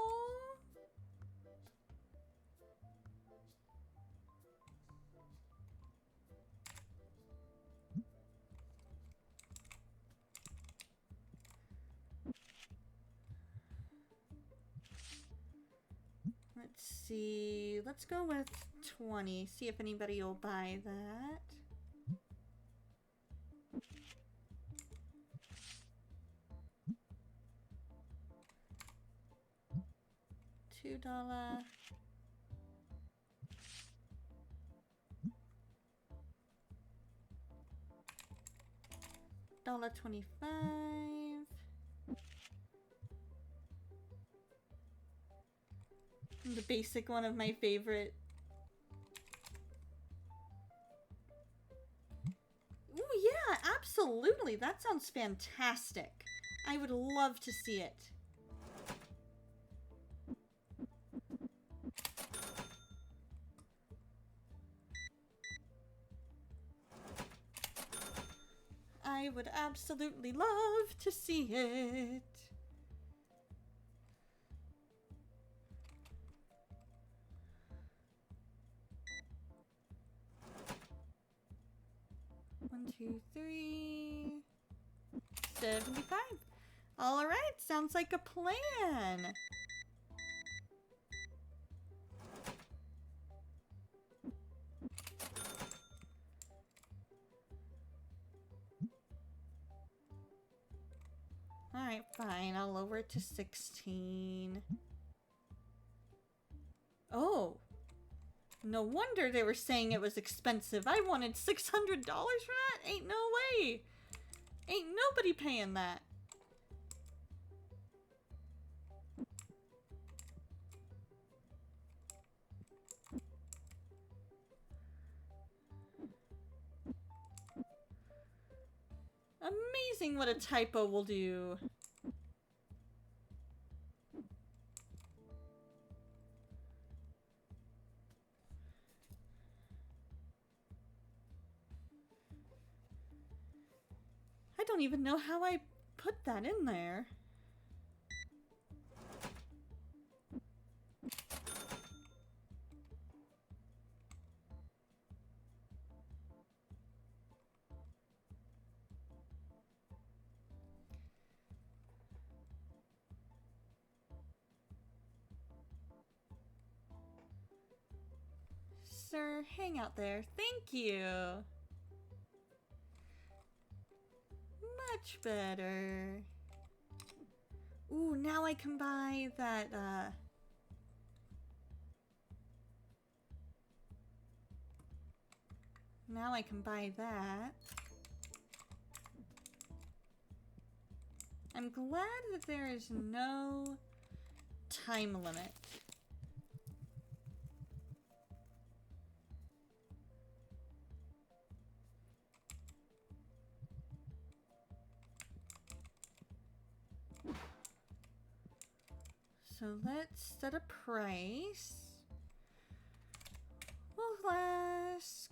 Let's see. Let's go with 20. See if anybody will buy that. $2. $1.25. basic one of my favorite. Ooh, yeah, absolutely. That sounds fantastic. I would love to see it. I would absolutely love to see it. One, two, three. 75. All right, sounds like a plan. Alright, fine. I'll lower it to 16. Oh. No wonder they were saying it was expensive. I wanted $600 for that? Ain't no way. Ain't nobody paying that. Amazing what a typo will do. I don't even know how I put that in there. Sir, hang out there. Thank you. Much better. Ooh, now I can buy that, now I can buy that. I'm glad that there is no time limit. So let's set a price. We'll ask...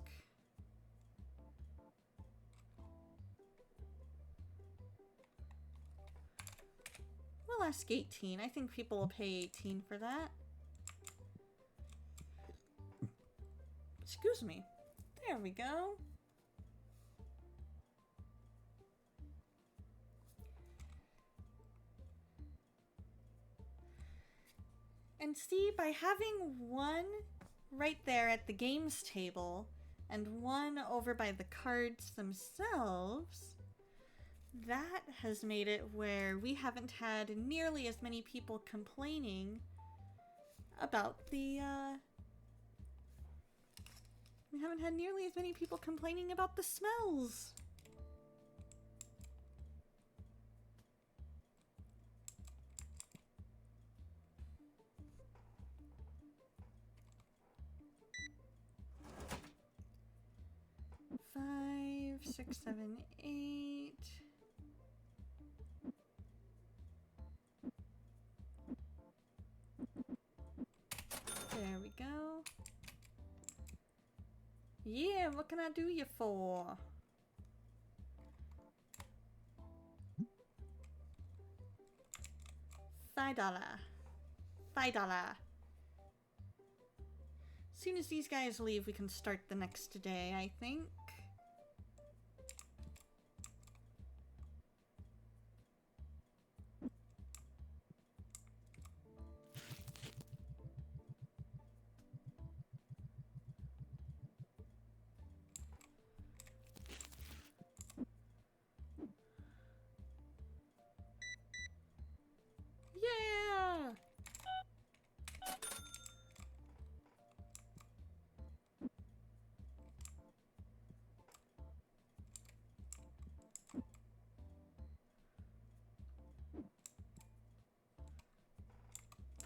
We'll ask 18. I think people will pay 18 for that. Excuse me. There we go. And see, by having one right there at the games table and one over by the cards themselves, that has made it where we haven't had nearly as many people complaining about the, we haven't had nearly as many people complaining about the smells. Five, 6, 7, 8. There we go. Yeah, what can I do you for? $5. $5. As soon as these guys leave, we can start the next day, I think. Yeah!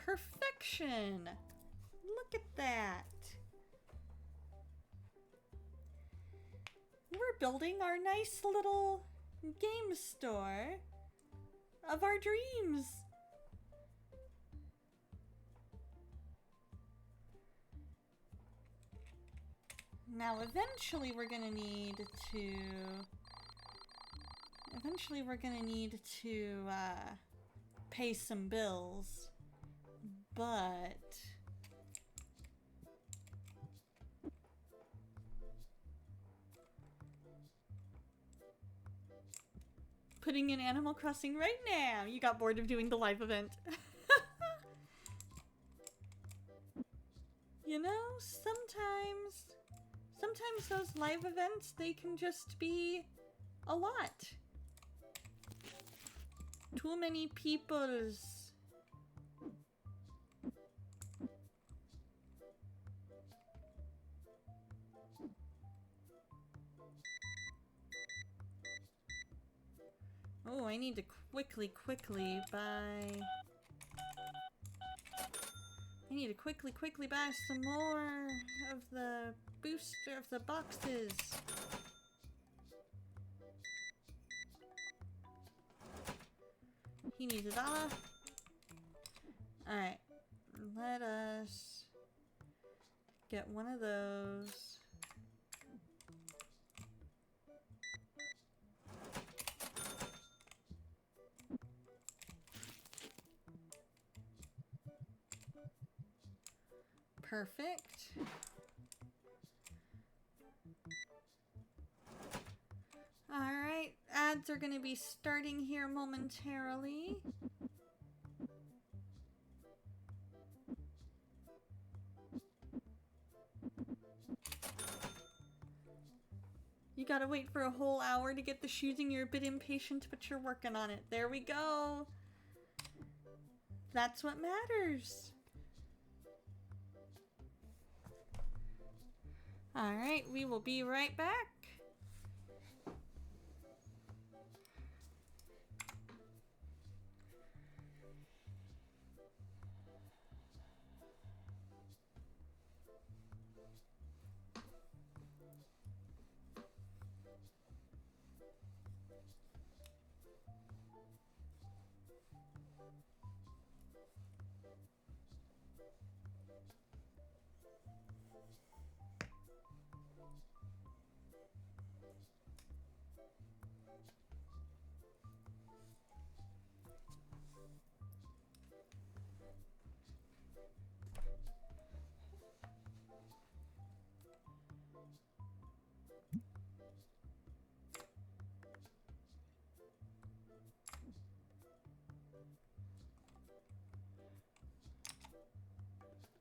Perfection! look at that. We're building our nice little game store of our dreams. Now, eventually we're gonna need to pay some bills, but putting in Animal Crossing right now. You got bored of doing the live event. You know, sometimes those live events, they can just be a lot. Too many peoples. Oh, I need to quickly buy... I need to quickly buy some more of the booster of the boxes. He needs $1. Alright, let us get one of those. Perfect. Alright, ads are gonna be starting here momentarily. You gotta wait for a whole hour to get the shooting. You're a bit impatient, but you're working on it. There we go. That's what matters. Alright, we will be right back.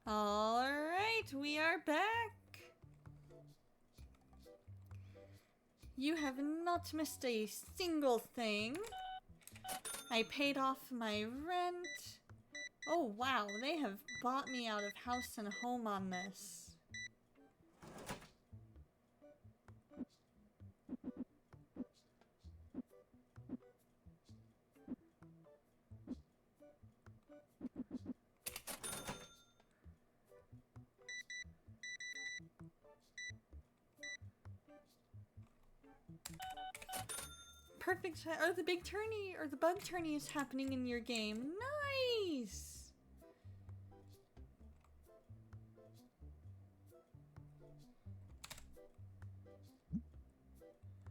Alright, we are back. You have not missed a single thing. I paid off my rent. Oh wow, they have bought me out of house and home on this. Perfect. Oh, the big tourney or the bug tourney is happening in your game. Nice.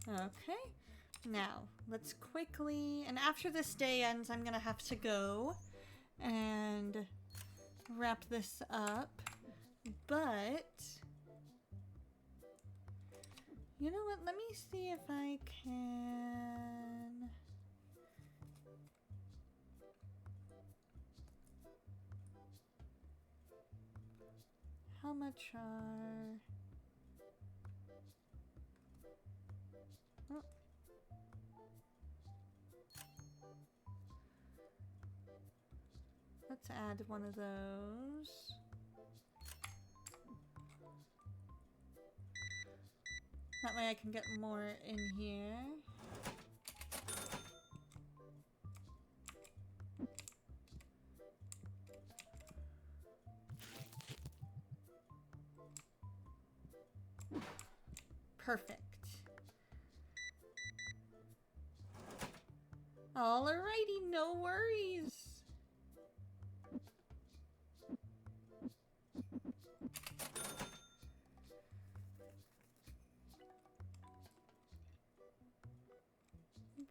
Okay. Now, let's quickly, and after this day ends, I'm gonna have to go and wrap this up. But you know what? Let me see if I can. How much are... Oh. Let's add one of those. That way I can get more in here. Perfect. Alrighty, no worries.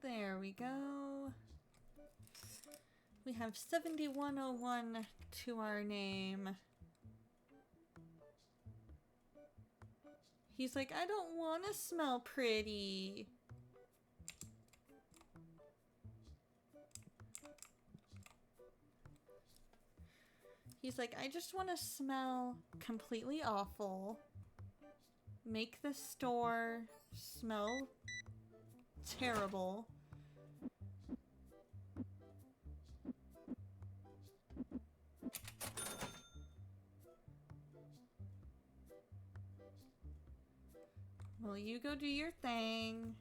There we go. We have 7101 to our name. He's like, I don't want to smell pretty. He's like, I just want to smell completely awful. Make the store smell terrible. Well, you go do your thing.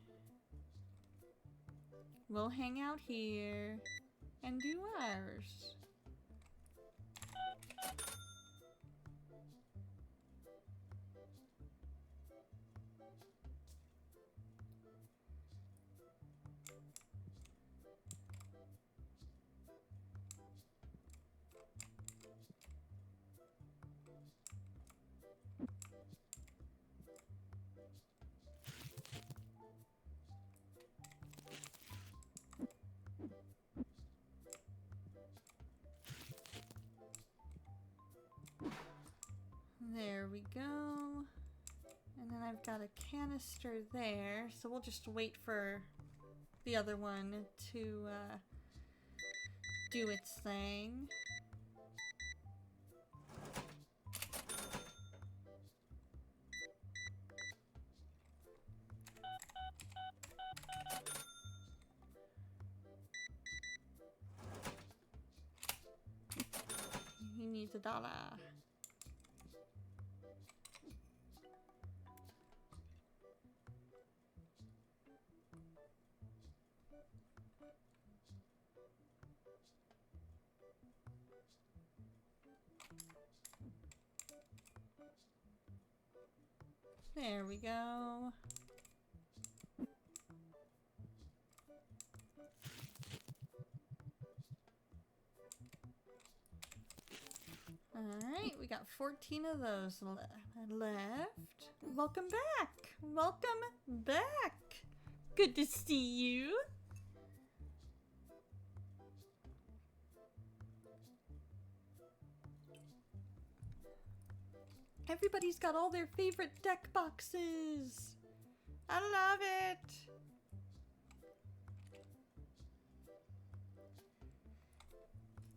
We'll hang out here and do ours. There we go. And then I've got a canister there, so we'll just wait for the other one to do its thing. He needs $1. There we go. Alright, we got 14 of those left. Welcome back! Welcome back! Good to see you! Everybody's got all their favorite deck boxes! I love it!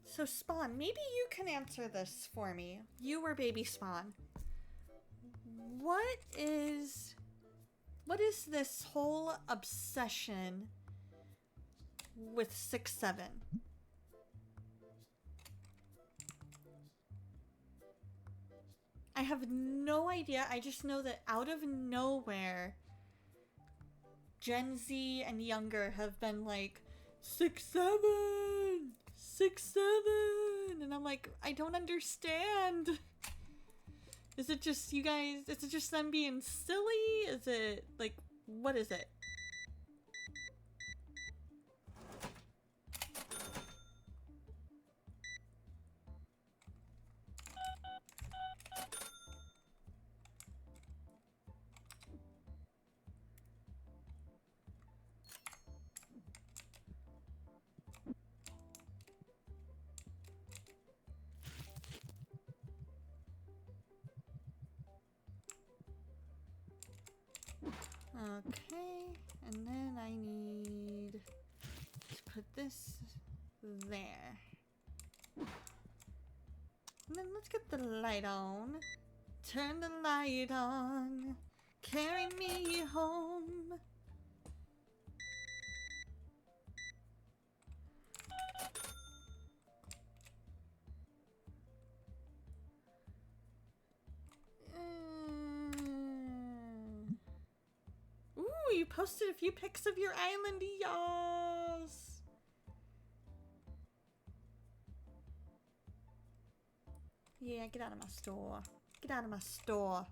So Spawn, maybe you can answer this for me. You were baby Spawn. What is this whole obsession with 6-7? I have no idea. I just know that out of nowhere, Gen Z and younger have been like, 6-7! 6-7! And I'm like, I don't understand. Is it just you guys, is it just them being silly? Is it, like, what is it? Okay, and then I need to put this there. And then let's get the light on. Turn the light on. Carry me home. Ooh, you posted a few pics of your island, y'alls. Yeah, get out of my store. Get out of my store.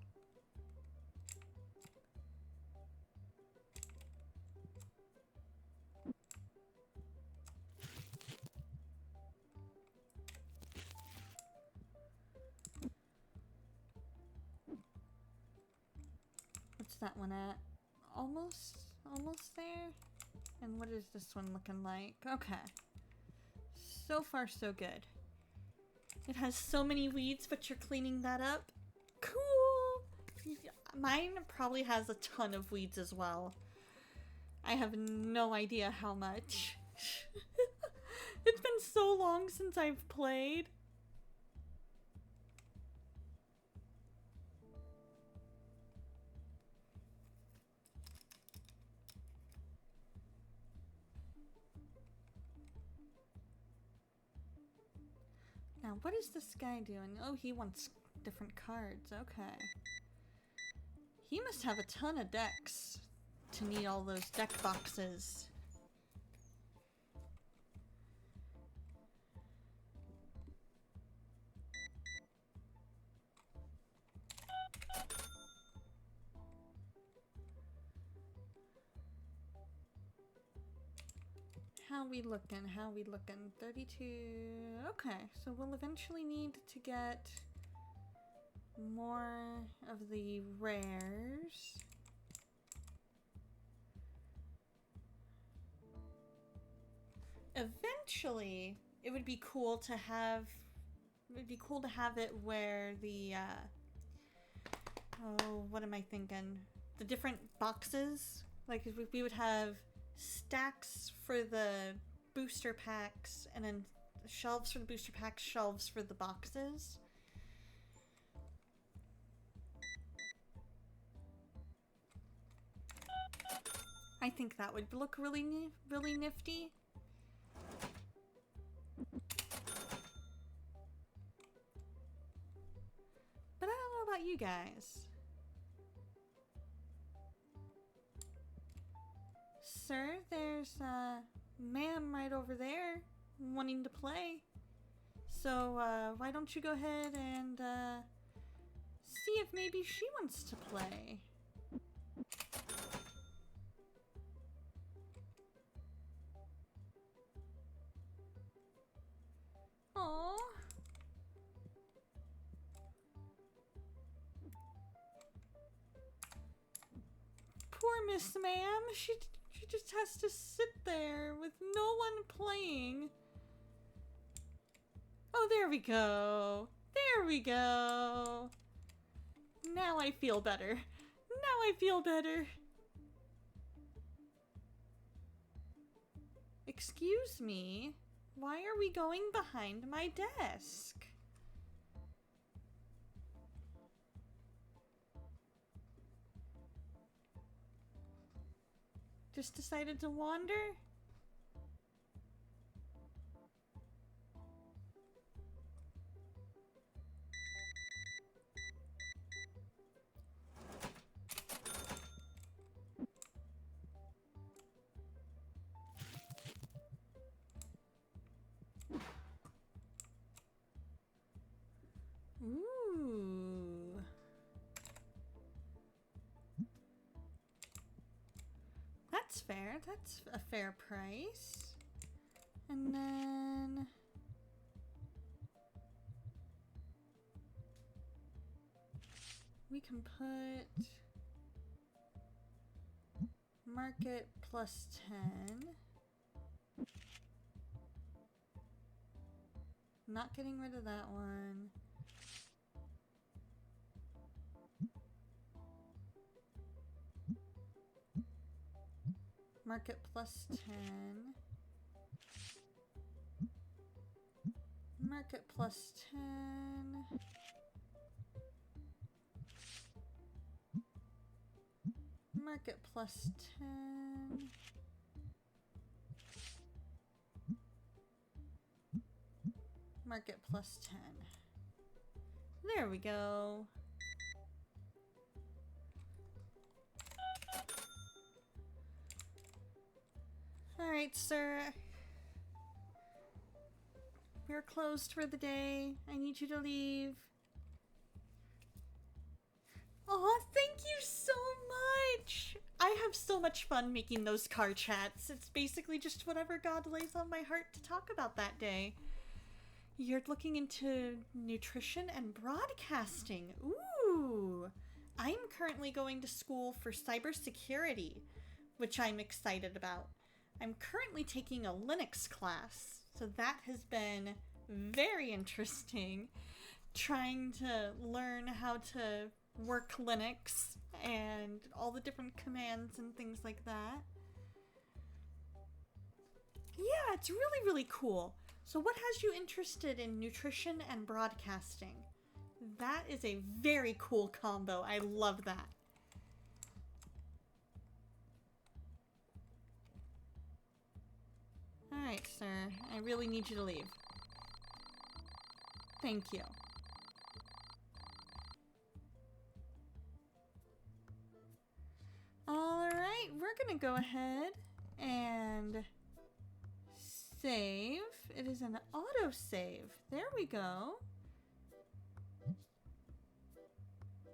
What's that one at? Almost there? And what is this one looking like? Okay. So far, so good. It has so many weeds, but you're cleaning that up. Cool! Mine probably has a ton of weeds as well. I have no idea how much. It's been so long since I've played. Now, what is this guy doing? Oh, he wants different cards. Okay. He must have a ton of decks to need all those deck boxes. How we looking? How we looking? 32. Okay, so we'll eventually need to get more of the rares. Eventually, it would be cool to have it where the oh, what am I thinking? The different boxes, like we would have stacks for the booster packs and then shelves for the booster packs, shelves for the boxes. I think that would look really nifty. But I don't know about you guys. Sir, there's a ma'am right over there wanting to play. So why don't you go ahead and see if maybe she wants to play. Aww. Poor Miss Ma'am. She just has to sit there with no one playing. Oh, there we go. There we go. Now I feel better. Now I feel better. Excuse me. Why are we going behind my desk? Just decided to wander? Ooh. That's fair. That's a fair price. And then we can put market plus 10. Not getting rid of that one. Market plus 10. Market plus 10. Market plus 10. Market plus 10. There we go. Alright, sir. We're closed for the day. I need you to leave. Aw, thank you so much! I have so much fun making those car chats. It's basically just whatever God lays on my heart to talk about that day. You're looking into nutrition and broadcasting. Ooh! I'm currently going to school for cybersecurity, which I'm excited about. I'm currently taking a Linux class, so that has been very interesting, trying to learn how to work Linux and all the different commands and things like that. Yeah, it's really, really cool. So what has you interested in nutrition and broadcasting? That is a very cool combo. I love that. Alright, sir. I really need you to leave. Thank you. Alright, we're gonna go ahead and save. It is an autosave. There we go.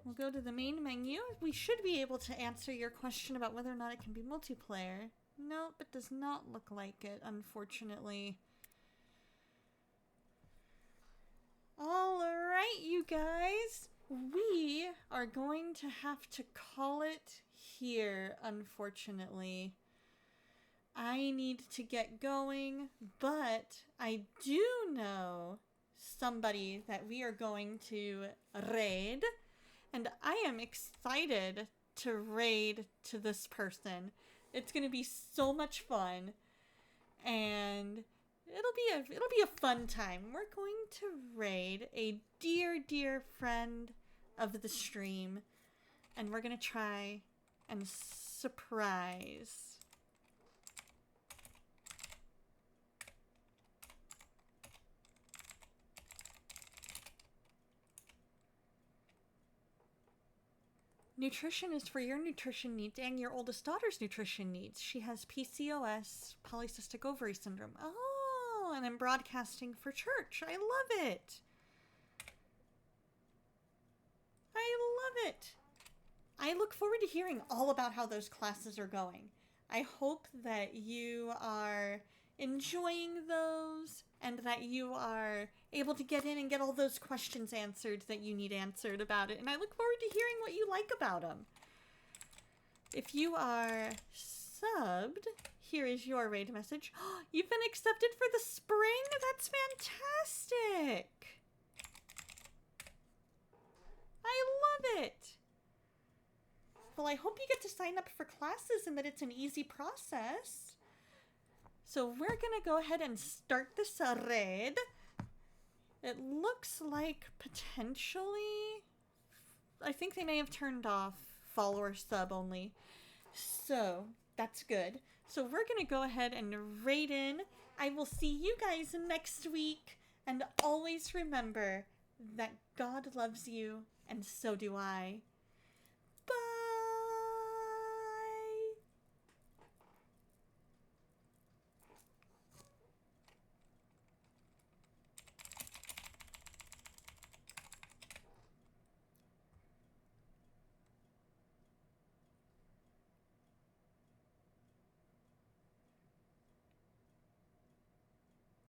We'll go to the main menu. We should be able to answer your question about whether or not it can be multiplayer. Nope, it does not look like it, unfortunately. Alright, you guys. We are going to have to call it here, unfortunately. I need to get going, but I do know somebody that we are going to raid, and I am excited to raid to this person. It's going to be so much fun, and it'll be a fun time. We're going to raid a dear friend of the stream, and we're going to try and surprise. Nutrition is for your nutrition needs and your oldest daughter's nutrition needs. She has PCOS, polycystic ovary syndrome. Oh, and I'm broadcasting for church. I love it. I love it. I look forward to hearing all about how those classes are going. I hope that you are enjoying those and that you are able to get in and get all those questions answered that you need answered about it. And I look forward to hearing what you like about them. If you are subbed, here is your raid message. You've been accepted for the spring? That's fantastic. I love it. Well, I hope you get to sign up for classes and that it's an easy process. So we're going to go ahead and start this raid. It looks like potentially, I think they may have turned off follower sub only. So that's good. So we're going to go ahead and raid in. I will see you guys next week. And always remember that God loves you and so do I.